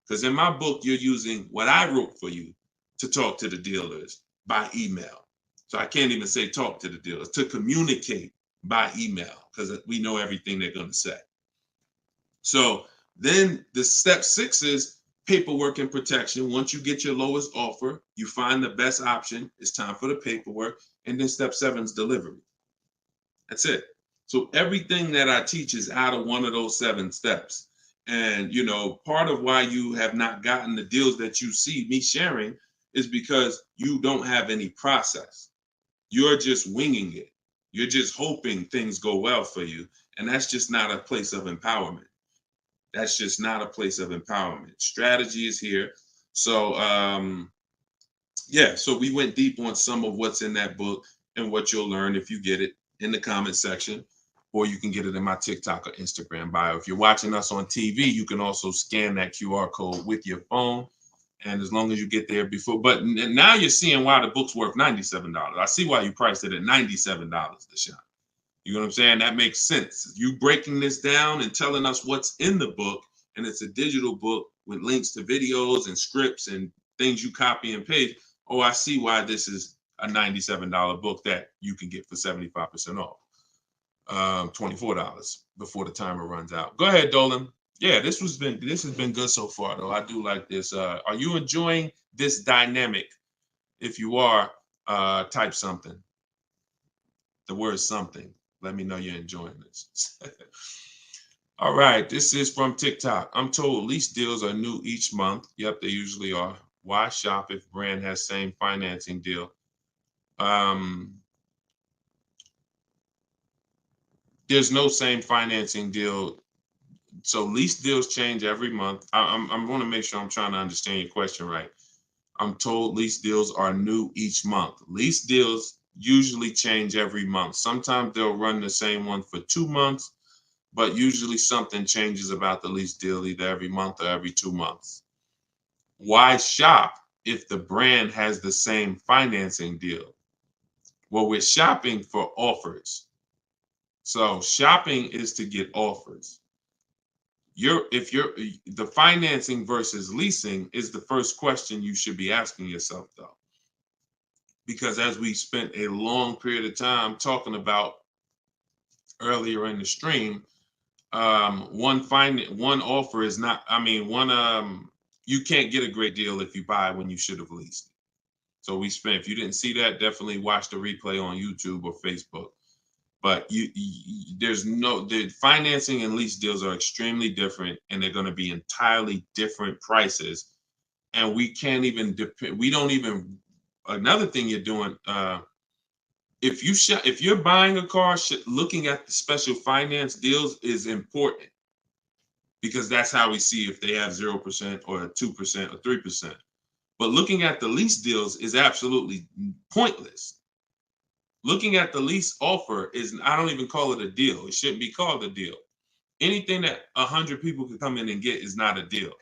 Because in my book, you're using what I wrote for you to talk to the dealers by email. So I can't even say talk to the dealers, to communicate by email, because we know everything they're going to say. So then the step 6 is paperwork and protection. Once you get your lowest offer, you find the best option. It's time for the paperwork. And then step 7 is delivery. That's it. So everything that I teach is out of one of those 7 steps. And, part of why you have not gotten the deals that you see me sharing is because you don't have any process. You're just winging it. You're just hoping things go well for you. And that's just not a place of empowerment. That's just not a place of empowerment. Strategy is here. So, so we went deep on some of what's in that book and what you'll learn if you get it in the comment section, or you can get it in my TikTok or Instagram bio. If you're watching us on TV, you can also scan that QR code with your phone. And as long as you get there before, but now you're seeing why the book's worth $97. I see why you priced it at $97, Deshone. You know what I'm saying? That makes sense. You breaking this down and telling us what's in the book, and it's a digital book with links to videos and scripts and things you copy and paste. Oh, I see why this is a $97 book that you can get for 75% off. $24 before the timer runs out. Go ahead, Dolan. Yeah, this has been good so far, though. I do like this. Are you enjoying this dynamic? If you are, type something. The word something. Let me know you're enjoying this. All right, this is from TikTok. I'm told lease deals are new each month. Yep, they usually are. Why shop if brand has same financing deal? There's no same financing deal. So lease deals change every month. I'm going to make sure I'm trying to understand your question right. I'm told lease deals are new each month. Lease deals usually change every month. Sometimes they'll run the same one for 2 months, but usually something changes about the lease deal either every month or every 2 months. Why shop if the brand has the same financing deal? Well, we're shopping for offers. So shopping is to get offers. The financing versus leasing is the first question you should be asking yourself, though. Because as we spent a long period of time talking about earlier in the stream, one offer is not, you can't get a great deal if you buy when you should have leased. So if you didn't see that, definitely watch the replay on YouTube or Facebook. But there's no, the financing and lease deals are extremely different, and they're going to be entirely different prices. And we can't even depend. We don't even. Another thing you're doing, if you're buying a car, looking at the special finance deals is important, because that's how we see if they have 0% or 2% or 3%. But looking at the lease deals is absolutely pointless. Looking at the lease offer is, I don't even call it a deal. It shouldn't be called a deal. Anything that 100 people can come in and get is not a deal.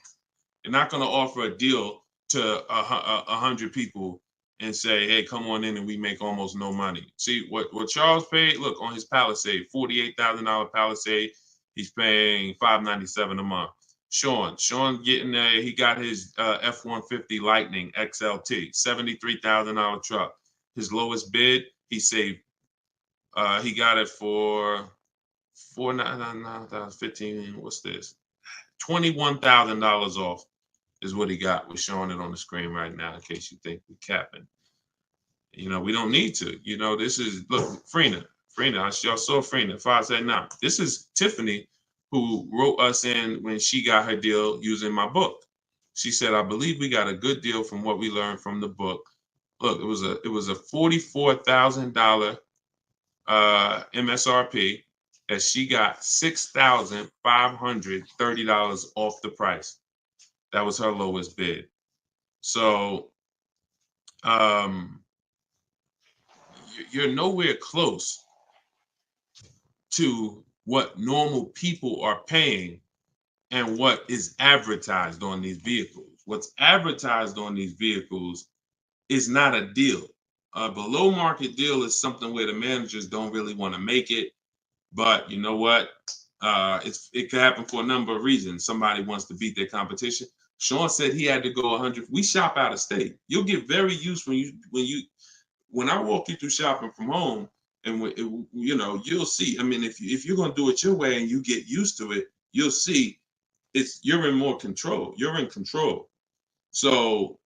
They're not going to offer a deal to 100 people and say, hey, come on in and we make almost no money. See, what Charles paid, look, on his Palisade, $48,000 Palisade, he's paying $597 a month. Sean getting there, he got his F-150 Lightning XLT, $73,000 truck. His lowest bid, he saved, he got it for $4,915. What's this? $21,000 off is what he got. We're showing it on the screen right now in case you think we're capping. You know, we don't need to. You know, this is, look, Frina, y'all saw Frina, 579. This is Tiffany, who wrote us in when she got her deal using my book. She said, I believe we got a good deal from what we learned from the book. Look, it was a $44,000 MSRP that she got $6,530 off the price. That was her lowest bid. So you're nowhere close to what normal people are paying and what is advertised on these vehicles. What's advertised on these vehicles is not a deal. A below market deal is something where the managers don't really want to make it. But you know what? It could happen for a number of reasons. Somebody wants to beat their competition. Sean said he had to go 100. We shop out of state. You'll get very used when I walk you through shopping from home, and you know, you'll see. I mean, if you're gonna do it your way and you get used to it, you'll see you're in more control. You're in control. So,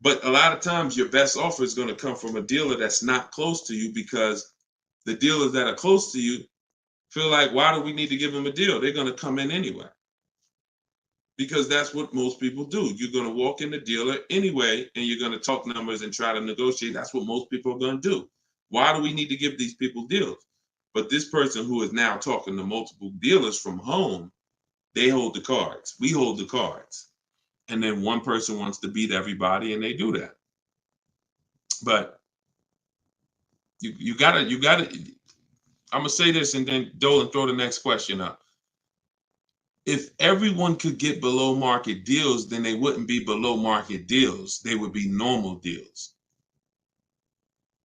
but a lot of times your best offer is going to come from a dealer that's not close to you, because the dealers that are close to you feel like, why do we need to give them a deal? They're going to come in anyway. Because that's what most people do. You're going to walk in the dealer anyway, and you're going to talk numbers and try to negotiate. That's what most people are going to do. Why do we need to give these people deals? But this person who is now talking to multiple dealers from home, they hold the cards. We hold the cards. And then one person wants to beat everybody, and they do that. But you gotta, I'm gonna say this and then Dolan throw the next question up. If everyone could get below market deals, then they wouldn't be below market deals. They would be normal deals.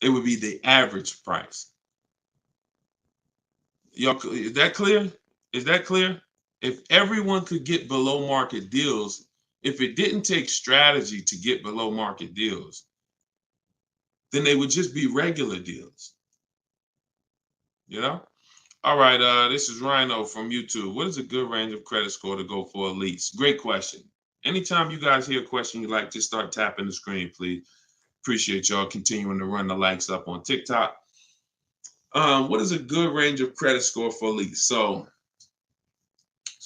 It would be the average price. Y'all, is that clear? Is that clear? If everyone could get below market deals, if it didn't take strategy to get below market deals, then they would just be regular deals. You know? All right, this is Rhino from YouTube. What is a good range of credit score to go for a lease? Great question. Anytime you guys hear a question you like, just start tapping the screen, please. Appreciate y'all continuing to run the likes up on TikTok. What is a good range of credit score for a lease? So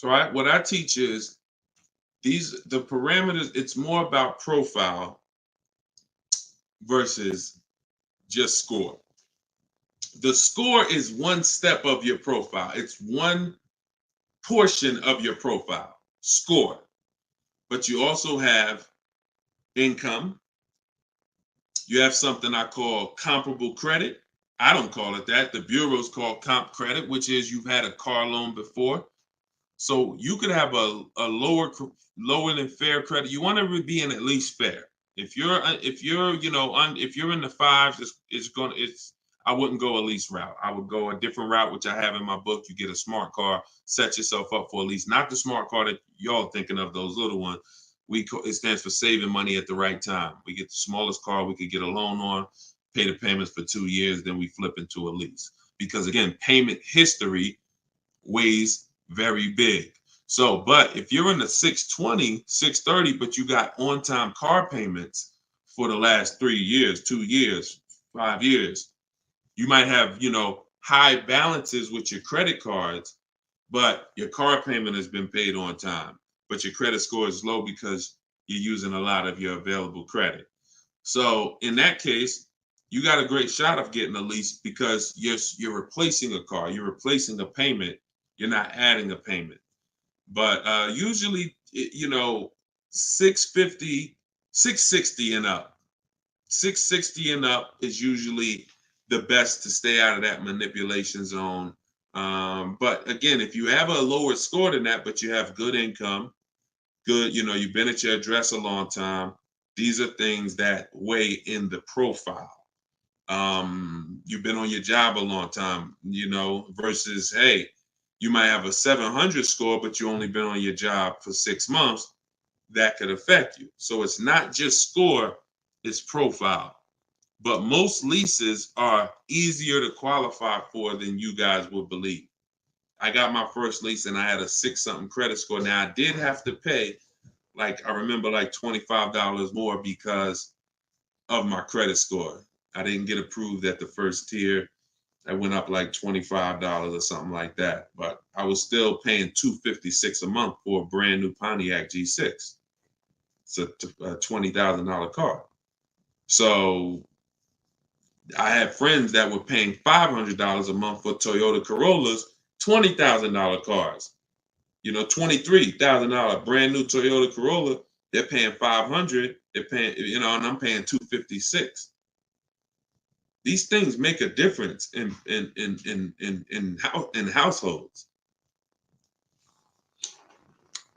what I teach is the parameters. It's more about profile versus just score. The score is one step of your profile. It's one portion of your profile, score. But you also have income. You have something I call comparable credit. I don't call it that. The bureaus call comp credit, which is you've had a car loan before. So you could have a lower than fair credit. You want to be in at least fair. If you're in the fives, I wouldn't go a lease route. I would go a different route, which I have in my book. You get a smart car, set yourself up for a lease. Not the smart car that y'all thinking of, those little ones. It stands for saving money at the right time. We get the smallest car we could get a loan on, pay the payments for 2 years, then we flip into a lease. Because again, payment history weighs very big. So, but if you're in the 620, 630, but you got on-time car payments for the last 3 years, 2 years, 5 years, you might have, high balances with your credit cards, but your car payment has been paid on time, but your credit score is low because you're using a lot of your available credit. So in that case, you got a great shot of getting a lease because you're replacing a car, you're replacing a payment, you're not adding a payment. But usually, 650, 660 and up. 660 and up is usually the best to stay out of that manipulation zone. But again, if you have a lower score than that, but you have good income, good, you've been at your address a long time, these are things that weigh in the profile. You've been on your job a long time, versus, hey, you might have a 700 score, but you only been on your job for 6 months. That could affect you. So it's not just score, it's profile. But most leases are easier to qualify for than you guys would believe. I got my first lease and I had a 6-something credit score. Now I did have to pay, I remember $25 more because of my credit score. I didn't get approved at the first tier. I went up $25 or something like that. But I was still paying $256 a month for a brand new Pontiac G6. It's a $20,000 car. So I had friends that were paying $500 a month for Toyota Corollas, $20,000 cars. $23,000 brand new Toyota Corolla. They're paying $500. They're paying, and I'm paying $256. These things make a difference in households.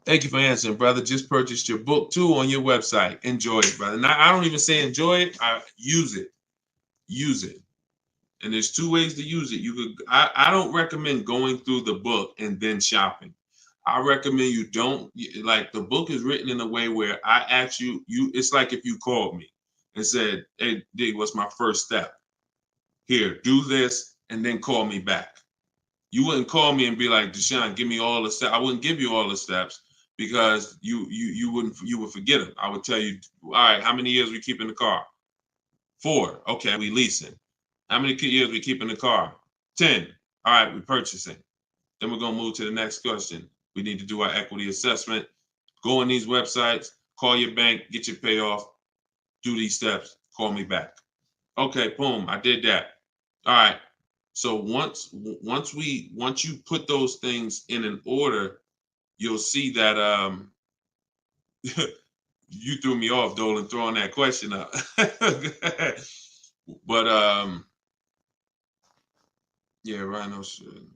Thank you for answering, brother. Just purchased your book too on your website. Enjoy it, brother. Now, I don't even say enjoy it. I use it. Use it. And there's 2 ways to use it. I don't recommend going through the book and then shopping. I recommend you don't, the book is written in a way where I ask you, it's like if you called me and said, hey, D, what's my first step? Here, do this, and then call me back. You wouldn't call me and be like, Deshone, give me all the steps. I wouldn't give you all the steps because you would forget them. I would tell you, all right, how many years we keep in the car? 4. Okay, we leasing. How many years we keep in the car? 10. All right, we purchasing. Then we're gonna move to the next question. We need to do our equity assessment. Go on these websites, call your bank, get your payoff, do these steps, call me back. Okay, boom, I did that. All right. So once you put those things in an order, you'll see that you threw me off, Dolan, throwing that question up. But yeah, Rhino should.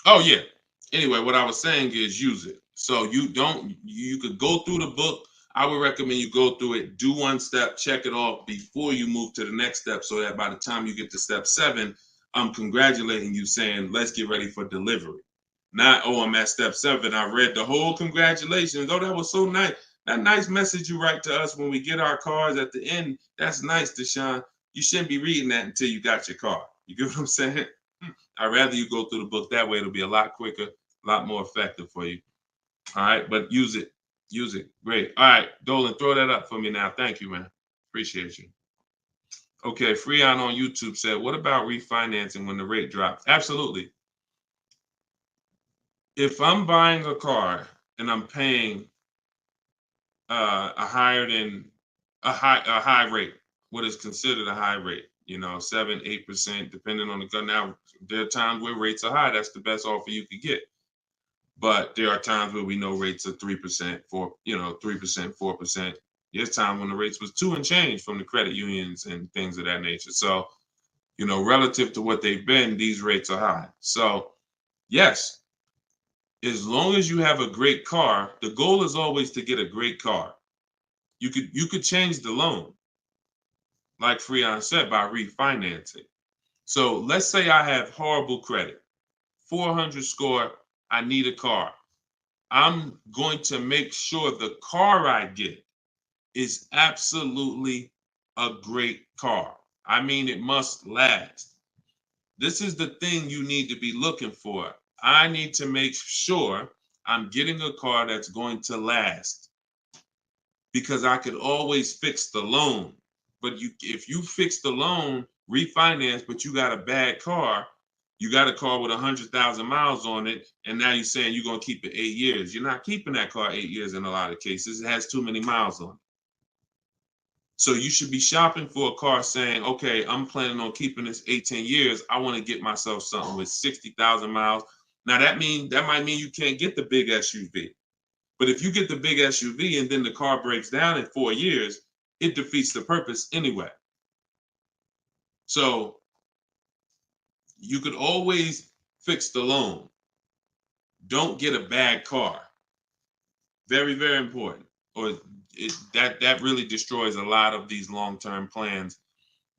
Oh yeah. Anyway, what I was saying is use it. So you could go through the book. I would recommend you go through it, do 1 step, check it off before you move to the next step, so that by the time you get to step 7, I'm congratulating you saying, let's get ready for delivery. Not, oh, I'm at step 7. I read the whole congratulations. Oh, that was so nice. That nice message you write to us when we get our cars at the end. That's nice, Deshone. You shouldn't be reading that until you got your car. You get what I'm saying? I'd rather you go through the book that way. It'll be a lot quicker, a lot more effective for you. All right, but use it. Use it. Great. All right, Dolan, throw that up for me now. Thank you, man. Appreciate you. Okay, Freon on YouTube said, what about refinancing when the rate drops? Absolutely. If I'm buying a car and I'm paying a high rate, what is considered a high rate, 7-8%, depending on the car. Now, there are times where rates are high. That's the best offer you could get. But there are times where we know rates are 3%, 4%. There's time when the rates was 2 and change from the credit unions and things of that nature. So, relative to what they've been, these rates are high. So, yes, as long as you have a great car, the goal is always to get a great car. You could change the loan, like Freon said, by refinancing. So let's say I have horrible credit, 400 score, I need a car. I'm going to make sure the car I get is absolutely a great car. I mean, it must last. This is the thing you need to be looking for. I need to make sure I'm getting a car that's going to last, because I could always fix the loan. But if you fix the loan refinance, but you got a bad car. You got a car with 100,000 miles on it, and now you're saying you're going to keep it 8 years. You're not keeping that car 8 years in a lot of cases. It has too many miles on it. So you should be shopping for a car saying, okay, I'm planning on keeping this 18 years. I want to get myself something with 60,000 miles. Now that might mean you can't get the big SUV. But if you get the big SUV and then the car breaks down in 4 years, it defeats the purpose anyway. So you could always fix the loan. Don't get a bad car. Very, very important. Or that really destroys a lot of these long-term plans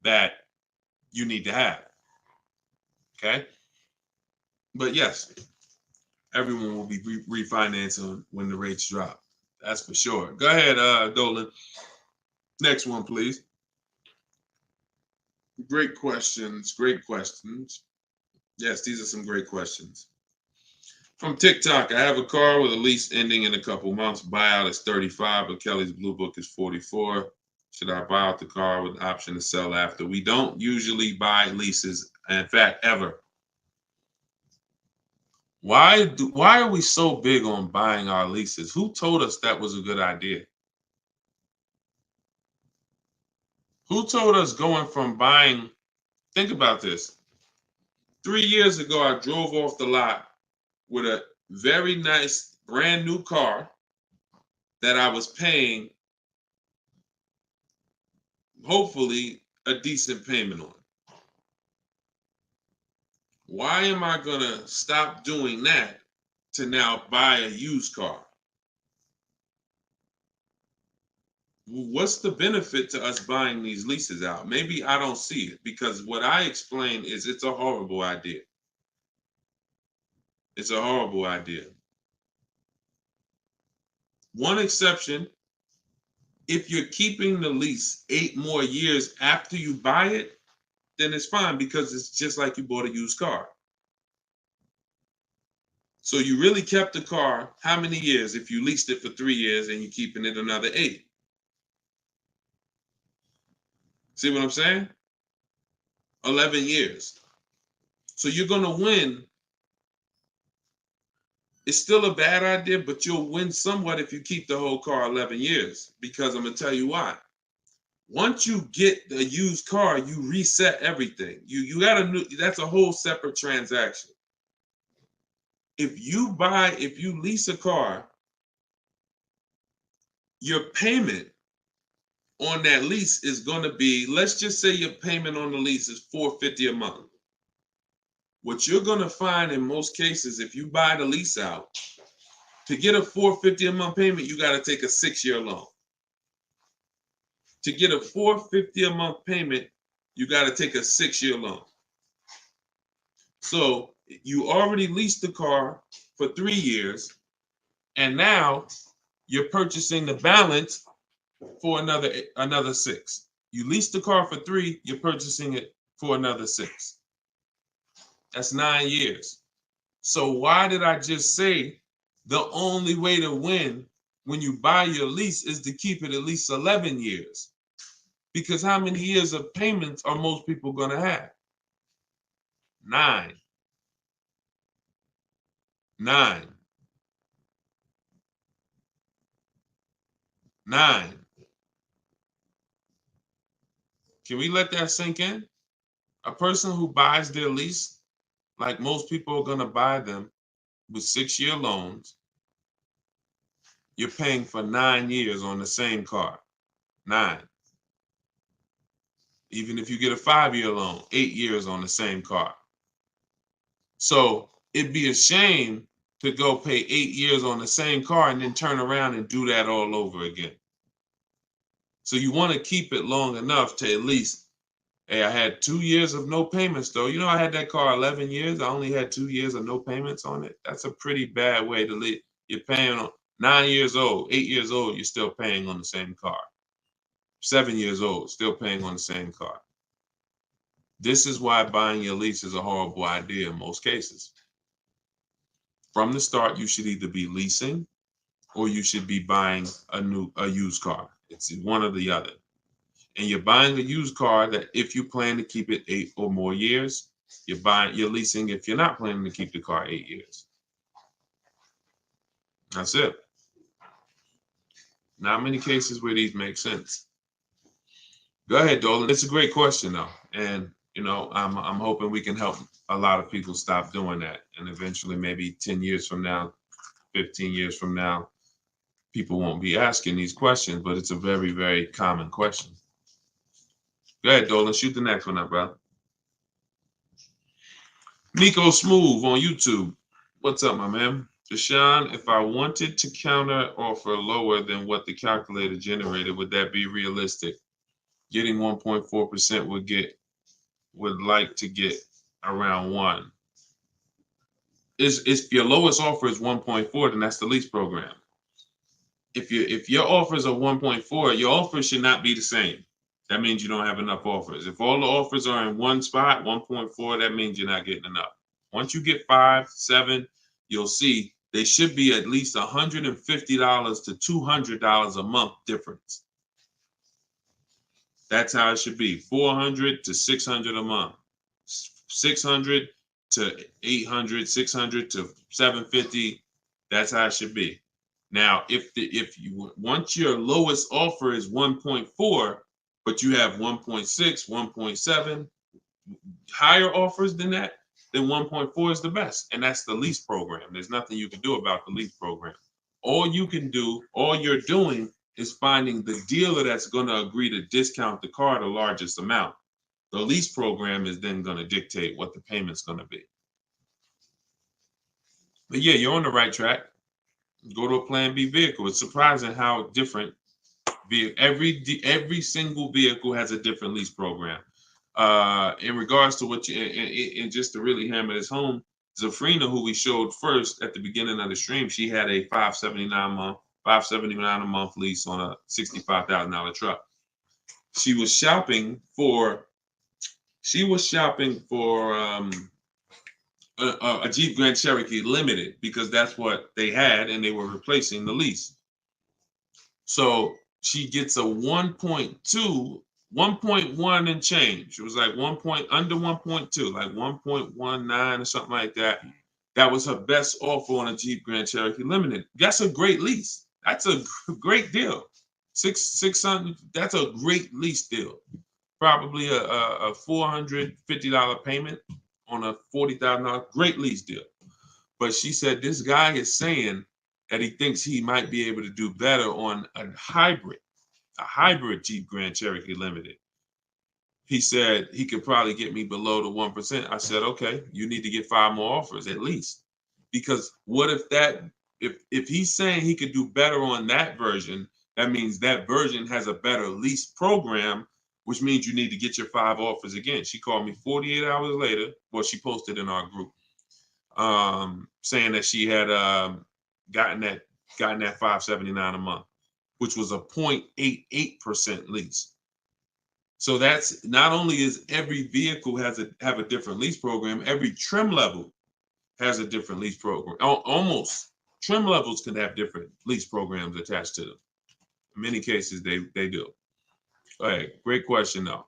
that you need to have. Okay? But yes, everyone will be refinancing when the rates drop. That's for sure. Go ahead, Dolan. Next one, please. Great questions. Great questions. Yes, these are some great questions. From TikTok, I have a car with a lease ending in a couple months. Buyout is 35, but Kelly's Blue Book is 44. Should I buy out the car with the option to sell after? We don't usually buy leases, in fact, ever. Why are we so big on buying our leases? Who told us that was a good idea? Who told us going from buying? Think about this. 3 years ago, I drove off the lot with a very nice brand new car that I was paying, hopefully, a decent payment on. Why am I going to stop doing that to now buy a used car? What's the benefit to us buying these leases out? Maybe I don't see it, because what I explained is it's a horrible idea. It's a horrible idea. One exception, if you're keeping the lease 8 more years after you buy it, then it's fine, because it's just like you bought a used car. So you really kept the car how many years if you leased it for 3 years and you're keeping it another 8? See what I'm saying? 11 years. So you're going to win. It's still a bad idea, but you'll win somewhat if you keep the whole car 11 years, because I'm going to tell you why. Once you get a used car, you reset everything. You got a new, that's a whole separate transaction. If you lease a car, your payment on that lease is going to be, let's just say your payment on the lease is $450 a month. What you're going to find in most cases, if you buy the lease out, to get a $450 a month payment, you got to take a 6-year loan. To get a $450 a month payment, you got to take a 6-year loan. So you already leased the car for 3 years, and now you're purchasing the balance for another 6. You leased the car for 3, you're purchasing it for another 6. That's 9 years. So why did I just say the only way to win when you buy your lease is to keep it at least 11 years? Because how many years of payments are most people going to have? 9. 9. 9. Can we let that sink in? A person who buys their lease, like most people are going to buy them with 6-year loans, you're paying for 9 years on the same car. 9. Even if you get a 5-year loan, 8 years on the same car. So it'd be a shame to go pay 8 years on the same car and then turn around and do that all over again. So you want to keep it long enough to at least, hey, I had 2 years of no payments though. You know, I had that car 11 years. I only had 2 years of no payments on it. That's a pretty bad way to live. You're paying on 9 years old, 8 years old, you're still paying on the same car. 7 years old, still paying on the same car. This is why buying your lease is a horrible idea in most cases. From the start, you should either be leasing or you should be buying a used car. It's one or the other. and you're buying a used car that if you plan to keep it 8 or more years, you're leasing if you're not planning to keep the car 8 years. That's it. Not many cases where these make sense. Go ahead, Dolan. It's a great question though. And I'm hoping we can help a lot of people stop doing that. And eventually maybe 10 years from now, 15 years from now, people won't be asking these questions, but it's a very, very common question. Go ahead, Dolan. Shoot the next one up, brother. Nico Smooth on YouTube. What's up, my man? Deshone, if I wanted to counter offer lower than what the calculator generated, would that be realistic? Getting 1.4% would like to get around 1. If your lowest offer is 1.4, then that's the lease program. If your offers are 1.4, your offers should not be the same. That means you don't have enough offers. If all the offers are in one spot, 1.4, that means you're not getting enough. Once you get 5, 7, you'll see they should be at least $150 to $200 a month difference. That's how it should be. $400 to $600 a month. $600 to $800, $600 to $750. That's how it should be. Now, once your lowest offer is 1.4, but you have 1.6, 1.7, higher offers than that, then 1.4 is the best. And that's the lease program. There's nothing you can do about the lease program. All you're doing is finding the dealer that's going to agree to discount the car the largest amount. The lease program is then going to dictate what the payment's going to be. But yeah, you're on the right track. Go to a Plan B vehicle. It's surprising how different every single vehicle has a different lease program. In regards to what and just to really hammer this home, Zafrina, who we showed first at the beginning of the stream, she had a $579 a month lease on a $65,000 truck. She was shopping for a Jeep Grand Cherokee Limited because that's what they had and they were replacing the lease. So she gets a 1.1 and change. It was like under 1.2, like 1.19 or something like that. That was her best offer on a Jeep Grand Cherokee Limited. That's a great lease. That's a great deal. $600. That's a great lease deal. Probably a $450 payment on a $40,000. Great lease deal. But she said this guy is saying that he thinks he might be able to do better on a hybrid Jeep Grand Cherokee Limited. He said he could probably get me below the 1%. I said, okay, you need to get 5 more offers at least. Because what if he's saying he could do better on that version, that means that version has a better lease program, which means you need to get your 5 offers again. She called me 48 hours later. Well, she posted in our group saying that she had gotten that $579 a month, which was a 0.88% lease. So that's not only is every vehicle have a different lease program, every trim level has a different lease program. Almost trim levels can have different lease programs attached to them. In many cases, they do. All right, great question though.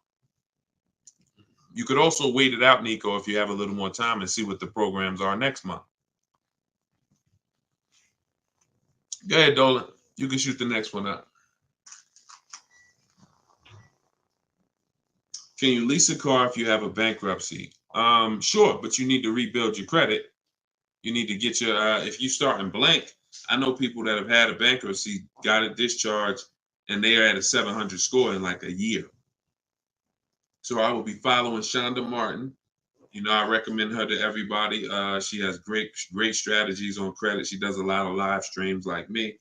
You could also wait it out, Nico, if you have a little more time and see what the programs are next month. Go ahead, Dolan. You can shoot the next one up. Can you lease a car if you have a bankruptcy? Sure, but you need to rebuild your credit. You need to get your, if you start in blank, I know people that have had a bankruptcy, got a discharge, and they are at a 700 score in like a year. So I will be following Shonda Martin. I recommend her to everybody. She has great strategies on credit. She does a lot of live streams like me,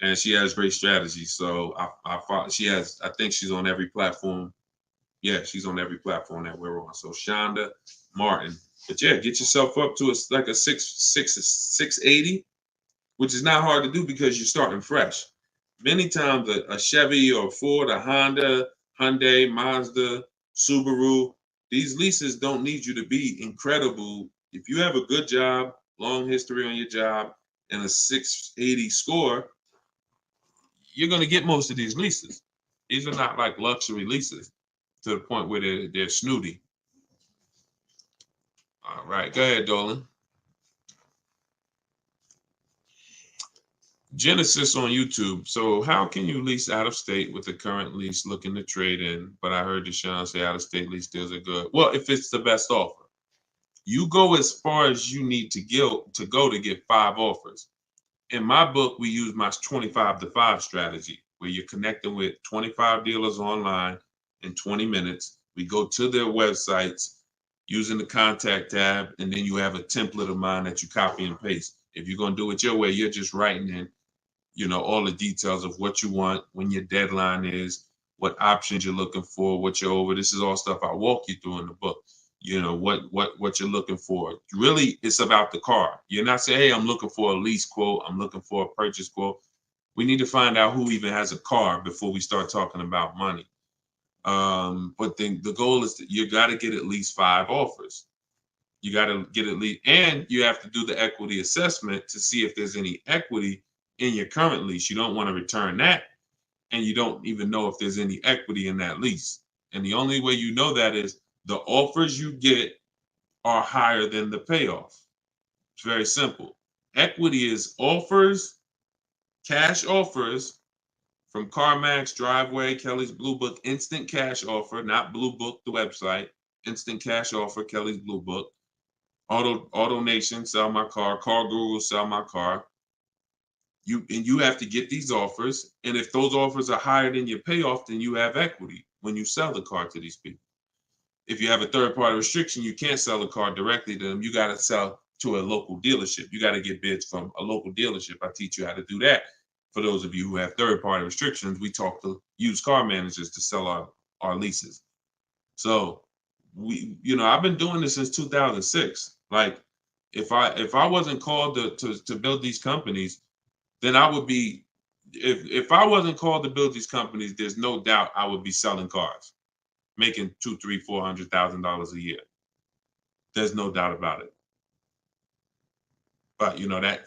and she has great strategies. So I think she's on every platform. Yeah, she's on every platform that we're on. So Shonda Martin. But yeah, get yourself up to like a 680, which is not hard to do because you're starting fresh. Many times a Chevy or a Ford, a Honda, Hyundai, Mazda, Subaru, these leases don't need you to be incredible. If you have a good job, long history on your job, and a 680 score, you're going to get most of these leases. These are not like luxury leases to the point where they're snooty. All right, go ahead, Dolan. Genesis on YouTube. So how can you lease out of state with the current lease looking to trade in? But I heard Deshone say out of state lease deals are good. Well, if it's the best offer, you go as far as you need to go to get 5 offers. In my book, we use my 25 to 5 strategy, where you're connecting with 25 dealers online in 20 minutes. We go to their websites using the contact tab, and then you have a template of mine that you copy and paste. If you're going to do it your way, you're just writing in, all the details of what you want, when your deadline is, what options you're looking for, what you're over. This is all stuff I walk you through in the book. What you're looking for. Really, it's about the car. You're not saying, hey, I'm looking for a lease quote, I'm looking for a purchase quote. We need to find out who even has a car before we start talking about money. But then the goal is that you got to get at least 5 offers. You got to get at least, and you have to do the equity assessment to see if there's any equity in your current lease. You don't want to return that, and you don't even know if there's any equity in that lease. And the only way you know that is the offers you get are higher than the payoff. It's very simple. Equity is offers, cash offers from CarMax, Driveway, Kelly's Blue Book, instant cash offer, not Blue Book, the website, instant cash offer, Kelly's Blue Book, Auto Nation, sell my car, Car Guru, sell my car. You have to get these offers, and if those offers are higher than your payoff, then you have equity when you sell the car to these people. If you have a third-party restriction, you can't sell the car directly to them. You got to sell to a local dealership. You got to get bids from a local dealership. I teach you how to do that. For those of you who have third-party restrictions, we talk to used car managers to sell our leases. So I've been doing this since 2006. Like, if I wasn't called to build these companies, then I would be. If I wasn't called to build these companies, there's no doubt I would be selling cars, making $200,000, $300,000, $400,000 a year. There's no doubt about it. But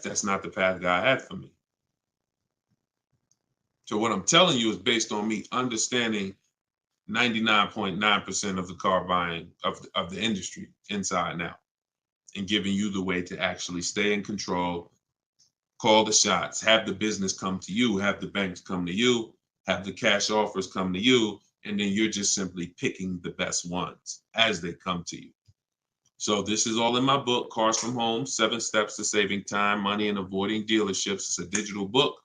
that's not the path God had for me. So what I'm telling you is based on me understanding 99.9% of the car buying of the industry inside and out, and giving you the way to actually stay in control, call the shots, have the business come to you, have the banks come to you, have the cash offers come to you, and then you're just simply picking the best ones as they come to you. So this is all in my book, Cars from Home, 7 Steps to Saving Time, Money, and Avoiding Dealerships. It's a digital book.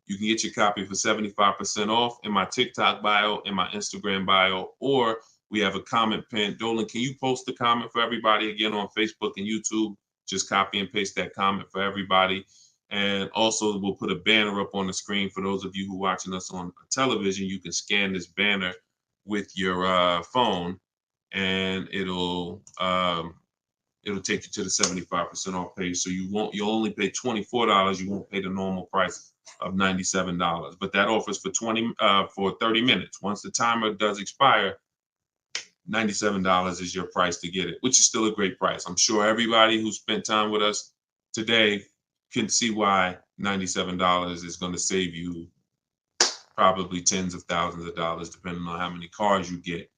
You can get your copy for 75% off in my TikTok bio, in my Instagram bio, or we have a comment pin. Dolan, can you post the comment for everybody again on Facebook and YouTube? Just copy and paste that comment for everybody. And also we'll put a banner up on the screen for those of you who are watching us on television. You can scan this banner with your phone, and it'll take you to the 75% off page. So you'll only pay $24. You won't pay the normal price of $97. But that offers for 30 minutes. Once the timer does expire, $97 is your price to get it, which is still a great price. I'm sure everybody who spent time with us today can see why $97 is going to save you probably tens of thousands of dollars, depending on how many cars you get.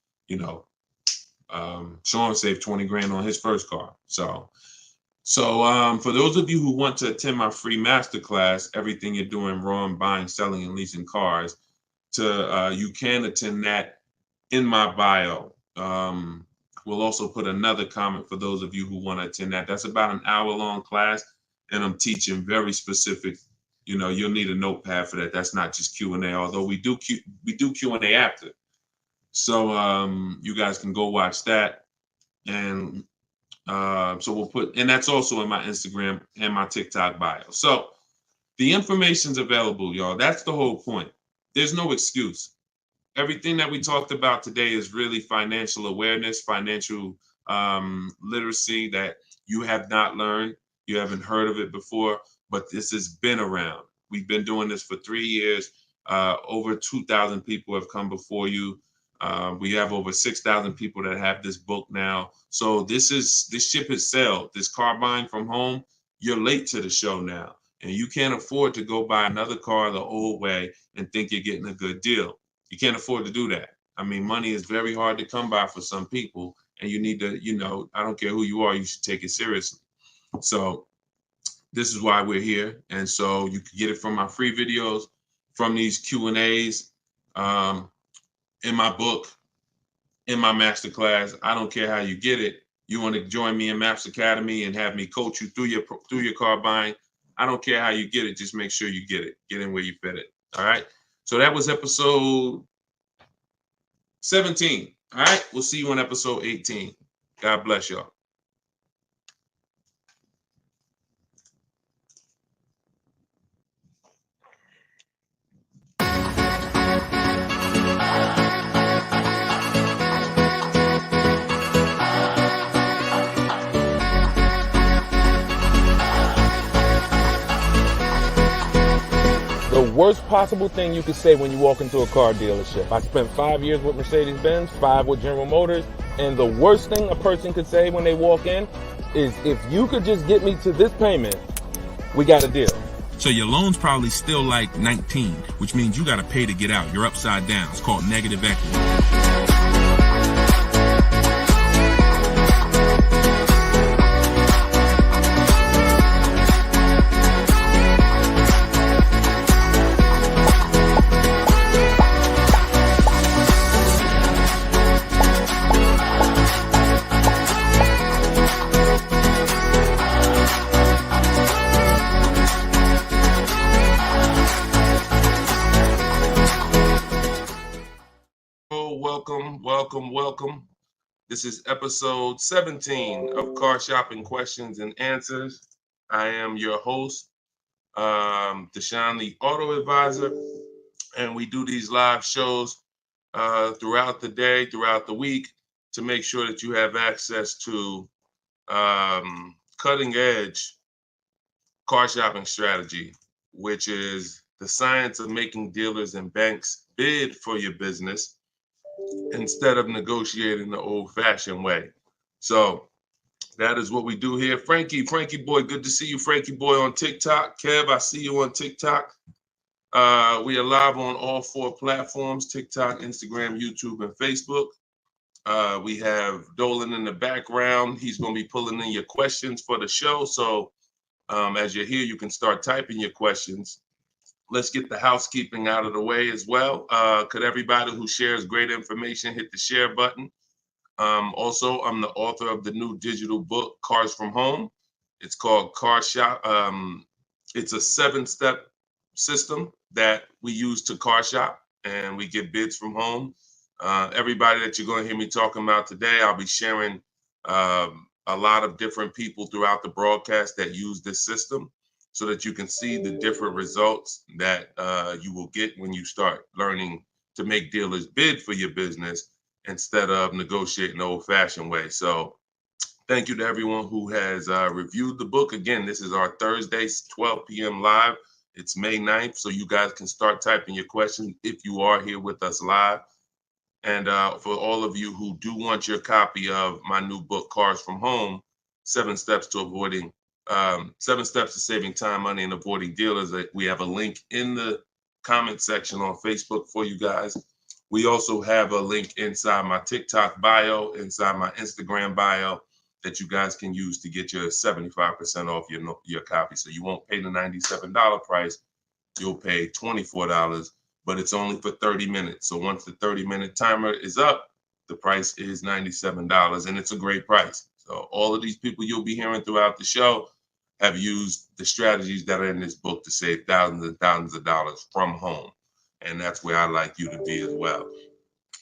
Sean saved 20 grand on his first car. So for those of you who want to attend my free masterclass, Everything You're Doing Wrong, Buying, Selling, and Leasing Cars, you can attend that in my bio. We'll also put another comment for those of you who want to attend that. That's about an hour-long class, and I'm teaching very specific. You'll need a notepad for that. That's not just Q&A, although we do Q&A after. So you guys can go watch that, and so we'll put, and that's also in my Instagram and my TikTok bio. So the information's available, y'all. That's the whole point. There's no excuse. Everything that we talked about today is really financial awareness, financial literacy that you have not learned. You haven't heard of it before, but this has been around. We've been doing this for 3 years. Over 2,000 people have come before you. We have over 6,000 people that have this book now. So this ship has sailed. This car buying from home, you're late to the show now. And you can't afford to go buy another car the old way and think you're getting a good deal. You can't afford to do that. I mean, money is very hard to come by for some people, and you need to, I don't care who you are, you should take it seriously. So this is why we're here. And so you can get it from my free videos, from these Q&As, in my book, in my masterclass. I don't care how you get it. You want to join me in Maps Academy and have me coach you through your car buying. I don't care how you get it. Just make sure you get it. Get in where you fit it. All right. So that was episode 17. All right. We'll see you on episode 18. God bless y'all. The worst possible thing you could say when you walk into a car dealership. I spent 5 years with Mercedes-Benz, 5 with General Motors, and the worst thing a person could say when they walk in is, if you could just get me to this payment, we got a deal. So your loan's probably still like 19, which means you got to pay to get out. You're upside down. It's called negative equity. Welcome. This is episode 17 of Car Shopping Questions and Answers. I am your host, Deshone the Auto Advisor, and we do these live shows throughout the day, throughout the week, to make sure that you have access to cutting edge car shopping strategy, which is the science of making dealers and banks bid for your business instead of negotiating the old-fashioned way. So that is what we do here. Frankie boy, good to see you, Frankie boy, on TikTok. Kev, I see you on TikTok. We are live on all 4 platforms: TikTok, Instagram, YouTube, and Facebook. We have Dolan in the background. He's going to be pulling in your questions for the show. So as you're here, you can start typing your questions. Let's get the housekeeping out of the way as well. Could everybody who shares great information hit the share button? Also, I'm the author of the new digital book, Cars from Home. It's called Car Shop. It's a 7-step system that we use to car shop, and we get bids from home. Everybody that you're going to hear me talking about today, I'll be sharing a lot of different people throughout the broadcast that use this system, so that you can see the different results that you will get when you start learning to make dealers bid for your business instead of negotiating the old-fashioned way. So thank you to everyone who has reviewed the book. Again, this is our Thursday, 12 p.m. live. It's May 9th, so you guys can start typing your questions if you are here with us live. And for all of you who do want your copy of my new book, Cars from Home, 7 steps to saving time, money, and avoiding dealers. We have a link in the comment section on Facebook for you guys. We also have a link inside my TikTok bio, inside my Instagram bio, that you guys can use to get your 75% off your copy. So you won't pay the $97 price. You'll pay $24, but it's only for 30 minutes. So once the 30-minute timer is up, the price is $97, and it's a great price. So all of these people you'll be hearing throughout the show have used the strategies that are in this book to save thousands and thousands of dollars from home. And that's where I'd like you to be as well.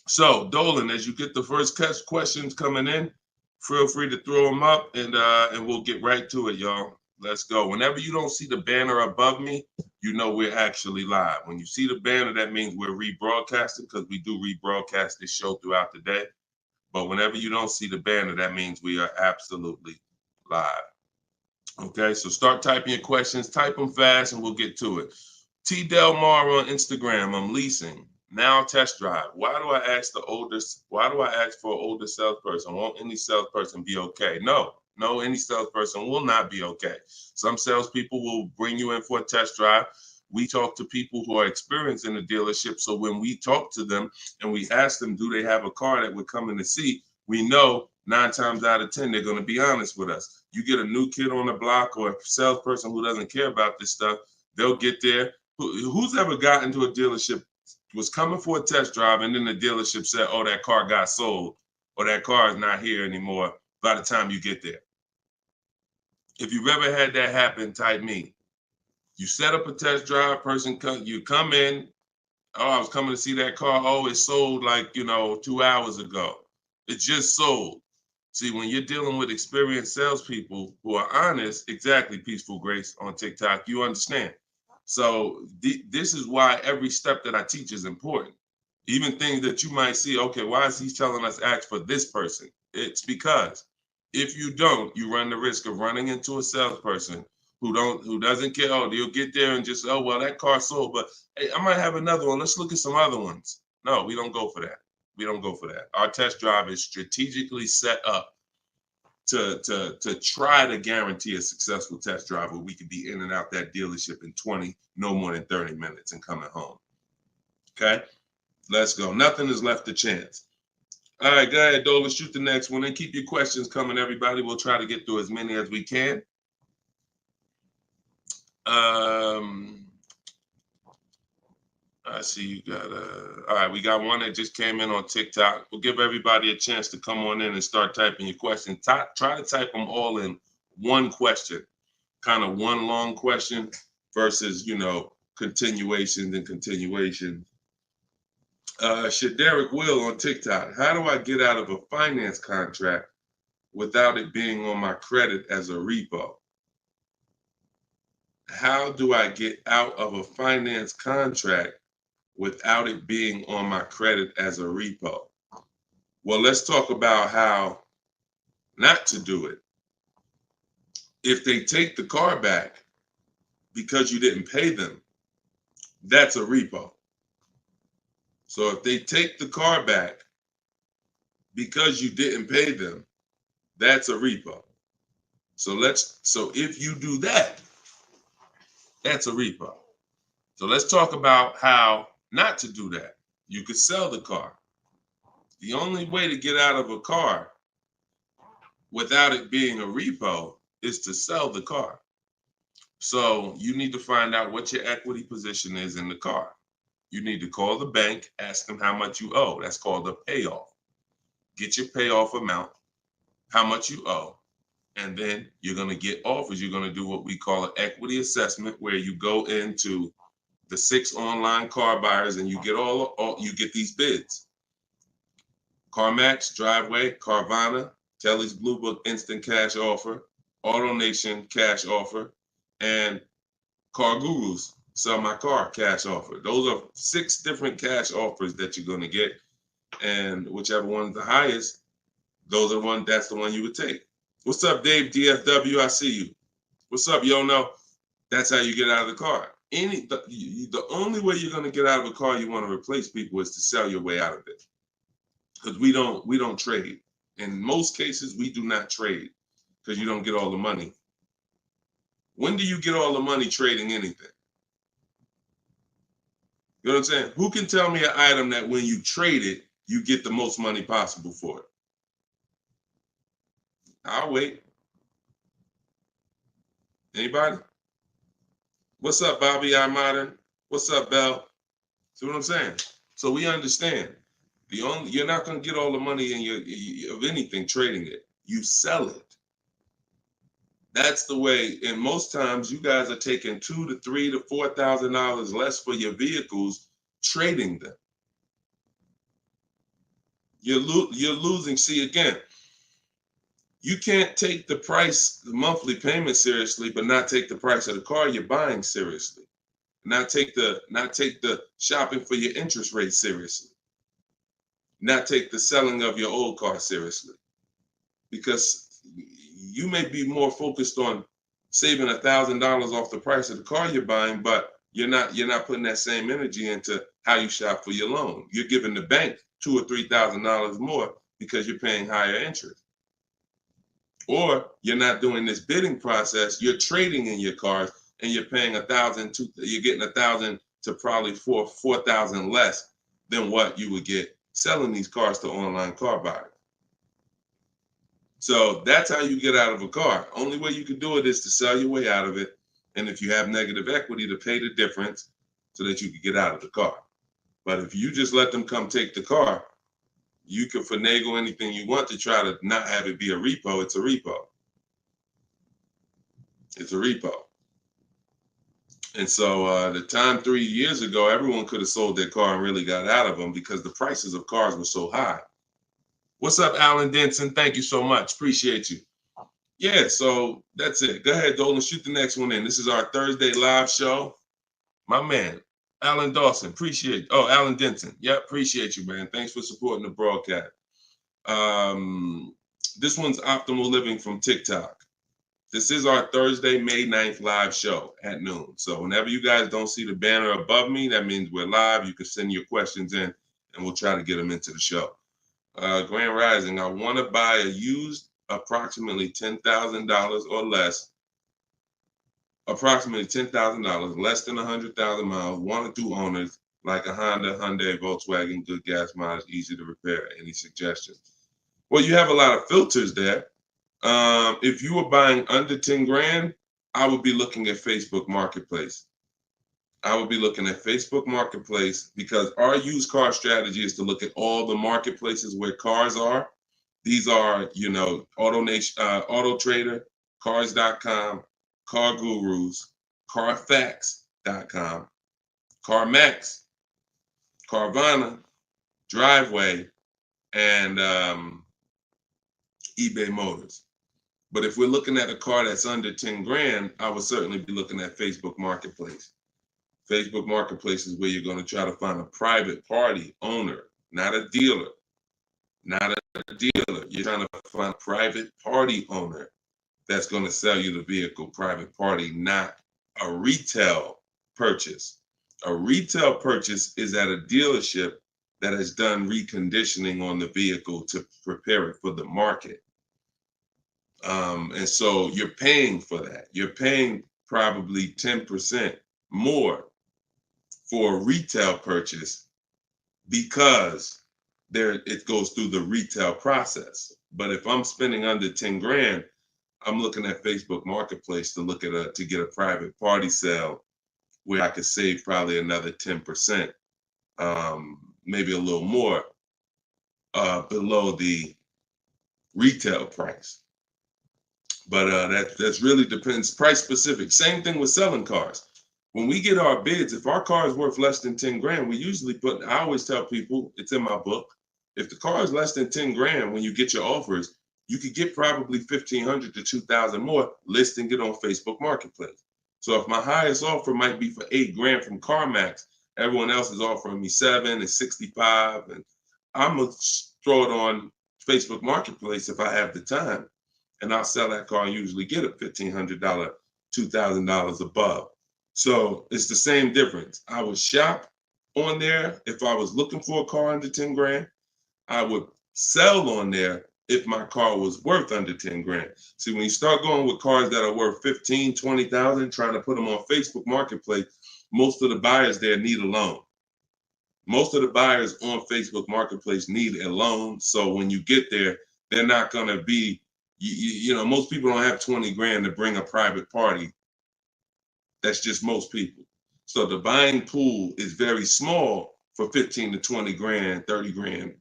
So Dolan, as you get the first questions coming in, feel free to throw them up, and we'll get right to it, y'all. Let's go. Whenever you don't see the banner above me, you know we're actually live. When you see the banner, that means we're rebroadcasting, because we do rebroadcast this show throughout the day. But whenever you don't see the banner, that means we are absolutely live. Okay, so start typing your questions. Type them fast, and we'll get to it. T. Del Mar on Instagram. I'm leasing. Now test drive. Why do I ask for an older salesperson? Won't any salesperson be okay? No, any salesperson will not be okay. Some salespeople will bring you in for a test drive, we talk to people who are experienced in the dealership. So when we talk to them and we ask them, do they have a car that would come in to see, we know 9 times out of 10, they're going to be honest with us. You get a new kid on the block or a salesperson who doesn't care about this stuff, they'll get there. Who's ever gotten to a dealership, was coming for a test drive, and then the dealership said, oh, that car got sold, or that car is not here anymore by the time you get there? If you've ever had that happen, type me. You set up a test drive, you come in, oh, I was coming to see that car. Oh, it sold like, 2 hours ago. It just sold. See, when you're dealing with experienced salespeople who are honest, exactly, Peaceful Grace on TikTok, you understand. So this is why every step that I teach is important. Even things that you might see, okay, why is he telling us ask for this person? It's because if you don't, you run the risk of running into a salesperson who doesn't care. Oh, they'll get there and just, oh, well, that car sold, but hey, I might have another one. Let's look at some other ones. No, we don't go for that. We don't go for that. Our test drive is strategically set up to try to guarantee a successful test drive where we can be in and out that dealership in 20, no more than 30 minutes and coming home. Okay, let's go. Nothing is left to chance. All right, go ahead, Dole. Let's shoot the next one and keep your questions coming, everybody. We'll try to get through as many as we can. I see you got all right, we got one that just came in on TikTok. We'll give everybody a chance to come on in and start typing your questions. Try to type them all in one question, kind of one long question versus, continuations and continuations. Shaderick Will on TikTok. How do I get out of a finance contract without it being on my credit as a repo? How do I get out of a finance contract without it being on my credit as a repo? Well, let's talk about how not to do it. If they take the car back because you didn't pay them, that's a repo. So if they take the car back because you didn't pay them, that's a repo. So if you do that, that's a repo. So let's talk about how not to do that. You could sell the car. The only way to get out of a car without it being a repo is to sell the car. So you need to find out what your equity position is in the car. You need to call the bank, ask them how much you owe. That's called a payoff. Get your payoff amount, how much you owe, and then you're going to get offers. You're going to do what we call an equity assessment, where you go into the 6 online car buyers and you get you get these bids. CarMax, Driveway, Carvana, Kelly's Blue Book Instant Cash Offer, AutoNation Cash Offer, and Car Gurus Sell My Car Cash Offer. Those are 6 different cash offers that you're going to get, and whichever one's the highest, that's the one you would take. What's up, Dave DFW? I see you. What's up, Yono? That's how you get out of the car. The only way you're going to get out of a car you want to replace people is to sell your way out of it. Because we don't trade. In most cases, we do not trade because you don't get all the money. When do you get all the money trading anything? You know what I'm saying? Who can tell me an item that when you trade it, you get the most money possible for it? I'll wait. Anybody? What's up, Bobby I Modern? What's up, Bell? See what I'm saying? So we understand. You're not going to get all the money of anything trading it. You sell it. That's the way. And most times you guys are taking $2,000 to $3,000 to $4,000 less for your vehicles, trading them. You're losing. See, again, you can't take the monthly payment seriously, but not take the price of the car you're buying seriously. Not take the shopping for your interest rate seriously. Not take the selling of your old car seriously. Because you may be more focused on saving $1,000 off the price of the car you're buying, but you're not putting that same energy into how you shop for your loan. You're giving the bank $2,000 or $3,000 more because you're paying higher interest. Or you're not doing this bidding process. You're trading in your cars. and you're paying $1,000, you're getting $1,000 to probably $4,000 less than what you would get selling these cars to online car buyers. So that's how you get out of a car. Only way you can do it is to sell your way out of it, and if you have negative equity, to pay the difference so that you can get out of the car. But if you just let them come take the car, you can finagle anything you want to try to not have it be a repo. It's a repo. It's a repo. And so the time 3 years ago, everyone could have sold their car and really got out of them because the prices of cars were so high. What's up, Alan Denson? Thank you so much. Appreciate you. Yeah, so that's it. Go ahead, Dolan. Shoot the next one in. This is our Thursday live show. My man, Alan Dawson. Appreciate you. Oh, Alan Denson. Yeah, appreciate you, man. Thanks for supporting the broadcast. This one's Optimal Living from TikTok. This is our Thursday, May 9th live show at noon. So whenever you guys don't see the banner above me, that means we're live. You can send your questions in, and we'll try to get them into the show. Grand Rising, I want to buy a used approximately $10,000 or less, approximately $10,000, less than 100,000 miles, 1 or 2 owners, like a Honda, Hyundai, Volkswagen, good gas mileage, easy to repair. Any suggestions? Well, you have a lot of filters there. If you were buying under 10 grand, I would be looking at Facebook Marketplace. I would be looking at Facebook Marketplace because our used car strategy is to look at all the marketplaces where cars are. These are, you know, Auto Nation, Auto Trader, Cars.com, Car Gurus, Carfax.com, CarMax, Carvana, Driveway, and eBay Motors. But if we're looking at a car that's under 10 grand, I would certainly be looking at Facebook Marketplace. Facebook Marketplace is where you're going to try to find a private party owner, not a dealer. Not a dealer. You're trying to find a private party owner that's going to sell you the vehicle, private party, not a retail purchase. A retail purchase is at a dealership that has done reconditioning on the vehicle to prepare it for the market. And so you're paying for that. You're paying probably 10% more for a retail purchase because it goes through the retail process. But if I'm spending under 10 grand, I'm looking at Facebook Marketplace to look at to get a private party sale where I could save probably another 10%, maybe a little more below the retail price. But that's really depends, price specific. Same thing with selling cars. When we get our bids, if our car is worth less than 10 grand, we usually I always tell people, it's in my book, if the car is less than 10 grand, when you get your offers, you could get probably 1,500 to 2,000 more listing it on Facebook Marketplace. So if my highest offer might be for 8 grand from CarMax, everyone else is offering me 7 and 65, and I'm gonna throw it on Facebook Marketplace if I have the time, and I'll sell that car and usually get a $1,500, $2,000 above. So it's the same difference. I would shop on there if I was looking for a car under 10 grand. I would sell on there if my car was worth under 10 grand. See, when you start going with cars that are worth 15, 20,000, trying to put them on Facebook Marketplace, most of the buyers there need a loan. Most of the buyers on Facebook Marketplace need a loan. So when you get there, they're not going to be, you know, most people don't have 20 grand to bring a private party. That's just most people. So the buying pool is very small for 15 to 20 grand, 30 grand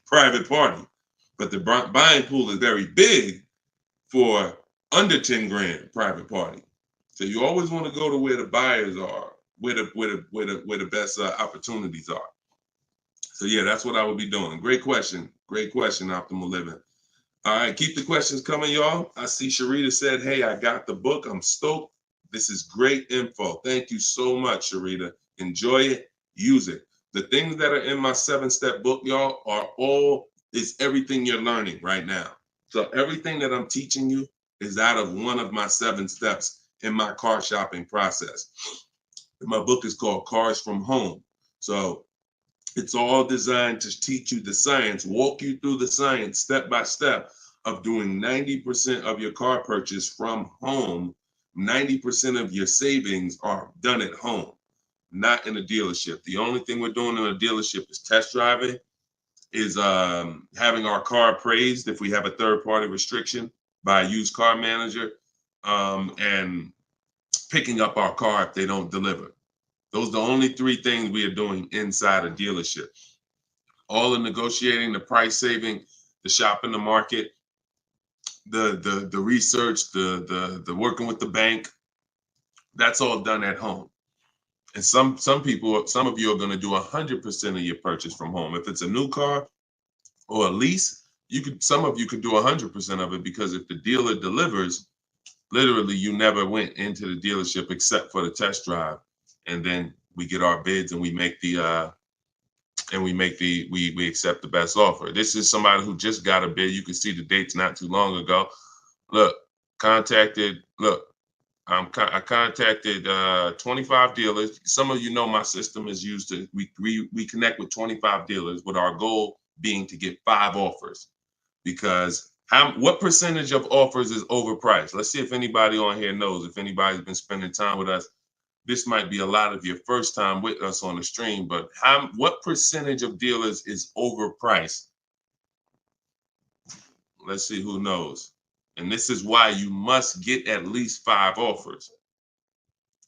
private party. But the buying pool is very big for under 10 grand private party. So you always want to go to where the buyers are, where the best opportunities are. So yeah, that's what I would be doing. Great question, Optimal Living. All right, keep the questions coming, y'all. I see Sharita said, hey, I got the book. I'm stoked. This is great info. Thank you so much, Sharita. Enjoy it, use it. The things that are in my 7-step book, y'all, is everything you're learning right now. So everything that I'm teaching you is out of one of my 7 steps in my car shopping process. My book is called Cars from Home. So it's all designed to teach you the science, walk you through the science step by step of doing 90% of your car purchase from home, 90% of your savings are done at home, not in a dealership. The only thing we're doing in a dealership is test driving, is having our car appraised if we have a third-party restriction by a used car manager, and picking up our car if they don't deliver. Those are the only three things we are doing inside a dealership. All the negotiating, the price saving, the shopping the market, the research, the working with the bank, that's all done at home. And some people, some of you are going to do 100% of your purchase from home. If it's a new car or a lease, some of you could do 100% of it, because if the dealer delivers, literally you never went into the dealership except for the test drive, and then we get our bids and we accept the best offer. This is somebody who just got a bid. You can see the dates not too long ago. I contacted 25 dealers. Some of you know my system is used to, we connect with 25 dealers, with our goal being to get 5 offers. Because what percentage of offers is overpriced? Let's see if anybody on here knows. If anybody's been spending time with us, this might be a lot of your first time with us on the stream, but what percentage of dealers is overpriced? Let's see who knows. And this is why you must get at least 5 offers.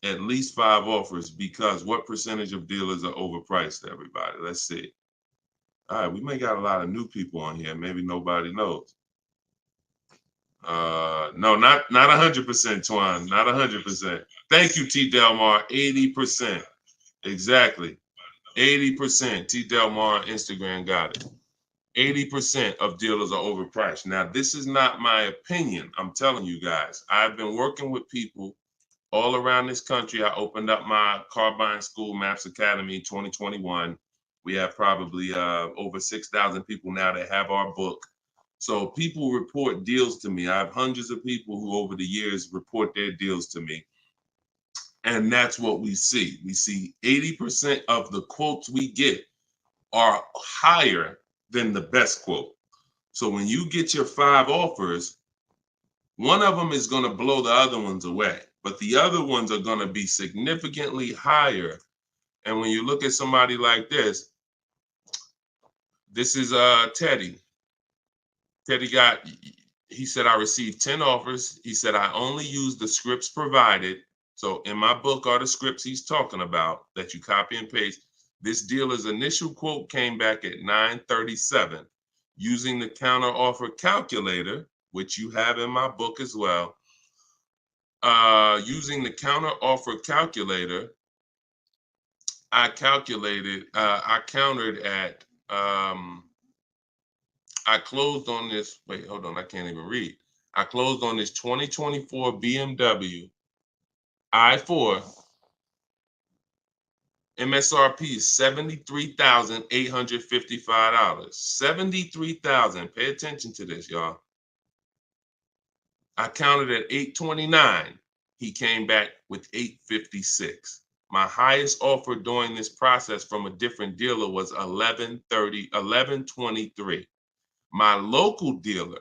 At least 5 offers, because what percentage of dealers are overpriced, everybody? Let's see. All right, we may got a lot of new people on here. Maybe nobody knows. No, not 100%, Twan. Not 100%. Thank you, T. Delmar. 80%. Exactly. 80%. T. Delmar Instagram got it. 80% of dealers are overpriced. Now, this is not my opinion. I'm telling you guys. I've been working with people all around this country. I opened up my car buying school, Maps Academy, 2021. We have probably over 6,000 people now that have our book. So people report deals to me. I have hundreds of people who over the years report their deals to me. And that's what we see. We see 80% of the quotes we get are higher than the best quote. So when you get your 5 offers, one of them is going to blow the other ones away, but the other ones are going to be significantly higher. And when you look at somebody like this is Teddy. Teddy he said, I received 10 offers. He said, I only used the scripts provided. So in my book are the scripts he's talking about that you copy and paste. This dealer's initial quote came back at 937. Using the counter offer calculator, which you have in my book as well. Using the counter offer calculator, I countered at, I closed on this, wait, hold on, I can't even read. I closed on this 2024 BMW i4. MSRP is $73,855. $73,000. Pay attention to this, y'all. I counted at 829. He came back with 856. My highest offer during this process from a different dealer was 1123. My local dealer,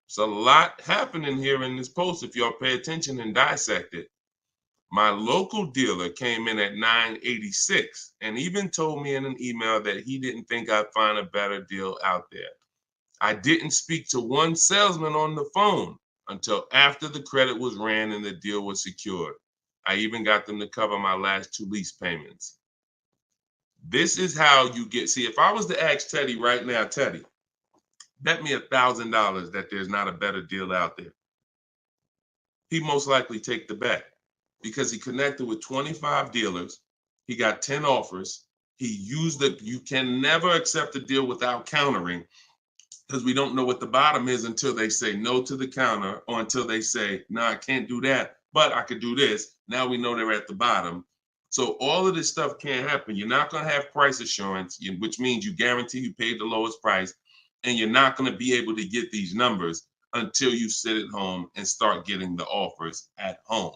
it's a lot happening here in this post if y'all pay attention and dissect it. My local dealer came in at 986 and even told me in an email that he didn't think I'd find a better deal out there. I didn't speak to one salesman on the phone until after the credit was ran and the deal was secured. I even got them to cover my last 2 lease payments. This is how you get, see, if I was to ask Teddy right now, Teddy, bet me $1,000 that there's not a better deal out there. He'd most likely take the bet because he connected with 25 dealers. He got 10 offers. He used it. You can never accept a deal without countering because we don't know what the bottom is until they say no to the counter or until they say, no, I can't do that, but I could do this. Now we know they're at the bottom. So all of this stuff can't happen. You're not going to have price assurance, which means you guarantee you paid the lowest price, and you're not going to be able to get these numbers until you sit at home and start getting the offers at home.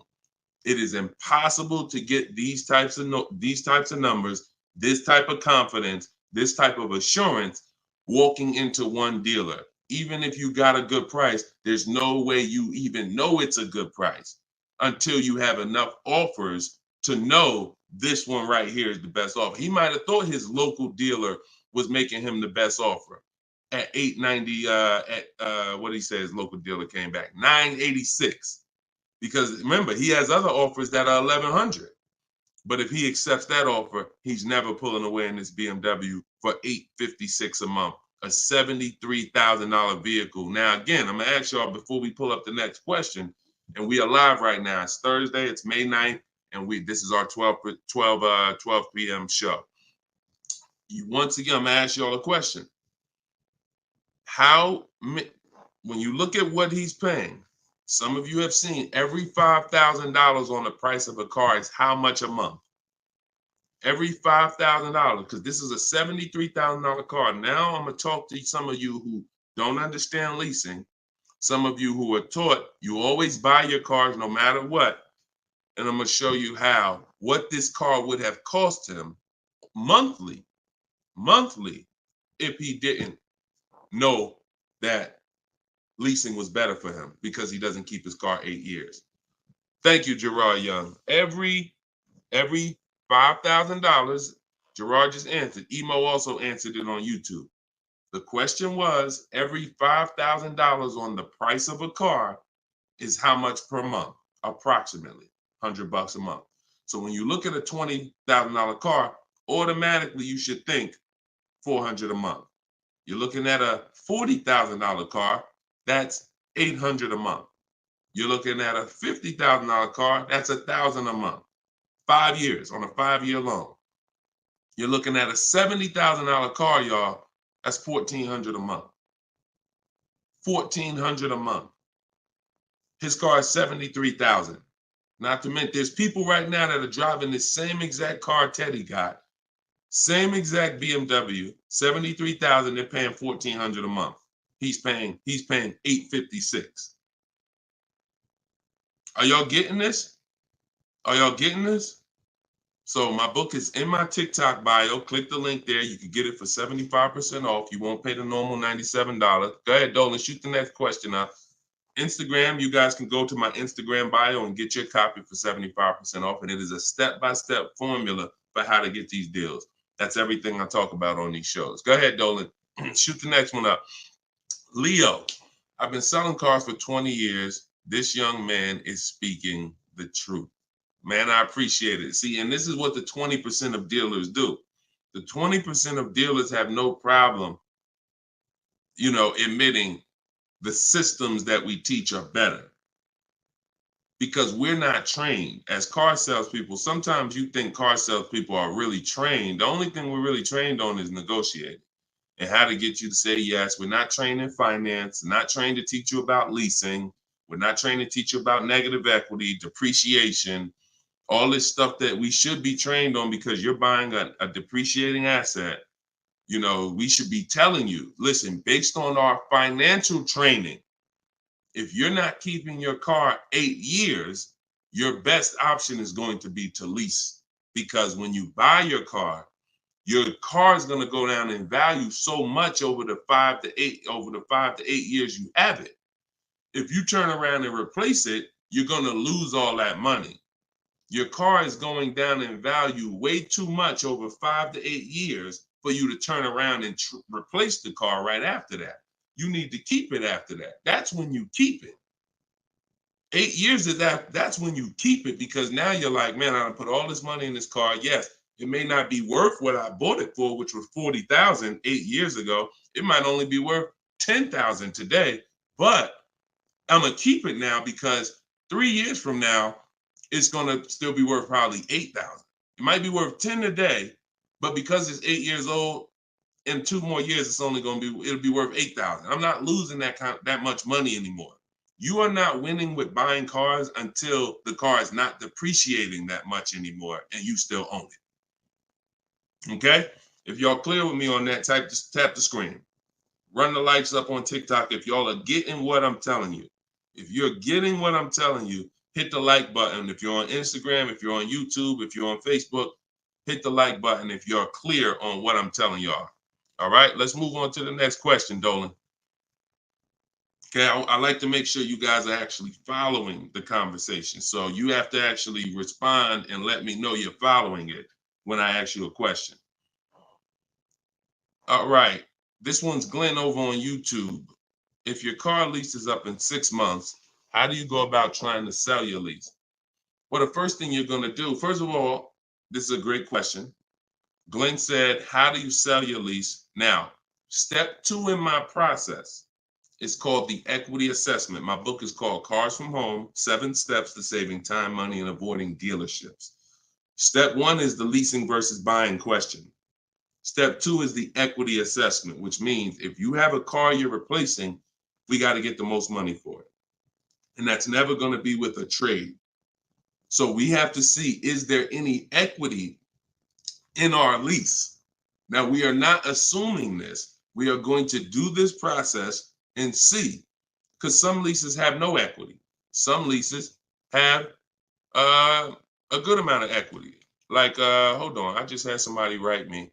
It is impossible to get these types of numbers, this type of confidence, this type of assurance walking into one dealer. Even if you got a good price, there's no way you even know it's a good price. until you have enough offers to know this one right here is the best offer. He might have thought his local dealer was making him the best offer at 890. What did he say? His local dealer came back 986, because remember he has other offers that are 1100. But if he accepts that offer, he's never pulling away in this BMW for $856 a month, a $73,000 vehicle. Now, again, I'm gonna ask y'all before we pull up the next question, and we are live right now. It's Thursday, it's May 9th, and this is our 12 p.m. show. Once again, I'm gonna ask y'all a question. When you look at what he's paying, some of you have seen every $5,000 on the price of a car is how much a month? Every $5,000, because this is a $73,000 car. Now I'm going to talk to some of you who don't understand leasing, some of you who are taught you always buy your cars no matter what, and I'm going to show you what this car would have cost him monthly, if he didn't know that leasing was better for him because he doesn't keep his car 8 years. Thank you, Gerard Young. Every $5,000, Gerard just answered. Emo also answered it on YouTube. The question was, every $5,000 on the price of a car is how much per month? Approximately $100 a month. So when you look at a $20,000 car, automatically you should think $400 a month. You're looking at a $40,000 car, that's $800 a month. You're looking at a $50,000 car, that's $1,000 a month. 5 years on a 5-year loan. You're looking at a $70,000 car, y'all. That's $1,400 a month. $1,400 a month. His car is $73,000. Not to mention, there's people right now that are driving this same exact car Teddy got, same exact BMW, $73,000. They're paying $1,400 a month. He's paying $856. Are y'all getting this? Are y'all getting this? So my book is in my TikTok bio. Click the link there. You can get it for 75% off. You won't pay the normal $97. Go ahead, Dolan, shoot the next question up. Instagram, you guys can go to my Instagram bio and get your copy for 75% off. And it is a step-by-step formula for how to get these deals. That's everything I talk about on these shows. Go ahead, Dolan. Shoot the next one up. Leo, I've been selling cars for 20 years. This young man is speaking the truth. Man, I appreciate it. See, and this is what the 20% of dealers do. The 20% of dealers have no problem, admitting the systems that we teach are better. Because we're not trained as car salespeople. Sometimes you think car salespeople are really trained. The only thing we're really trained on is negotiating and how to get you to say yes. We're not trained in finance, not trained to teach you about leasing. We're not trained to teach you about negative equity, depreciation, all this stuff that we should be trained on, because you're buying a depreciating asset. We should be telling you, listen, based on our financial training, if you're not keeping your car 8 years, your best option is going to be to lease. Because when you buy your car is going to go down in value so much over the 5 to 8 years you have it. If you turn around and replace it, you're going to lose all that money. Your car is going down in value way too much over 5 to 8 years for you to turn around and replace the car right after that. You need to keep it after that. That's when you keep it. 8 years of that's when you keep it, because now you're like, man, I put all this money in this car. Yes, it may not be worth what I bought it for, which was $40,000 8 years ago. It might only be worth $10,000 today, but I'm gonna keep it now because 3 years from now, it's gonna still be worth probably $8,000. It might be worth 10 today, but because it's 8 years old, in 2 more years, it'll be worth $8,000. I'm not losing that much money anymore. You are not winning with buying cars until the car is not depreciating that much anymore and you still own it. Okay? If y'all clear with me on that, just tap the screen. Run the lights up on TikTok if y'all are getting what I'm telling you. If you're getting what I'm telling you, hit the like button. If you're on Instagram, if you're on YouTube, if you're on Facebook, hit the like button if you're clear on what I'm telling y'all. All right, let's move on to the next question, Dolan. Okay, I like to make sure you guys are actually following the conversation. So you have to actually respond and let me know you're following it when I ask you a question. All right, this one's Glenn over on YouTube. If your car lease is up in 6 months, how do you go about trying to sell your lease? Well, the first thing you're going to do, first of all, this is a great question. Glenn said, how do you sell your lease? Now, step 2 in my process. It's called the equity assessment. My book is called Cars from Home, 7 Steps to Saving Time, Money, and Avoiding Dealerships. Step 1 is the leasing versus buying question. Step 2 is the equity assessment, which means if you have a car you're replacing, we got to get the most money for it. And that's never going to be with a trade. So we have to see, is there any equity in our lease? Now, we are not assuming this. We are going to do this process and see, because some leases have no equity. Some leases have a good amount of equity. Like, hold on, I just had somebody write me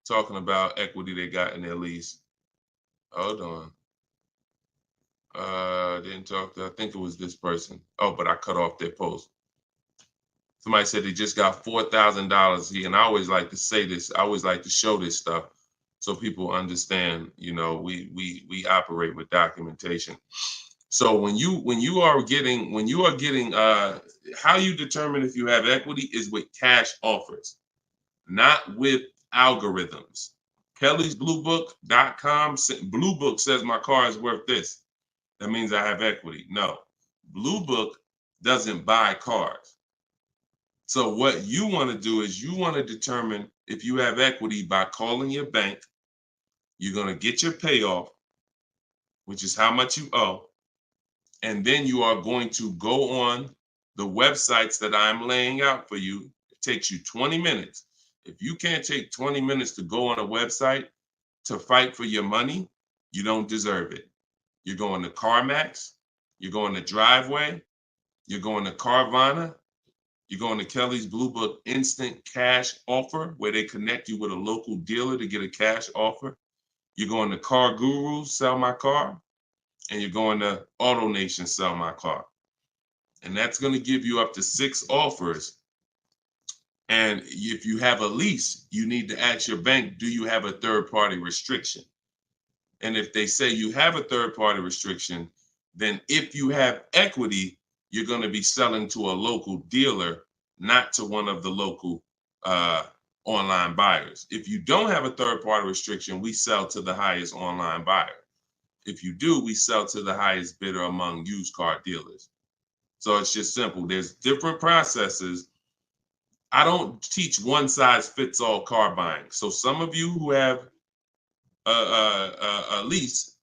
talking about equity they got in their lease. Hold on. Didn't talk to, I think it was this person. Oh, but I cut off their post. Somebody said they just got $4,000. And I always like to say this. I always like to show this stuff so people understand. You know, we operate with documentation. So when you are getting how you determine if you have equity is with cash offers, not with algorithms. Kelly's bluebook.com. Blue Book says my car is worth this. That means I have equity. No, Blue Book doesn't buy cars. So what you want to do is you want to determine if you have equity by calling your bank. You're going to get your payoff, which is how much you owe. And then you are going to go on the websites that I'm laying out for you. It takes you 20 minutes. If you can't take 20 minutes to go on a website to fight for your money, you don't deserve it. You're going to CarMax, you're going to Driveway, you're going to Carvana, you're going to Kelly's Blue Book Instant Cash Offer, where they connect you with a local dealer to get a cash offer. You're going to Car Gurus, Sell My Car, and you're going to Auto Nation, Sell My Car. And that's going to give you up to 6 offers. And if you have a lease, you need to ask your bank, do you have a third-party restriction? And if they say you have a third-party restriction, then if you have equity, you're going to be selling to a local dealer, not to one of the local online buyers. If you don't have a third-party restriction, we sell to the highest online buyer. If you do, we sell to the highest bidder among used car dealers. So it's just simple. There's different processes. I don't teach one size fits all car buying. So some of you who have a lease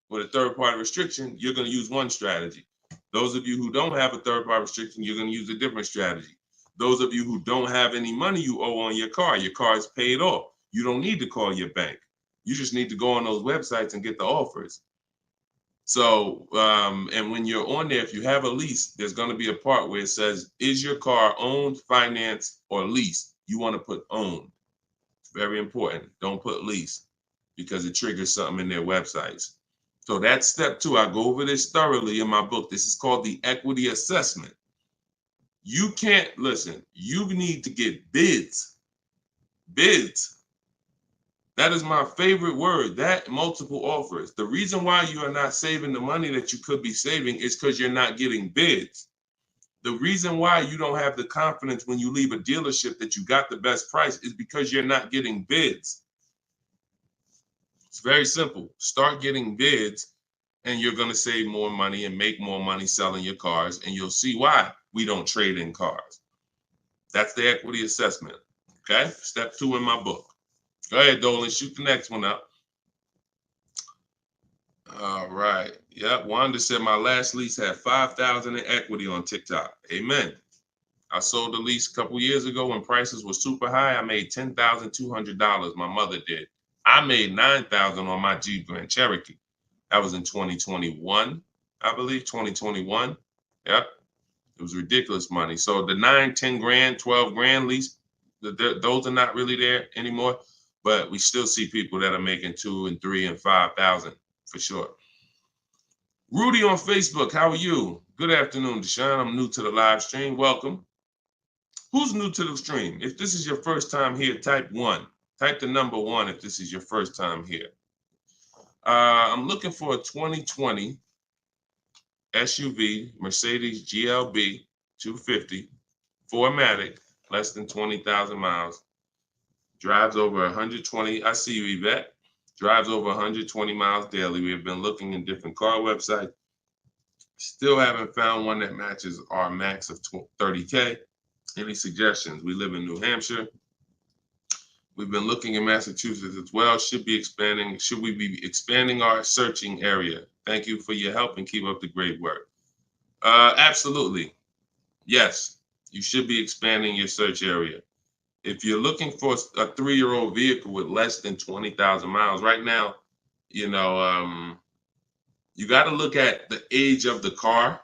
with a third party restriction, you're going to use one strategy. Those of you who don't have a third party restriction, you're going to use a different strategy. Those of you who don't have any money you owe on your car is paid off. You don't need to call your bank. You just need to go on those websites and get the offers. So, and when you're on there, if you have a lease, there's going to be a part where it says, is your car owned, financed, or leased? You want to put owned. It's very important. Don't put lease because it triggers something in their websites. So that's step 2. I go over this thoroughly in my book. This is called the equity assessment. You can't, listen, you need to get bids. Bids. That is my favorite word, that multiple offers. The reason why you are not saving the money that you could be saving is because you're not getting bids. The reason why you don't have the confidence when you leave a dealership that you got the best price is because you're not getting bids. It's very simple. Start getting bids and you're going to save more money and make more money selling your cars, and you'll see why we don't trade in cars. That's the equity assessment. Okay? Step 2 in my book. Go ahead, Dolan. Shoot the next one up. All right. Yep. Wanda said my last lease had 5,000 in equity on TikTok. Amen. I sold a lease a couple years ago when prices were super high. I made $10,200. My mother did. I made $9,000 on my Jeep Grand Cherokee. That was in 2021, I believe. 2021. Yep. It was ridiculous money. So the 9, 10 grand, 12 grand lease, those are not really there anymore. But we still see people that are making 2 and 3 and 5,000 for sure. Rudy on Facebook, how are you? Good afternoon, Deshone. I'm new to the live stream. Welcome. Who's new to the stream? If this is your first time here, type 1. Type the number 1 if this is your first time here. I'm looking for a 2020 SUV, Mercedes GLB 250, 4MATIC, less than 20,000 miles. Drives over 120. I see you, Yvette. Drives over 120 miles daily. We have been looking in different car websites. Still haven't found one that matches our max of 30K. Any suggestions? We live in New Hampshire. We've been looking in Massachusetts as well. Should we be expanding our searching area? Thank you for your help and keep up the great work. Absolutely. Yes, you should be expanding your search area. If you're looking for a 3-year-old vehicle with less than 20,000 miles, right now, you know, you got to look at the age of the car.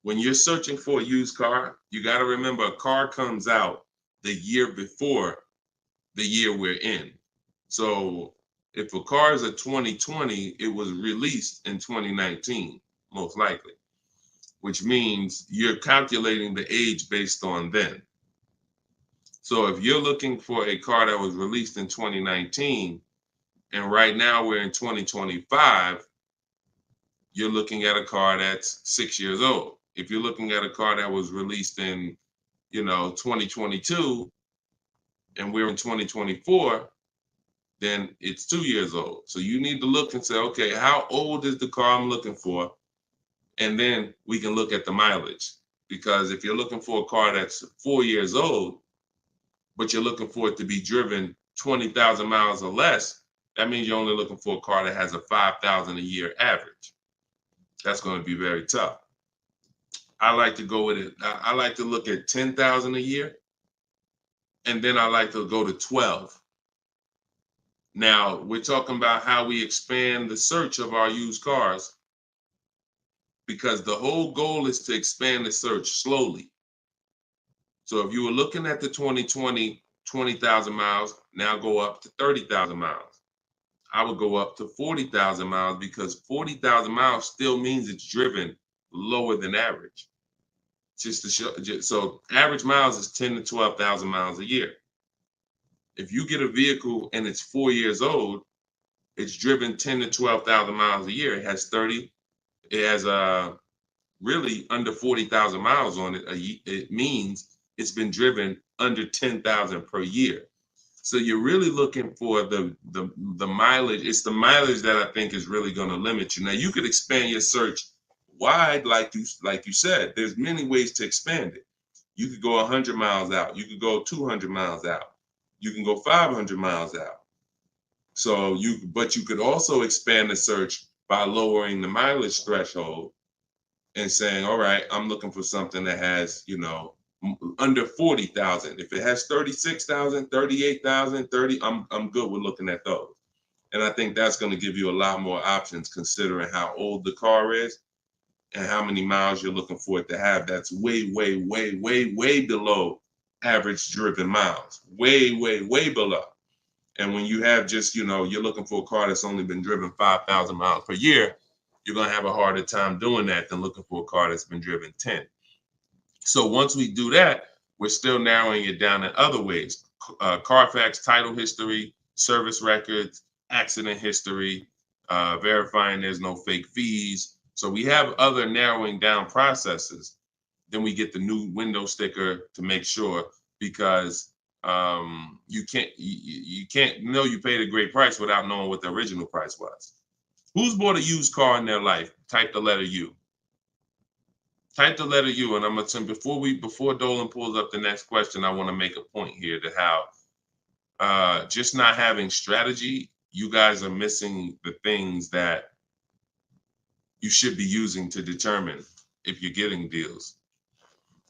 When you're searching for a used car, you got to remember a car comes out the year before the year we're in. So if a car is a 2020, it was released in 2019, most likely, which means you're calculating the age based on then. So if you're looking for a car that was released in 2019, and right now we're in 2025, you're looking at a car that's 6 years old. If you're looking at a car that was released in, 2022, and we're in 2024, then it's 2 years old. So you need to look and say, okay, how old is the car I'm looking for? And then we can look at the mileage. Because if you're looking for a car that's 4 years old, but you're looking for it to be driven 20,000 miles or less, that means you're only looking for a car that has a 5,000 a year average. That's going to be very tough. I like to go with it. I like to look at 10,000 a year, and then I like to go to 12. Now, we're talking about how we expand the search of our used cars, because the whole goal is to expand the search slowly. So if you were looking at the 2020, 20,000 miles, now go up to 30,000 miles. I would go up to 40,000 miles, because 40,000 miles still means it's driven lower than average. Just to show, so average miles is 10 to 12,000 miles a year. If you get a vehicle and it's 4 years old, it's driven 10 to 12,000 miles a year. It has really under 40,000 miles on it. It means it's been driven under 10,000 per year. So you're really looking for the mileage. It's the mileage that I think is really going to limit you. Now you could expand your search wide, like you said. There's many ways to expand it. You could go 100 miles out. You could go 200 miles out. You can go 500 miles out. So but you could also expand the search by lowering the mileage threshold and saying, all right, I'm looking for something that has, under 40,000. If it has 36,000, 38,000, 30, I'm good with looking at those. And I think that's going to give you a lot more options, considering how old the car is and how many miles you're looking for it to have. That's way, way, way, way, way below average driven miles. Way, way, way below. And when you have just, you're looking for a car that's only been driven 5,000 miles per year, you're going to have a harder time doing that than looking for a car that's been driven 10. So once we do that, we're still narrowing it down in other ways. Carfax title history, service records, accident history, verifying there's no fake fees. So we have other narrowing down processes. Then we get the new window sticker to make sure, because you can't know you paid a great price without knowing what the original price was. Who's bought a used car in their life? Type the letter U. Type the letter U, and I'm gonna tell before Dolan pulls up the next question, I want to make a point here to how just not having strategy, you guys are missing the things that you should be using to determine if you're getting deals.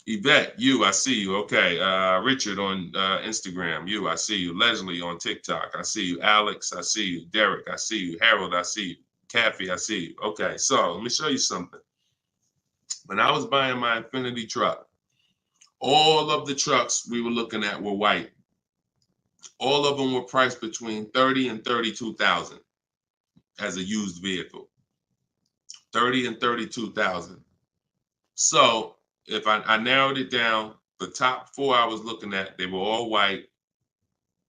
Yvette, you, I see you. Okay. Richard on Instagram, you, I see you. Leslie on TikTok, I see you. Alex, I see you. Derek, I see you. Harold, I see you. Kathy, I see you. Okay, so let me show you something. When I was buying my Infiniti truck, all of the trucks we were looking at were white. All of them were priced between 30 and 32,000 as a used vehicle. 30 and 32,000. So if I narrowed it down, the top four I was looking at, they were all white,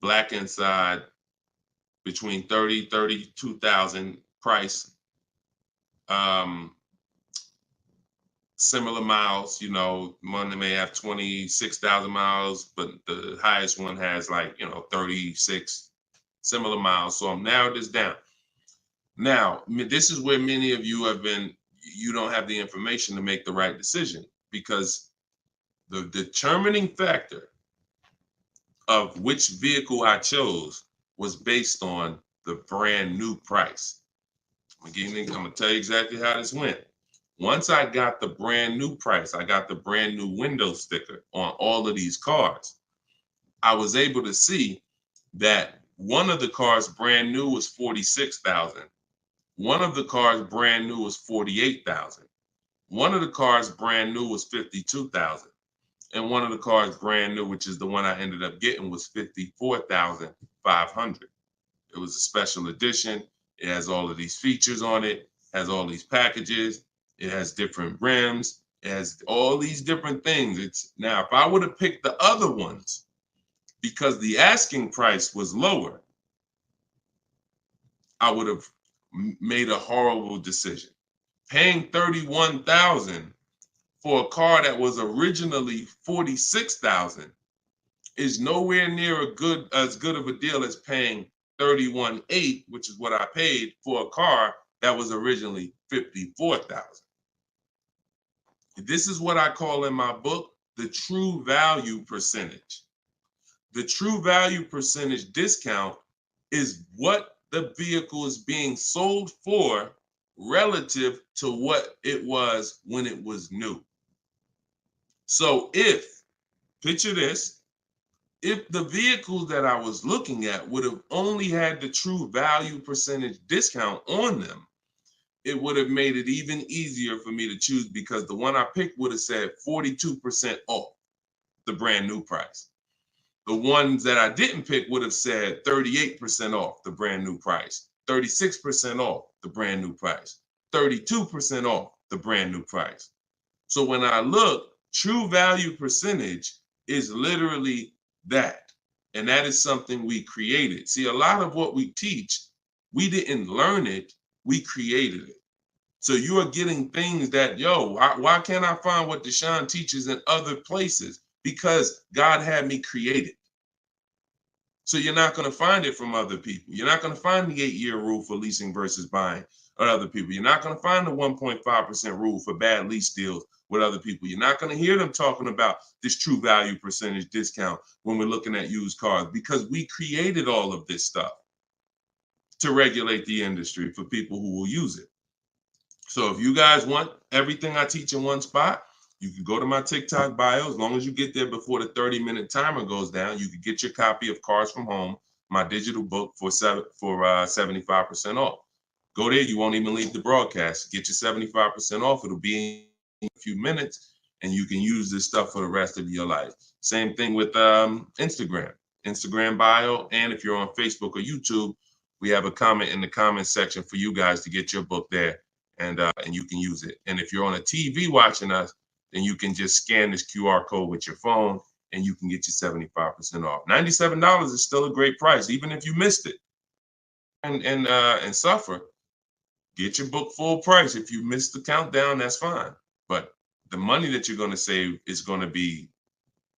black inside, between 30, 32,000 price. Similar miles, you know, one may have 26,000 miles, but the highest one has like, 36 similar miles. So I'm narrowed this down. Now, this is where many of you you don't have the information to make the right decision, because the determining factor of which vehicle I chose was based on the brand new price. I'm gonna tell you exactly how this went. Once I got the brand new price, I got the brand new window sticker on all of these cars, I was able to see that one of the cars brand new was 46,000. One of the cars brand new was 48,000. One of the cars brand new was 52,000. And one of the cars brand new, which is the one I ended up getting, was 54,500. It was a special edition. It has all of these features on it, has all these packages. It has different rims. It has all these different things. Now, if I would have picked the other ones, because the asking price was lower, I would have made a horrible decision. Paying 31,000 for a car that was originally 46,000 is nowhere near as good of a deal as paying 31,800, which is what I paid for a car that was originally 54,000. This is what I call in my book the true value percentage. The true value percentage discount is what the vehicle is being sold for relative to what it was when it was new. So picture this, if the vehicles that I was looking at would have only had the true value percentage discount on them, it would have made it even easier for me to choose, because the one I picked would have said 42% off the brand new price. The ones that I didn't pick would have said 38% off the brand new price, 36% off the brand new price, 32% off the brand new price. So when I look, true value percentage is literally that. And that is something we created. See, a lot of what we teach, we didn't learn it, we created it. So you are getting things that, why can't I find what Deshone teaches in other places? Because God had me create it. So you're not going to find it from other people. You're not going to find the 8-year rule for leasing versus buying or other people. You're not going to find the 1.5% rule for bad lease deals with other people. You're not going to hear them talking about this true value percentage discount when we're looking at used cars, because we created all of this stuff to regulate the industry for people who will use it. So if you guys want everything I teach in one spot, you can go to my TikTok bio. As long as you get there before the 30-minute timer goes down, you can get your copy of Cars from Home, my digital book, for 75% off. Go there. You won't even leave the broadcast. Get your 75% off. It'll be in a few minutes, and you can use this stuff for the rest of your life. Same thing with Instagram bio. And if you're on Facebook or YouTube, we have a comment in the comment section for you guys to get your book there, and you can use it. And if you're on a TV watching us, then you can just scan this QR code with your phone, and you can get your 75% off. $97 is still a great price, even if you missed it and suffer. Get your book full price. If you missed the countdown, that's fine. But the money that you're going to save is going to be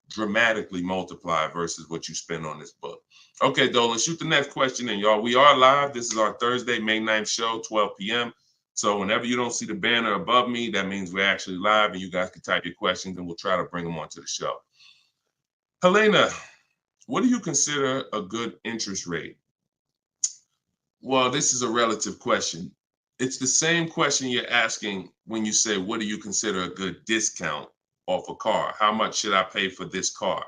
dramatically multiplied versus what you spend on this book. Okay, Dolan, shoot the next question in, y'all. We are live. This is our Thursday, May 9th show, 12 p.m. So whenever you don't see the banner above me, that means we're actually live, and you guys can type your questions and we'll try to bring them onto the show. Helena, what do you consider a good interest rate? Well, this is a relative question. It's the same question you're asking when you say, what do you consider a good discount off a car? How much should I pay for this car?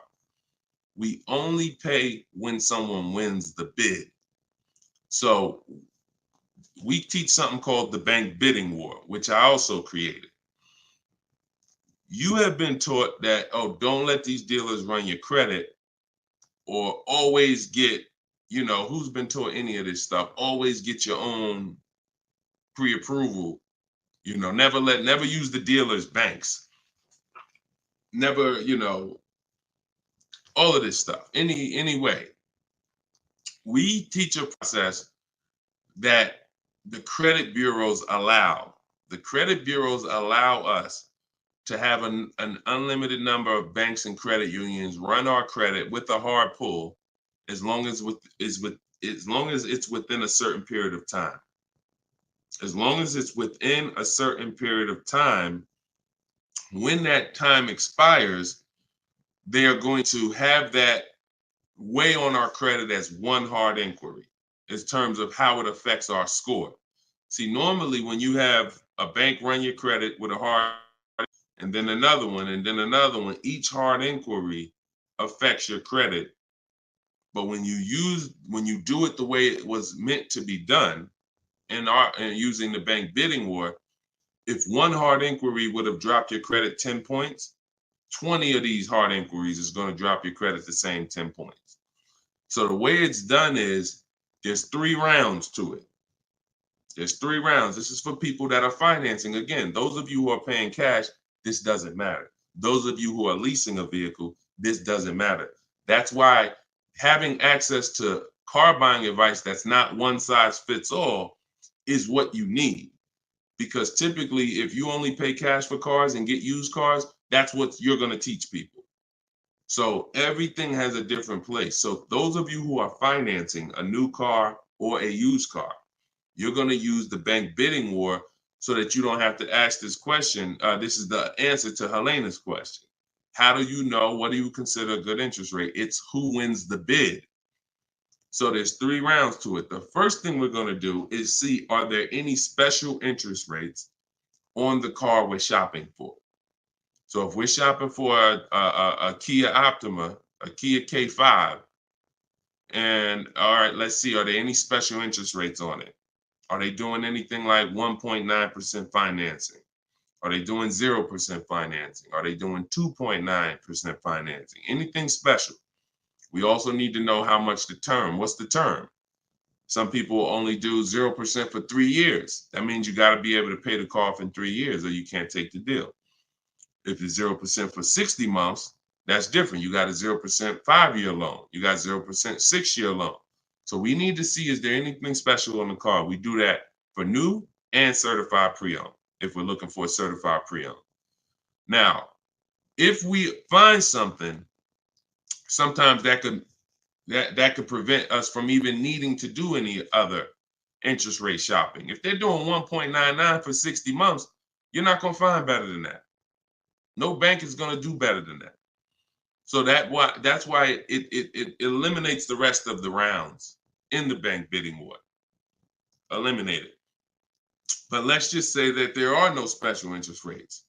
We only pay when someone wins the bid. So we teach something called the bank bidding war, which I also created. You have been taught that, don't let these dealers run your credit, or always get, who's been taught any of this stuff? Always get your own pre-approval, never use the dealer's banks. Never, all of this stuff. Anyway, we teach a process that the credit bureaus allow. The credit bureaus allow us to have an unlimited number of banks and credit unions run our credit with a hard pull, as long as it's within a certain period of time. As long as it's within a certain period of time, when that time expires, they are going to have that weigh on our credit as one hard inquiry in terms of how it affects our score. See, normally when you have a bank run your credit with a hard, and then another one, and then another one, each hard inquiry affects your credit. But when you do it the way it was meant to be done, and using the bank bidding war, if one hard inquiry would have dropped your credit 10 points, 20 of these hard inquiries is going to drop your credit the same 10 points. So the way it's done is there's 3 rounds to it. There's 3 rounds. This is for people that are financing. Again, those of you who are paying cash, this doesn't matter. Those of you who are leasing a vehicle, this doesn't matter. That's why having access to car buying advice that's not one size fits all is what you need. Because typically, if you only pay cash for cars and get used cars, that's what you're going to teach people. So everything has a different place. So those of you who are financing a new car or a used car, you're going to use the bank bidding war so that you don't have to ask this question. This is the answer to Helena's question. How do you know? What do you consider a good interest rate? It's who wins the bid. So there's 3 rounds to it. The first thing we're going to do is see, are there any special interest rates on the car we're shopping for? So if we're shopping for a Kia Optima, a Kia K5, and all right, let's see, are there any special interest rates on it? Are they doing anything like 1.9% financing? Are they doing 0% financing? Are they doing 2.9% financing? Anything special? We also need to know how much the term. What's the term? Some people only do 0% for 3 years. That means you got to be able to pay the car off in 3 years or you can't take the deal. If it's 0% for 60 months, that's different. You got a 0% 5-year loan. You got 0% 6-year loan. So we need to see, is there anything special on the car? We do that for new and certified pre-owned, if we're looking for a certified pre-owned. Now, if we find something, sometimes that could prevent us from even needing to do any other interest rate shopping. If they're doing 1.99 for 60 months, you're not going to find better than that. No bank is going to do better than that. So that's why it eliminates the rest of the rounds in the bank bidding war. Eliminate it. But let's just say that there are no special interest rates.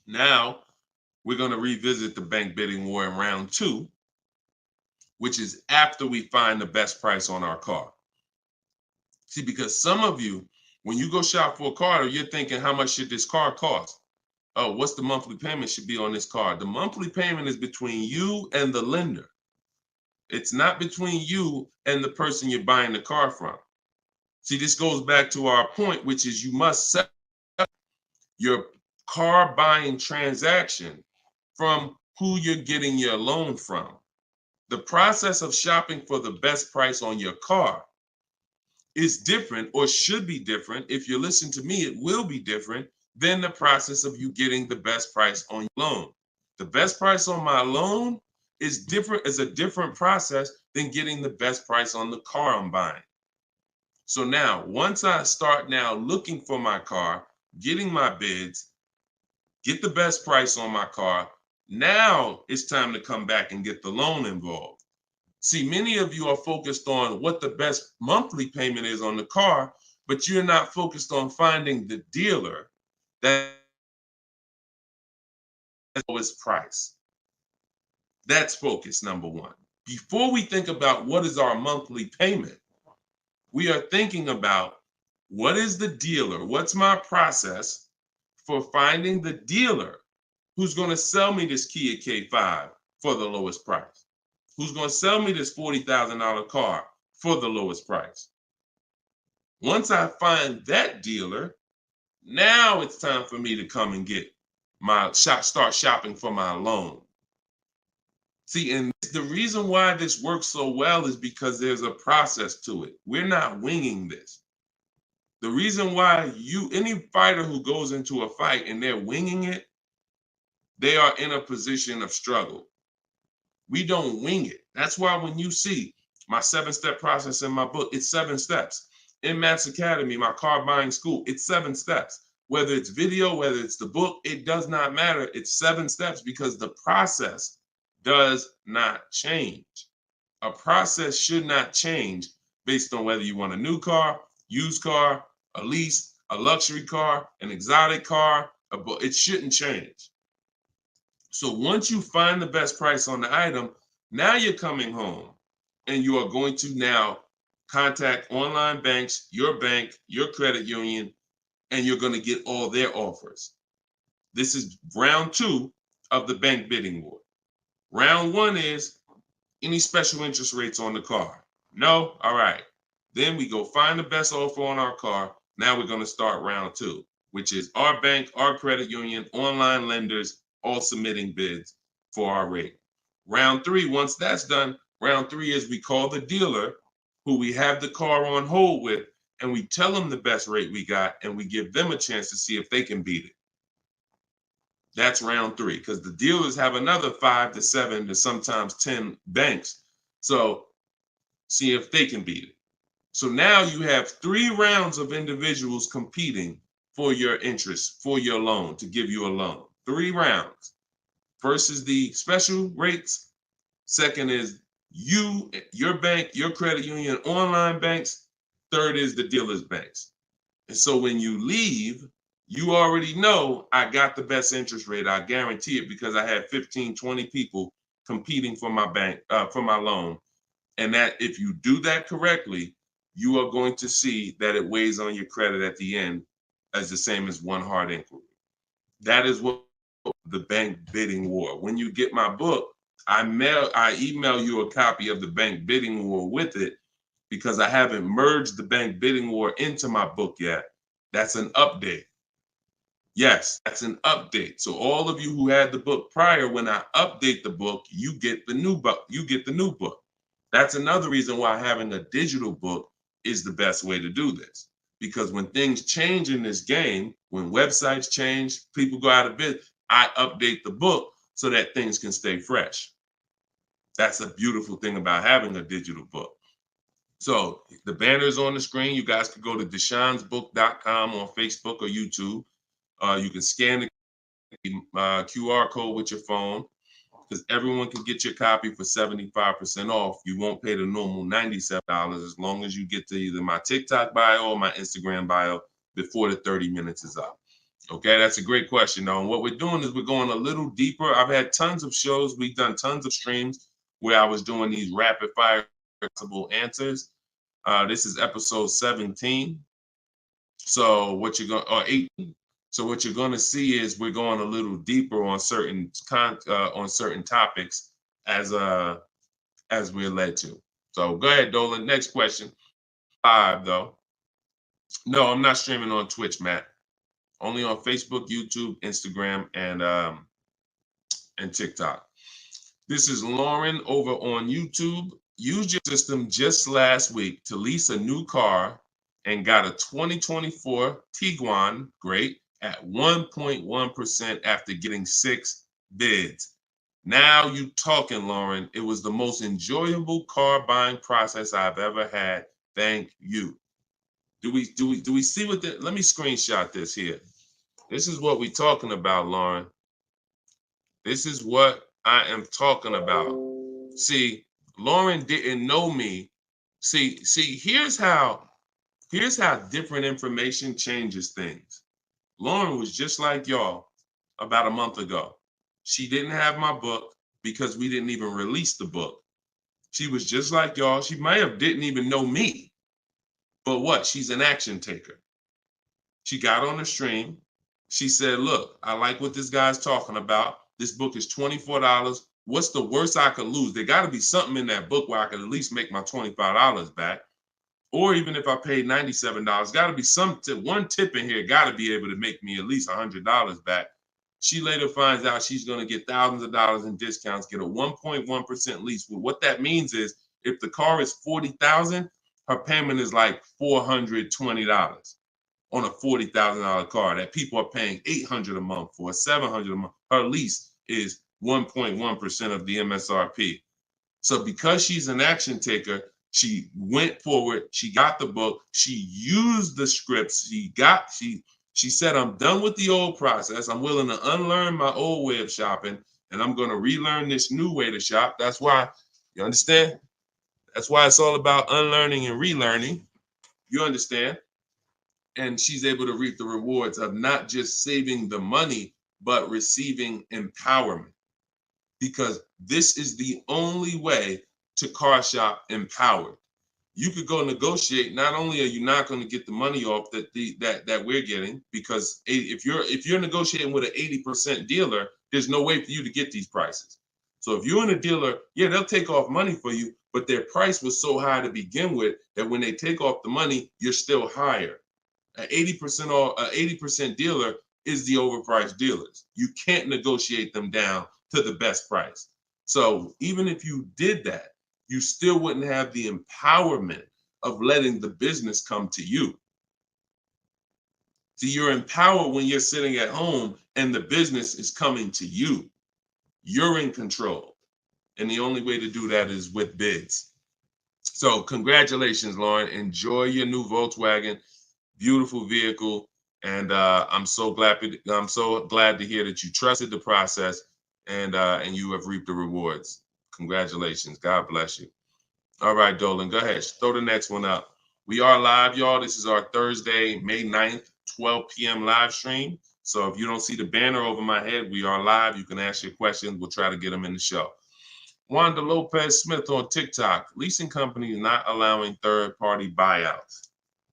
Now we're going to revisit the bank bidding war in round 2, which is after we find the best price on our car. See, because some of you, when you go shop for a car, you're thinking, how much should this car cost? Oh, what's the monthly payment should be on this car? The monthly payment is between you and the lender. It's not between you and the person you're buying the car from. See, this goes back to our point, which is you must set up your car buying transaction from who you're getting your loan from. The process of shopping for the best price on your car is different, or should be different. If you listen to me, it will be different than the process of you getting the best price on your loan. The best price on my loan is a different process than getting the best price on the car I'm buying. So now, once I start now looking for my car, getting my bids, get the best price on my car, now it's time to come back and get the loan involved. See, many of you are focused on what the best monthly payment is on the car, but you're not focused on finding the dealer that has the lowest price. That's focus number 1. Before we think about what is our monthly payment, we are thinking about what is the dealer? What's my process for finding the dealer who's going to sell me this Kia K5 for the lowest price? Who's going to sell me this $40,000 car for the lowest price? Once I find that dealer, Now it's time for me to come and get start shopping for my loan. See, and the reason why this works so well is because there's a process to it. We're not winging this. The reason why any fighter who goes into a fight and they're winging it, they are in a position of struggle. We don't wing it. That's why when you see my 7-step process in my book, it's 7 steps. In Matt's Academy, my car buying school, it's 7 steps. Whether it's video, whether it's the book, it does not matter. It's 7 steps because the process does not change. A process should not change based on whether you want a new car, used car, a lease, a luxury car, an exotic car. It shouldn't change. So once you find the best price on the item, now you're coming home and you are going to now contact online banks, your bank, your credit union, and you're going to get all their offers. This is round 2 of the bank bidding war. Round 1 is any special interest rates on the car. No? All right. Then we go find the best offer on our car. Now we're going to start round 2, which is our bank, our credit union, online lenders, all submitting bids for our rate. Round 3, once that's done, round 3 is we call the dealer who we have the car on hold with, and we tell them the best rate we got, and we give them a chance to see if they can beat it. That's round 3, because the dealers have another 5 to 7 to sometimes 10 banks. So see if they can beat it. So now you have 3 rounds of individuals competing for your interest, for your loan, to give you a loan. 3 rounds. First is the special rates. Second is you, your bank, your credit union, online banks. Third is the dealer's banks. And so when you leave, you already know I got the best interest rate. I guarantee it because I had 15, 20 people competing for my bank, for my loan. And that if you do that correctly, you are going to see that it weighs on your credit at the end as the same as one hard inquiry. That is what the bank bidding war. When you get my book, I email you a copy of the bank bidding war with it because I haven't merged the bank bidding war into my book yet. That's an update. Yes, that's an update. So all of you who had the book prior, when I update the book, you get the new book. You get the new book. That's another reason why having a digital book is the best way to do this. Because when things change in this game, when websites change, people go out of business, I update the book so that things can stay fresh. That's a beautiful thing about having a digital book. So the banner is on the screen. You guys can go to deshonesbook.com on Facebook or YouTube. You can scan the QR code with your phone because everyone can get your copy for 75% off. You won't pay the normal $97 as long as you get to either my TikTok bio or my Instagram bio before the 30 minutes is up. Okay, that's a great question, though. And what we're doing is we're going a little deeper. I've had tons of shows. We've done tons of streams where I was doing these rapid fire answers. This is episode 17. So what you're going, or 18. So what you're going to see is we're going a little deeper on certain topics as we're led to. So go ahead, Dolan. Next question. 5 though. No, I'm not streaming on Twitch, Matt. Only on Facebook, YouTube, Instagram, and TikTok. This is Lauren over on YouTube. Used your system just last week to lease a new car and got a 2024 Tiguan, great, at 1.1% after getting 6 bids. Now you talking, Lauren. It was the most enjoyable car buying process I've ever had. Thank you. Do we see what the, let me screenshot this here. This is what we're talking about, Lauren. This is what I am talking about. See, Lauren didn't know me. See, here's how different information changes things. Lauren was just like y'all about a month ago. She didn't have my book because we didn't even release the book. She was just like y'all. She might have didn't even know me. But what? She's an action taker. She got on the stream. She said, look, I like what this guy's talking about. This book is $24. What's the worst I could lose? There got to be something in that book where I can at least make my $25 back. Or even if I paid $97, got to be one tip in here, got to be able to make me at least $100 back. She later finds out she's going to get thousands of dollars in discounts, get a 1.1% lease. Well, what that means is if the car is $40,000, her payment is like $420 on a $40,000 car that people are paying $800 a month for, $700 a month. Her lease is 1.1% of the MSRP. So because she's an action taker, she went forward, she got the book, she used the scripts, she said, I'm done with the old process. I'm willing to unlearn my old way of shopping, and I'm going to relearn this new way to shop. That's why, you understand? That's why it's all about unlearning and relearning. You understand? And she's able to reap the rewards of not just saving the money, but receiving empowerment. Because this is the only way to car shop empowered. You could go negotiate. Not only are you not going to get the money off that we're getting, because if you're negotiating with an 80% dealer, there's no way for you to get these prices. So if you're in a dealer, yeah, they'll take off money for you, but their price was so high to begin with that when they take off the money, you're still higher. An 80% dealer is the overpriced dealers. You can't negotiate them down to the best price. So even if you did that, you still wouldn't have the empowerment of letting the business come to you. So you're empowered when you're sitting at home and the business is coming to you. You're in control. And the only way to do that is with bids. So congratulations, Lauren. Enjoy your new Volkswagen. Beautiful vehicle. And I'm so glad to hear that you trusted the process and you have reaped the rewards. Congratulations. God bless you. All right, Dolan, go ahead. Throw the next one up. We are live, y'all. This is our Thursday, May 9th, 12 p.m. live stream. So if you don't see the banner over my head, we are live. You can ask your questions. We'll try to get them in the show. Wanda Lopez Smith on TikTok. Leasing companies not allowing third-party buyouts.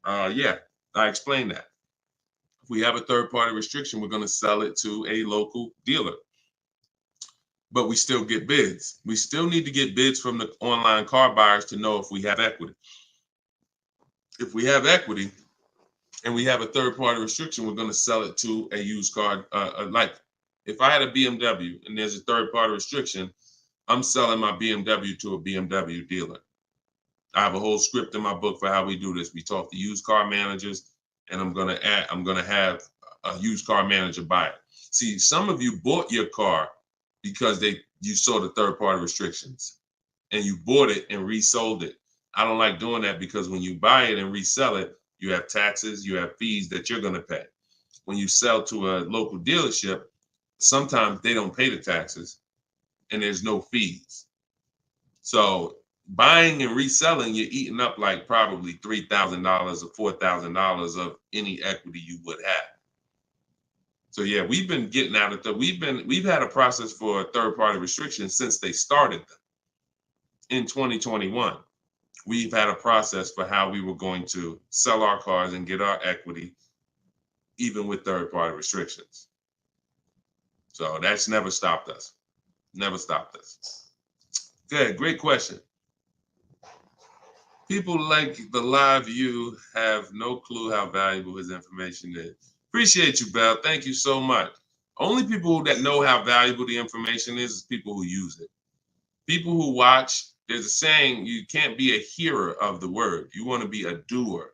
Yeah, I explained that. If we have a third-party restriction, we're going to sell it to a local dealer. But we still get bids. We still need to get bids from the online car buyers to know if we have equity. If we have equity and we have a third-party restriction, we're going to sell it to a used car. Like if I had a BMW and there's a third-party restriction, I'm selling my BMW to a BMW dealer. I have a whole script in my book for how we do this. We talk to used car managers, and I'm going to have a used car manager buy it. See, some of you bought your car because you saw the third-party restrictions and you bought it and resold it. I don't like doing that because when you buy it and resell it, you have taxes, you have fees that you're going to pay. When you sell to a local dealership, sometimes they don't pay the taxes and there's no fees. So buying and reselling, you're eating up like probably $3,000 or $4,000 of any equity you would have. So yeah, we've been getting out of we've had a process for third-party restrictions since they started them. In 2021, we've had a process for how we were going to sell our cars and get our equity, even with third-party restrictions. So that's never stopped us. Never stopped us. Good, great question. People like the live view have no clue how valuable his information is. Appreciate you, Belle. Thank you so much. Only people that know how valuable the information is people who use it. People who watch, there's a saying, you can't be a hearer of the word. You want to be a doer.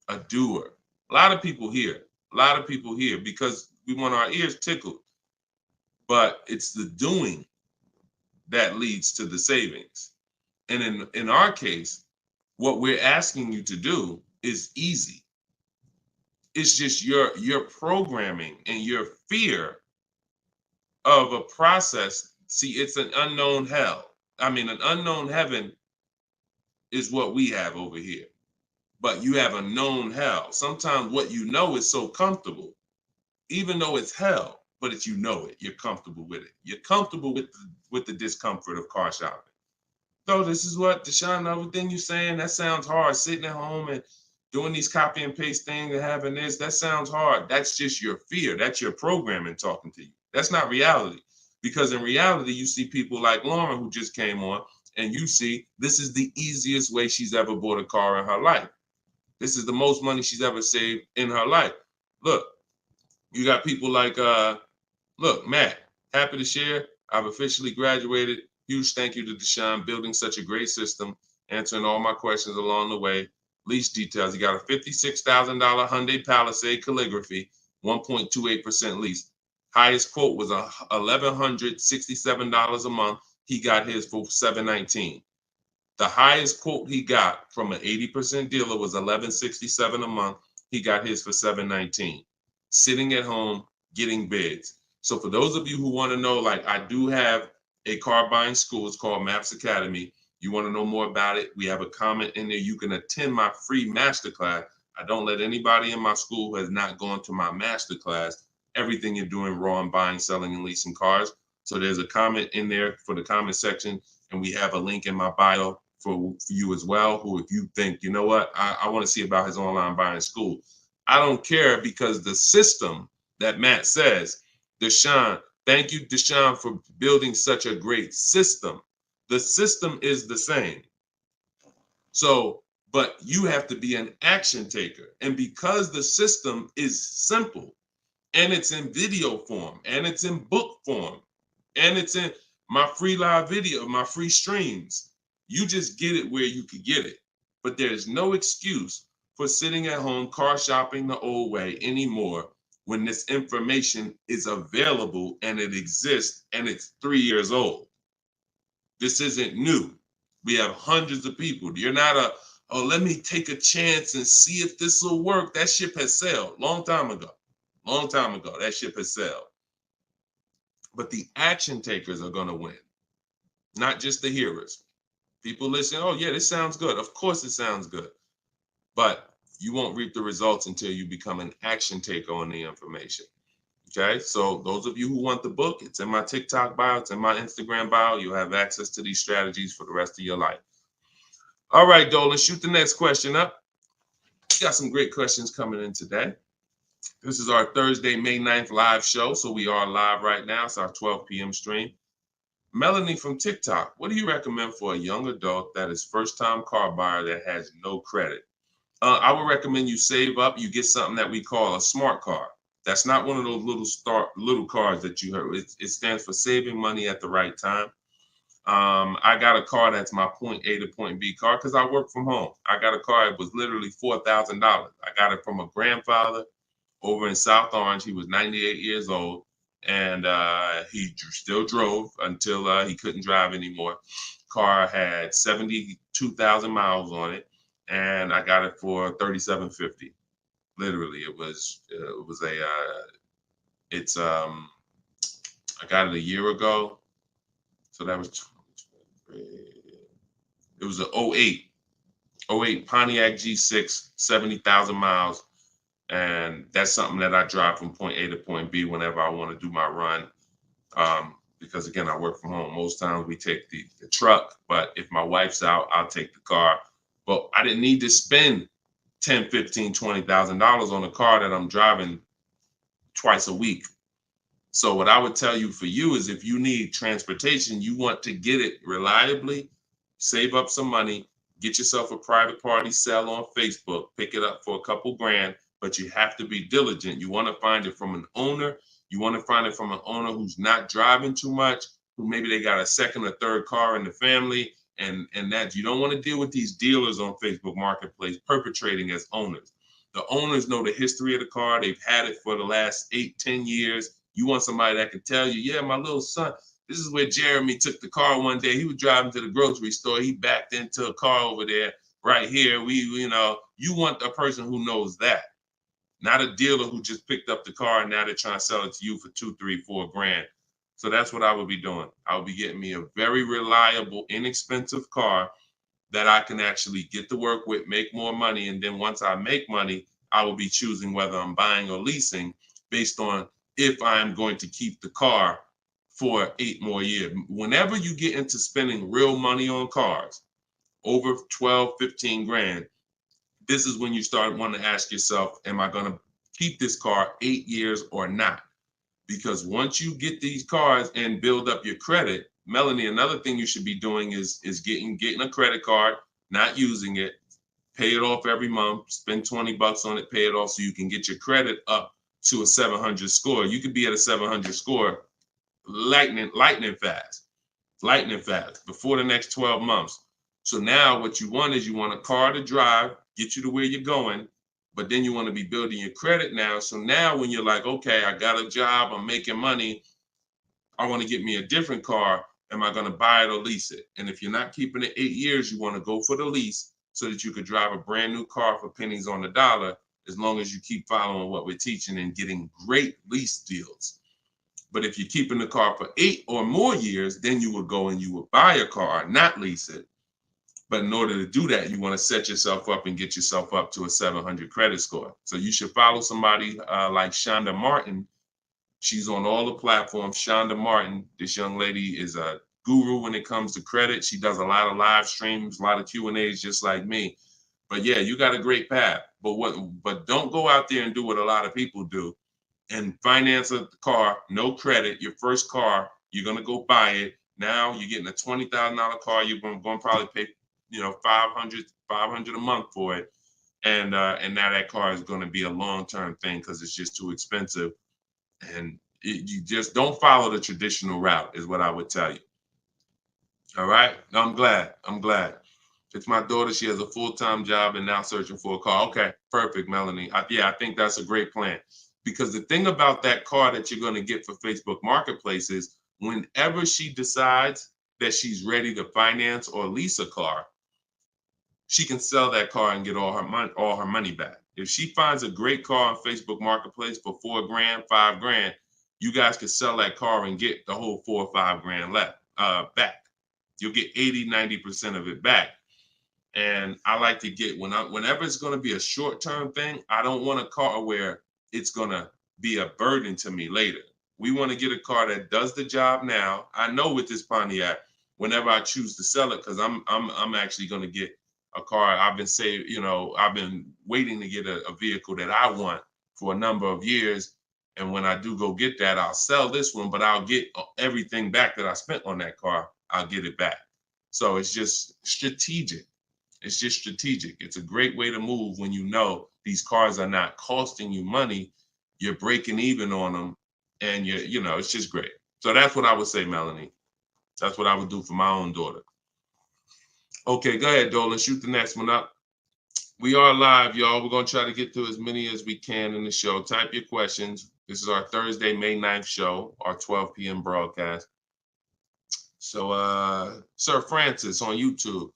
A doer. A lot of people hear. A lot of people hear because we want our ears tickled. But it's the doing that leads to the savings. And in our case, what we're asking you to do is easy. It's just your programming and your fear of a process. See, it's an unknown hell. I mean, an unknown heaven is what we have over here. But you have a known hell. Sometimes what you know is so comfortable, even though it's hell, but it's you know it. You're comfortable with it. You're comfortable with the discomfort of car shopping. So this is what, Deshone, everything you're saying, that sounds hard. Sitting at home and doing these copy and paste things and having this, that sounds hard. That's just your fear. That's your programming talking to you. That's not reality. Because in reality, you see people like Lauren who just came on and you see this is the easiest way she's ever bought a car in her life. This is the most money she's ever saved in her life. Look, you got people like, look, Matt, happy to share. I've officially graduated. Huge thank you to Deshone, building such a great system, answering all my questions along the way. Lease details. You got a $56,000 Hyundai Palisade calligraphy, 1.28% lease. Highest quote was $1,167 a month. He got his for $719. The highest quote he got from an 80% dealer was $1,167 a month. He got his for $719. Sitting at home, getting bids. So for those of you who want to know, like, I do have a car buying school. It's called Maps Academy. You want to know more about it? We have a comment in there. You can attend my free masterclass. I don't let anybody in my school who has not gone to my masterclass. Everything you're doing wrong, buying, selling, and leasing cars. So there's a comment in there for the comment section, and we have a link in my bio for you as well, who, if you think, you know what, I want to see about his online buying school. I don't care, because the system that Matt says, Deshone, thank you, Deshone, for building such a great system. The system is the same. So, but you have to be an action taker. And because the system is simple, and it's in video form, and it's in book form, and it's in my free live video, my free streams, you just get it where you could get it. But there's no excuse for sitting at home car shopping the old way anymore when this information is available and it exists and it's 3 years old. This isn't new. We have hundreds of people. You're not oh, let me take a chance and see if this will work. That ship has sailed long time ago. Long time ago, that ship has sailed. But the action takers are going to win, not just the hearers. People listen, oh yeah, this sounds good. Of course it sounds good. But you won't reap the results until you become an action taker on the information. Okay, so those of you who want the book, it's in my TikTok bio, it's in my Instagram bio. You'll have access to these strategies for the rest of your life. All right, Dolan, shoot the next question up. We got some great questions coming in today. This is our Thursday, May 9th live show. So we are live right now. It's our 12 p.m. stream. Melanie from TikTok, what do you recommend for a young adult that is first-time car buyer that has no credit? I would recommend you save up. You get something that we call a smart car. That's not one of those little cars that you heard. It stands for saving money at the right time. I got a car that's my point A to point B car because I work from home. I got a car that was literally $4,000. I got it from a grandfather over in South Orange. He was 98 years old, and he still drove until he couldn't drive anymore. Car had 72,000 miles on it, and I got it for $3,750. Literally, I got it a year ago, so that was, it was an 08 Pontiac G6, 70,000 miles. And that's something that I drive from point A to point B whenever I want to do my run. Because again, I work from home. Most times we take the truck, but if my wife's out, I'll take the car. But I didn't need to spend $10,000, $15,000, $20,000 on a car that I'm driving twice a week. So what I would tell you for you is, if you need transportation, you want to get it reliably, save up some money, get yourself a private party sell on Facebook, pick it up for a couple grand, but you have to be diligent. You want to find it from an owner. You want to find it from an owner who's not driving too much, who maybe they got a second or third car in the family, and that you don't want to deal with these dealers on Facebook Marketplace perpetrating as owners. The owners know the history of the car. They've had it for the last 8-10 years. You want somebody that can tell you, yeah, my little son, this is where Jeremy took the car one day. He was driving to the grocery store. He backed into a car over there right here. You want a person who knows that, not a dealer who just picked up the car and now they're trying to sell it to you for $2, $3, $4 grand. So that's what I would be doing. I would be getting me a very reliable, inexpensive car that I can actually get to work with, make more money. And then once I make money, I will be choosing whether I'm buying or leasing based on if I'm going to keep the car for 8 more years. Whenever you get into spending real money on cars, over 12, 15 grand, this is when you start wanting to ask yourself, am I going to keep this car 8 years or not? Because once you get these cars and build up your credit, Melanie, another thing you should be doing is getting a credit card, not using it, pay it off every month, spend $20 on it, pay it off so you can get your credit up to a 700 score. You could be at a 700 score lightning fast before the next 12 months. So now what you want is you want a car to drive, get you to where you're going, but then you want to be building your credit now. So now when you're like, okay, I got a job, I'm making money, I want to get me a different car. Am I going to buy it or lease it? And if you're not keeping it 8 years, you want to go for the lease so that you could drive a brand new car for pennies on the dollar, as long as you keep following what we're teaching and getting great lease deals. But if you're keeping the car for 8 or more years, then you would go and you would buy a car, not lease it. But in order to do that, you want to set yourself up and get yourself up to a 700 credit score. So you should follow somebody like Shonda Martin. She's on all the platforms. Shonda Martin, this young lady is a guru when it comes to credit. She does a lot of live streams, a lot of Q&As, just like me. But yeah, you got a great path. But don't go out there and do what a lot of people do and finance a car, no credit, your first car, you're going to go buy it. Now you're getting a $20,000 car. You're going to probably pay, $500 a month for it. And now that car is going to be a long-term thing because it's just too expensive. And you just don't follow the traditional route is what I would tell you. All right. I'm glad. It's my daughter. She has a full-time job and now searching for a car. Okay. Perfect, Melanie. I think that's a great plan. Because the thing about that car that you're going to get for Facebook Marketplace is whenever she decides that she's ready to finance or lease a car, she can sell that car and get all her money back. If she finds a great car on Facebook Marketplace for $4,000, $5,000, you guys can sell that car and get the whole $4,000 or $5,000 back. You'll get 80-90% of it back. And I like to get whenever it's going to be a short-term thing, I don't want a car where it's going to be a burden to me later. We want to get a car that does the job now. I know with this Pontiac, whenever I choose to sell it, because I'm actually going to get a car. I've been waiting to get a vehicle that I want for a number of years. And when I do go get that, I'll sell this one, but I'll get everything back that I spent on that car. I'll get it back. So it's just strategic. It's a great way to move when you know these cars are not costing you money. You're breaking even on them, and it's just great. So that's what I would say, Melanie. That's what I would do for my own daughter. Okay, go ahead, Dolan. Shoot the next one up. We are live, y'all. We're going to try to get through as many as we can in the show. Type your questions. This is our Thursday, May 9th show, our 12 p.m. broadcast. So, Sir Francis on YouTube.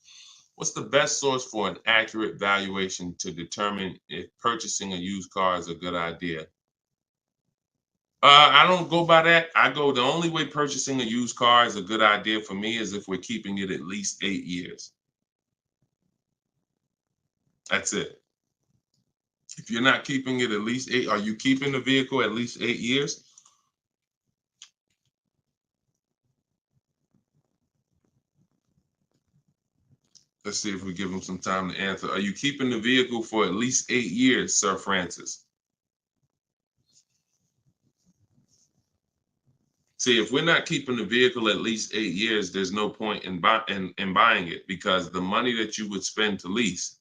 What's the best source for an accurate valuation to determine if purchasing a used car is a good idea? I don't go by that. The only way purchasing a used car is a good idea for me is if we're keeping it at least 8 years. That's it. If you're not keeping it at least 8, are you keeping the vehicle at least 8 years? Let's see if we give him some time to answer. Are you keeping the vehicle for at least 8 years, Sir Francis? See, if we're not keeping the vehicle at least 8 years, there's no point in buying it, because the money that you would spend to lease,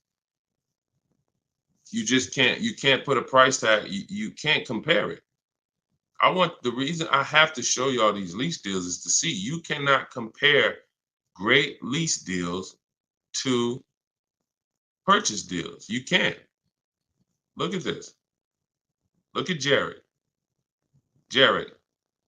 you can't put a price tag. You can't compare it. The reason I have to show you all these lease deals is to see you cannot compare great lease deals to purchase deals. You can't. Look at this. Look at Jared. Jared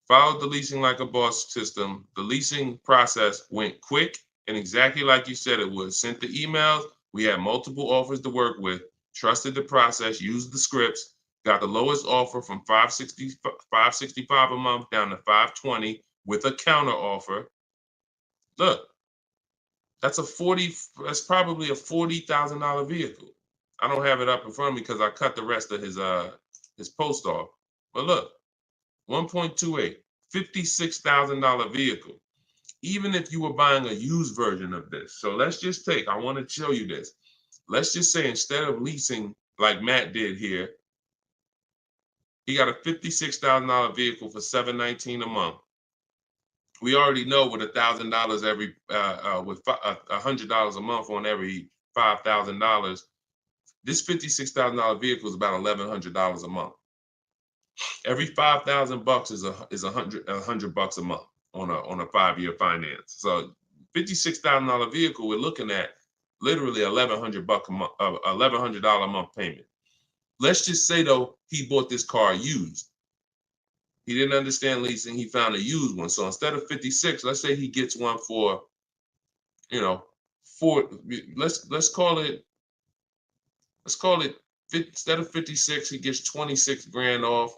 followed the leasing like a boss system. The leasing process went quick and exactly like you said it would. Sent the emails. We had multiple offers to work with. Trusted the process. Used the scripts. Got the lowest offer from $565 a month down to $520 with a counter offer. Look. That's probably a $40,000 vehicle. I don't have it up in front of me because I cut the rest of his post off. But look, 1.28, $56,000 vehicle. Even if you were buying a used version of this. So let's just I want to show you this. Let's just say instead of leasing like Matt did here, he got a $56,000 vehicle for $719 a month We already know with $1,000 every, with $100 a month on every $5,000, this $56,000 vehicle is about $1,100 a month. Every 5,000 bucks is $100 a month on a 5-year finance. So $56,000 vehicle, we're looking at literally $1,100 a month, $1,100 a month payment. Let's just say though he bought this car used. He didn't understand leasing. He found a used one. So instead of 56, let's say he gets one for, you know, let's call it instead of 56, he gets 26 grand off.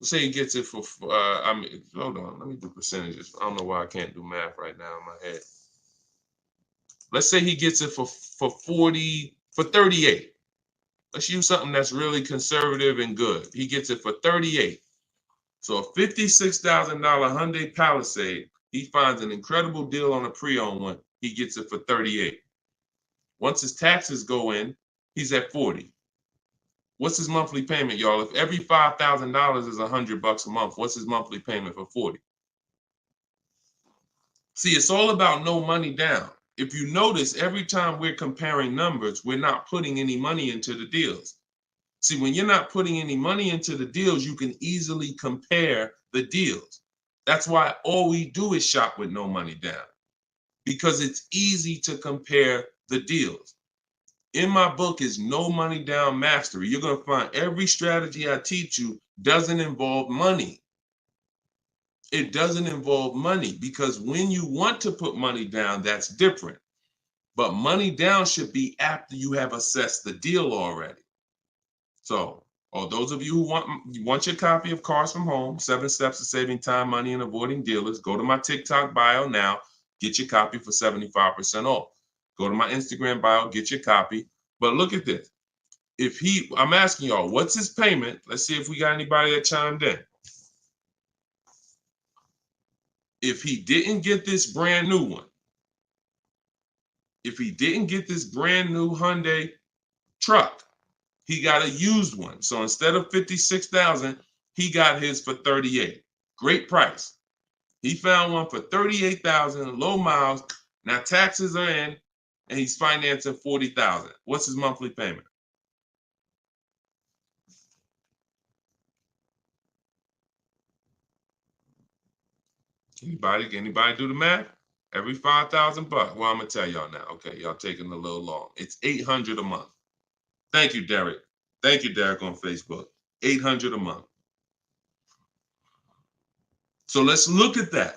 Let's say he gets it for, hold on, let me do percentages. I don't know why I can't do math right now in my head. Let's say he gets it for 38. Let's use something that's really conservative and good. He gets it for 38. So a $56,000 Hyundai Palisade, he finds an incredible deal on a pre-owned one. He gets it for 38. Once his taxes go in, he's at 40. What's his monthly payment, y'all? If every $5,000 is $100 a month, what's his monthly payment for 40? See, it's all about no money down. If you notice, every time we're comparing numbers, we're not putting any money into the deals. See, when you're not putting any money into the deals, you can easily compare the deals. That's why all we do is shop with no money down, because it's easy to compare the deals. In my book is No Money Down Mastery. You're going to find every strategy I teach you doesn't involve money. It doesn't involve money, because when you want to put money down, that's different. But money down should be after you have assessed the deal already. So, those of you who want your copy of Cars from Home, 7 Steps to Saving Time, Money, and Avoiding Dealers, go to my TikTok bio now, get your copy for 75% off. Go to my Instagram bio, get your copy. But look at this. I'm asking y'all, what's his payment? Let's see if we got anybody that chimed in. If he didn't get this brand new one, if he didn't get this brand new Hyundai truck, he got a used one. So instead of 56,000, he got his for 38. Great price. He found one for 38,000, low miles. Now taxes are in, and he's financing 40,000. What's his monthly payment? Anybody do the math? Every 5,000 bucks. Well, I'm gonna tell y'all now. Okay, y'all taking a little long. It's $800 a month. Thank you, Derek. Thank you, Derek, on Facebook. $800 a month. So let's look at that.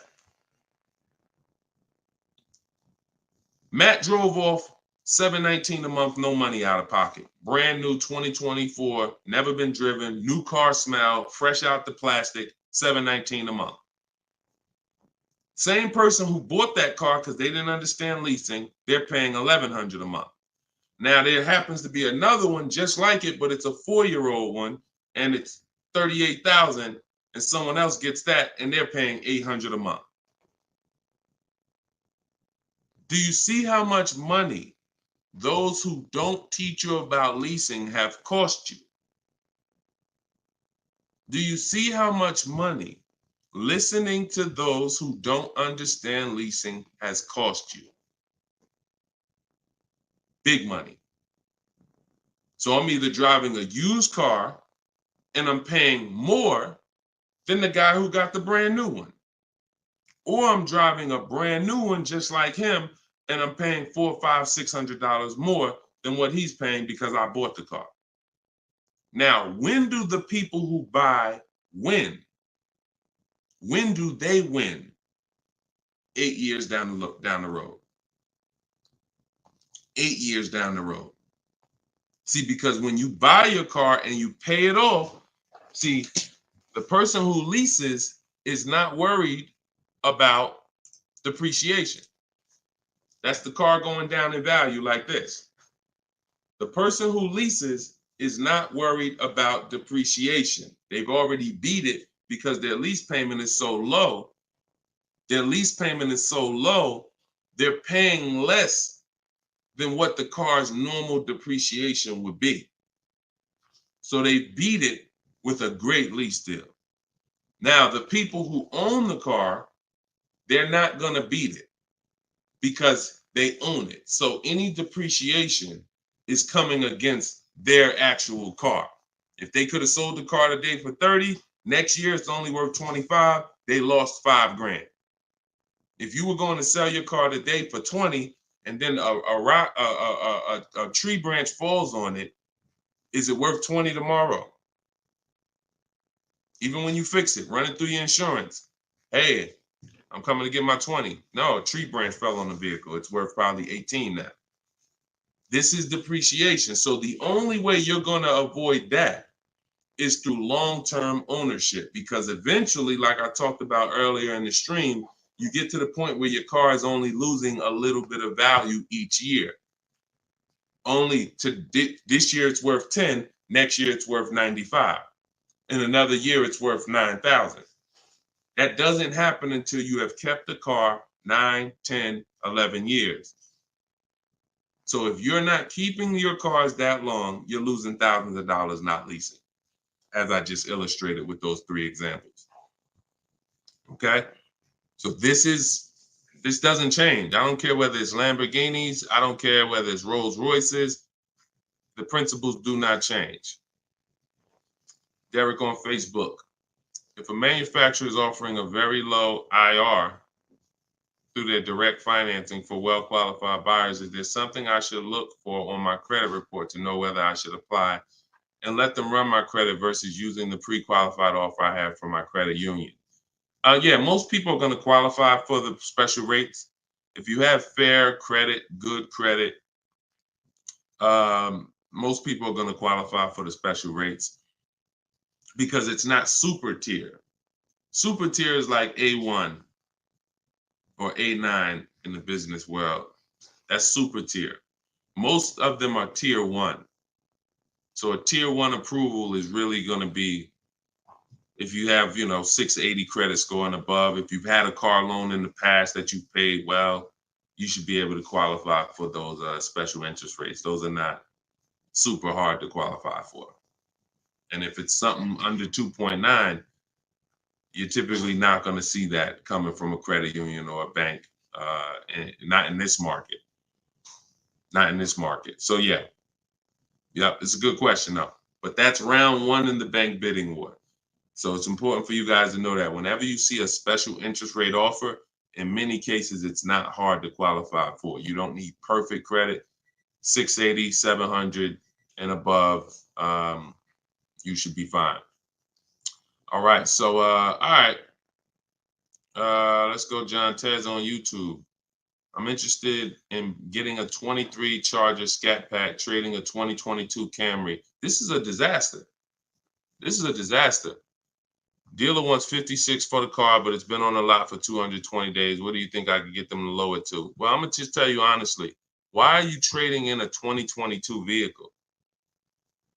Matt drove off $719 a month, no money out of pocket. Brand new 2024, never been driven, new car smell, fresh out the plastic, $719 a month. Same person who bought that car because they didn't understand leasing, they're paying $1,100 a month. Now there happens to be another one just like it, but it's a 4-year-old one, and it's $38,000, and someone else gets that, and they're paying $800 a month. Do you see how much money those who don't teach you about leasing have cost you? Do you see how much money listening to those who don't understand leasing has cost you? Big money. So I'm either driving a used car and I'm paying more than the guy who got the brand new one, or I'm driving a brand new one just like him and I'm paying $400, $500, $600 more than what he's paying because I bought the car. Now, when do the people who buy win? When do they win? 8 years down the road. 8 years down the road. See, because when you buy your car and you pay it off, see, the person who leases is not worried about depreciation. That's the car going down in value like this. The person who leases is not worried about depreciation. They've already beat it because their lease payment is so low. Their lease payment is so low, they're paying less than what the car's normal depreciation would be. So they beat it with a great lease deal. Now, the people who own the car they're not going to beat it because they own it. So any depreciation is coming against their actual car. If they could have sold the car today for 30, next year it's only worth 25, they lost $5,000. If you were going to sell your car today for 20 and then a tree branch falls on it, is it worth 20 tomorrow? Even when you fix it, run it through your insurance. Hey, I'm coming to get my 20. No, a tree branch fell on the vehicle. It's worth probably 18 now. This is depreciation. So the only way you're going to avoid that is through long-term ownership, because eventually, like I talked about earlier in the stream, you get to the point where your car is only losing a little bit of value each year. Only to this year it's worth 10, next year it's worth 95. In another year it's worth 9,000. That doesn't happen until you have kept the car 9, 10, 11 years. So if you're not keeping your cars that long, you're losing thousands of dollars not leasing, as I just illustrated with those 3 examples. Okay? So this doesn't change. I don't care whether it's Lamborghinis. I don't care whether it's Rolls Royces. The principles do not change. Derek on Facebook. If a manufacturer is offering a very low IR through their direct financing for well-qualified buyers, is there something I should look for on my credit report to know whether I should apply and let them run my credit versus using the pre-qualified offer I have from my credit union? Yeah, most people are going to qualify for the special rates. If you have fair credit, good credit, most people are going to qualify for the special rates because it's not super tier. Super tier is like A1 or A9 in the business world. That's super tier. Most of them are tier 1. So a tier 1 approval is really going to be if you have, 680 credit score and above. If you've had a car loan in the past that you've paid well, you should be able to qualify for those special interest rates. Those are not super hard to qualify for. And if it's something under 2.9, you're typically not going to see that coming from a credit union or a bank, not in this market. Not in this market. So yeah, it's a good question though. But that's round 1 in the bank bidding war. So it's important for you guys to know that whenever you see a special interest rate offer, in many cases, it's not hard to qualify for. You don't need perfect credit. 680, 700 and above, you should be fine. All right. So, all right. Let's go, John Tez on YouTube. I'm interested in getting a 23 Charger Scat Pack, trading a 2022 Camry. This is a disaster. This is a disaster. Dealer wants 56 for the car, but it's been on the lot for 220 days. What do you think I could get them to lower it to? Well, I'm going to just tell you honestly, why are you trading in a 2022 vehicle?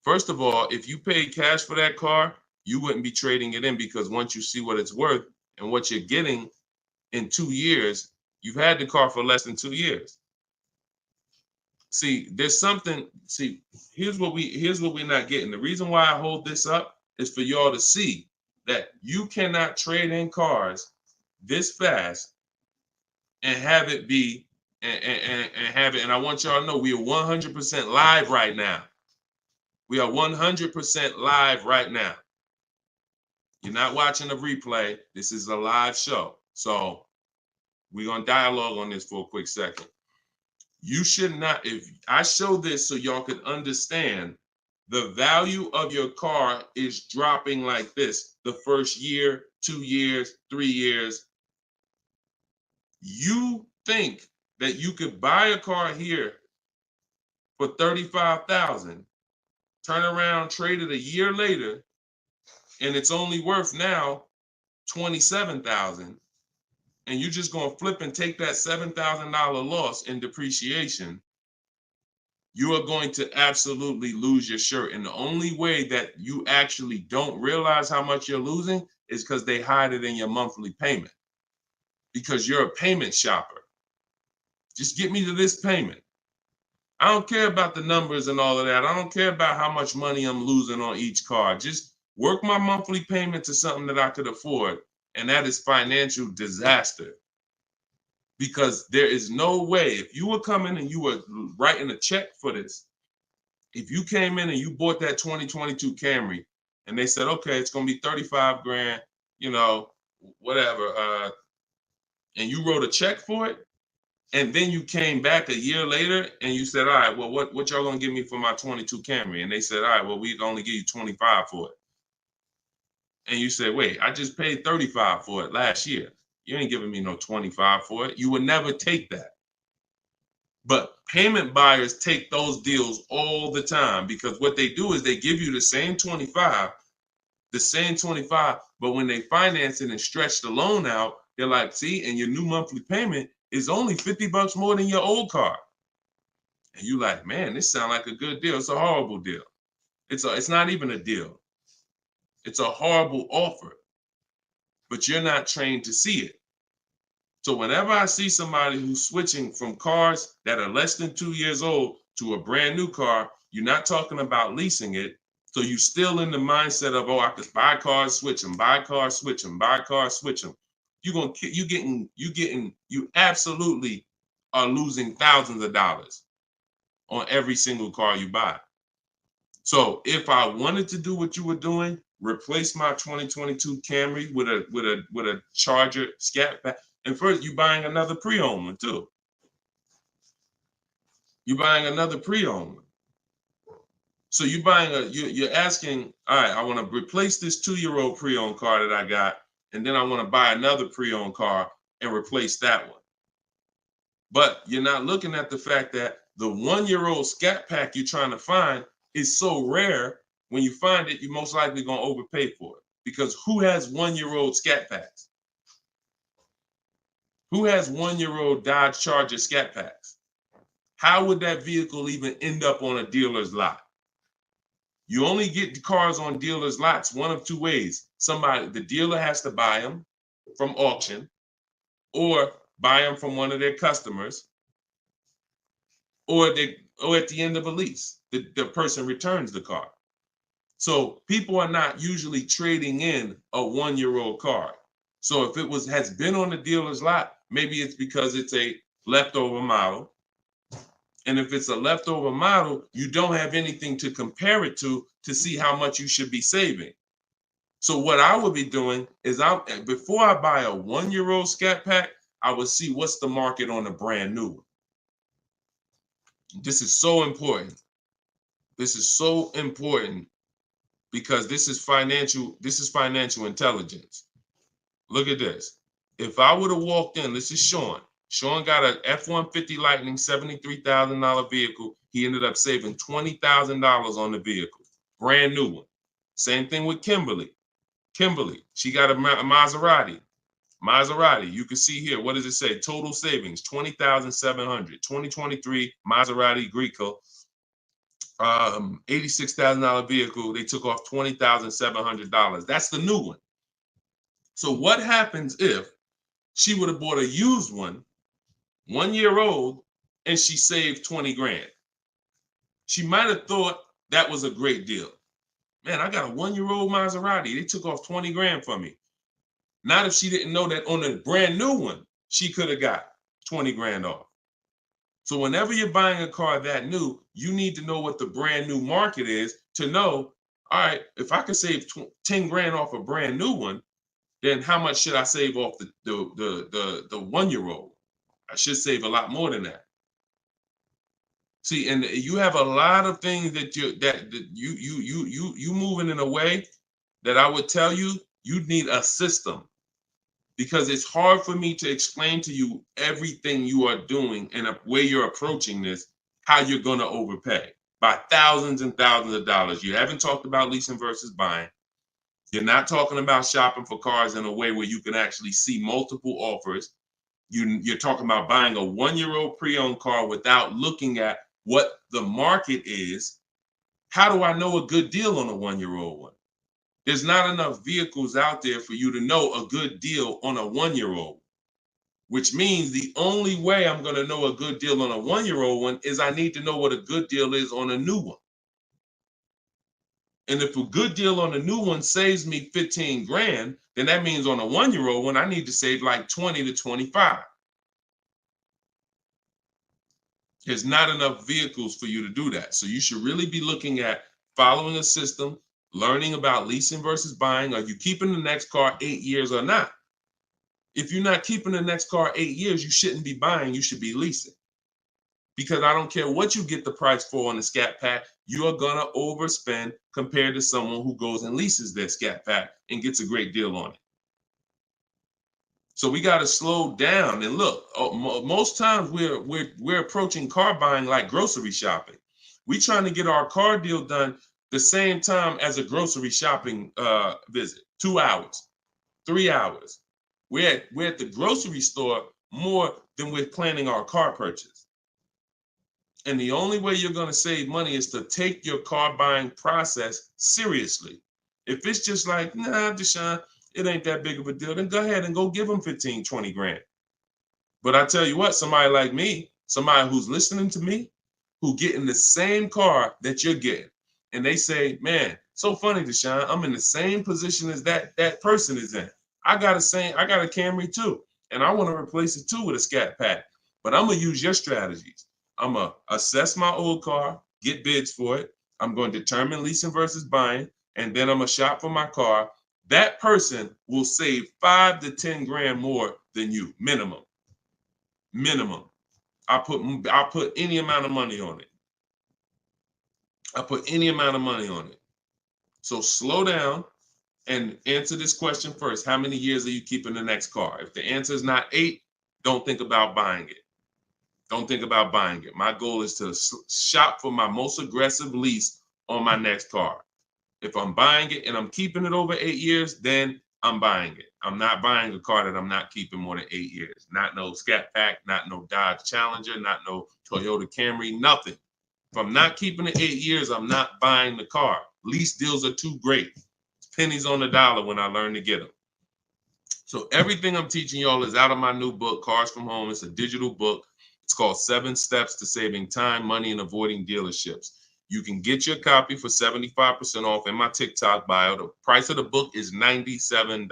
First of all, if you paid cash for that car, you wouldn't be trading it in, because once you see what it's worth and what you're getting in 2 years, you've had the car for less than 2 years. See, there's something, here's what we're not getting. The reason why I hold this up is for y'all to see that you cannot trade in cars this fast and have it be and have it. And I want y'all to know we are 100% live right now. We are 100% live right now. You're not watching a replay. This is a live show. So we're going to dialogue on this for a quick second. You should not, if I show this so y'all can understand the value of your car is dropping like this the first year, 2 years, 3 years. You think that you could buy a car here for $35,000, turn around, trade it a year later, and it's only worth now $27,000, and you're just going to flip and take that $7,000 loss in depreciation. You are going to absolutely lose your shirt. And the only way that you actually don't realize how much you're losing is because they hide it in your monthly payment, because you're a payment shopper. Just get me to this payment. I don't care about the numbers and all of that. I don't care about how much money I'm losing on each car. Just work my monthly payment to something that I could afford. And that is financial disaster. because there is no way, if you were coming and you were writing a check for this, if you came in and you bought that 2022 Camry and they said, okay, it's going to be 35 grand, you know, whatever, and you wrote a check for it, and then you came back a year later and you said, all right, well, what y'all going to give me for my 22 Camry? And they said, all right, well, we only give you 25 for it. And you said, wait, I just paid 35 for it last year. You ain't giving me no 25 for it. You would never take that. But payment buyers take those deals all the time, because what they do is they give you the same 25, but when they finance it and stretch the loan out, they're like, see, and your new monthly payment is only $50 more than your old car. And you like, man, this sounds like a good deal. It's a horrible deal. It's not even a deal. It's a horrible offer, but you're not trained to see it. So whenever I see somebody who's switching from cars that are less than 2 years old to a brand new car, you're not talking about leasing it. So you're still in the mindset of, oh, I could buy cars, switch them, buy cars, switch them, buy cars, switch them. You absolutely are losing thousands of dollars on every single car you buy. So if I wanted to do what you were doing, replace my 2022 Camry with a Charger Scat Pack. And first, you're buying another pre-owned one too. You're buying another pre-owned one. So you're asking, all right, I want to replace this 2-year-old pre-owned car that I got, and then I want to buy another pre-owned car and replace that one. But you're not looking at the fact that the 1-year-old Scat Pack you're trying to find is so rare. When you find it, you're most likely going to overpay for it, because who has 1-year-old Scat Packs? Who has 1-year-old Dodge Charger Scat Packs? How would that vehicle even end up on a dealer's lot? You only get the cars on dealers' lots one of two ways. The dealer has to buy them from auction, or buy them from one of their customers, or at the end of a lease, the person returns the car. So people are not usually trading in a 1-year-old car. So if it has been on the dealer's lot, maybe it's because it's a leftover model. And if it's a leftover model, you don't have anything to compare it to see how much you should be saving. So what I would be doing is, before I buy a 1-year-old Scat Pack, I would see what's the market on a brand new one. This is so important. This is so important, because this is financial intelligence. Look at this. If I would have walked in, this is Sean. Sean got an F-150 Lightning, $73,000 vehicle. He ended up saving $20,000 on the vehicle. Brand new one. Same thing with Kimberly. She got a Maserati. You can see here, what does it say? Total savings, $20,700. 2023 Maserati Greco, $86,000 vehicle. They took off $20,700. That's the new one. So what happens if she would have bought a used one, 1 year old, and she saved 20 grand? She might have thought that was a great deal. Man, I got a 1-year-old Maserati. They took off 20 grand from me. Not if she didn't know that on a brand new one, she could have got 20 grand off. So whenever you're buying a car that new, you need to know what the brand new market is to know, all right, if I can save 10 grand off a brand new one, then how much should I save off the 1-year-old? I should save a lot more than that. See, and you have a lot of things that you moving in a way that I would tell you need a system, because it's hard for me to explain to you everything you are doing and a way you're approaching this, how you're going to overpay by thousands and thousands of dollars. You haven't talked about leasing versus buying. You're not talking about shopping for cars in a way where you can actually see multiple offers. You're talking about buying a 1-year-old pre-owned car without looking at what the market is. How do I know a good deal on a 1-year-old one? There's not enough vehicles out there for you to know a good deal on a 1-year-old, which means the only way I'm going to know a good deal on a 1-year-old one is I need to know what a good deal is on a new one. And if a good deal on a new one saves me 15 grand, then that means on a 1-year-old one, I need to save like 20 to 25. There's not enough vehicles for you to do that. So you should really be looking at following a system, learning about leasing versus buying. Are you keeping the next car 8 years or not? If you're not keeping the next car 8 years, you shouldn't be buying, you should be leasing. Because I don't care what you get the price for on the Scat Pack, you are gonna overspend compared to someone who goes and leases their Scat Pack and gets a great deal on it. So we got to slow down and look. Most times we're approaching car buying like grocery shopping. We trying to get our car deal done the same time as a grocery shopping visit. 2 hours, 3 hours. We're at the grocery store more than we're planning our car purchase. And the only way you're going to save money is to take your car buying process seriously. If it's just like, nah, Deshone, it ain't that big of a deal, then go ahead and go give them 15, 20 grand. But I tell you what, somebody like me, somebody who's listening to me, who getting the same car that you're getting, and they say, man, so funny, Deshone, I'm in the same position as that person is in. I got a Camry too, and I want to replace it too with a Scat Pack. But I'm gonna use your strategies. I'm gonna assess my old car, get bids for it. I'm going to determine leasing versus buying, and then I'm gonna shop for my car. That person will save 5 to 10 grand more than you, minimum. Minimum. I'll put any amount of money on it. I put any amount of money on it. So slow down and answer this question first. How many years are you keeping the next car? If the answer is not 8, don't think about buying it. Don't think about buying it. My goal is to shop for my most aggressive lease on my next car. If I'm buying it and I'm keeping it over 8 years, then I'm buying it. I'm not buying a car that I'm not keeping more than 8 years. Not no Scat Pack, not no Dodge Challenger, not no Toyota Camry, nothing. If I'm not keeping it 8 years, I'm not buying the car. Lease deals are too great. It's pennies on the dollar when I learn to get them. So everything I'm teaching y'all is out of my new book, Cars from Home. It's a digital book. It's called 7 Steps to Saving Time, Money, and Avoiding Dealerships. You can get your copy for 75% off in my TikTok bio. The price of the book is $97.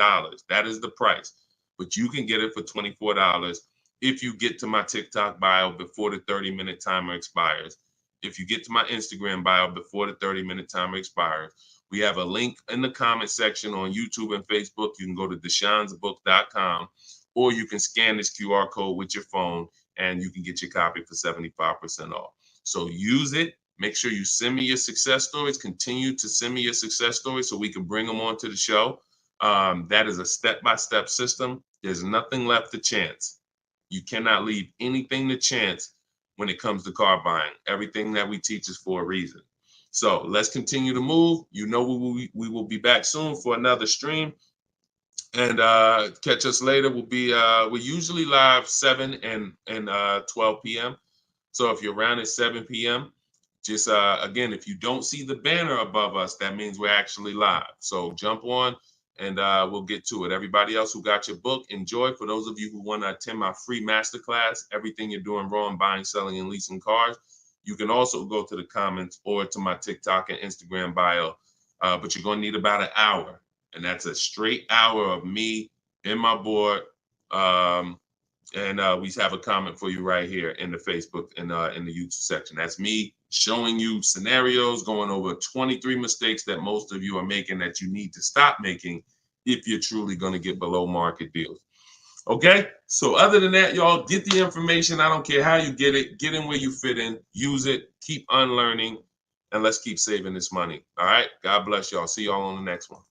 That is the price. But you can get it for $24 if you get to my TikTok bio before the 30-minute timer expires. If you get to my Instagram bio before the 30-minute timer expires. We have a link in the comment section on YouTube and Facebook. You can go to deshonsbook.com, or you can scan this QR code with your phone and you can get your copy for 75% off. So use it. Make sure you send me your success stories. Continue to send me your success stories so we can bring them onto the show. That is a step-by-step system. There's nothing left to chance. You cannot leave anything to chance when it comes to car buying. Everything that we teach is for a reason. So let's continue to move. You know we will be back soon for another stream. And catch us later. We're usually live 7 and 12 p.m. So if you're around at 7 p.m., just again, if you don't see the banner above us, that means we're actually live. So jump on and we'll get to it. Everybody else who got your book, enjoy. For those of you who want to attend my free masterclass, Everything You're Doing Wrong, Buying, Selling, and Leasing Cars, you can also go to the comments or to my TikTok and Instagram bio. But you're going to need about an hour. And that's a straight hour of me and my board. And we have a comment for you right here in the Facebook and in the YouTube section. That's me showing you scenarios, going over 23 mistakes that most of you are making that you need to stop making if you're truly going to get below market deals. Okay, so other than that, y'all, get the information. I don't care how you get it. Get in where you fit in. Use it. Keep unlearning. And let's keep saving this money. All right, God bless y'all. See y'all on the next one.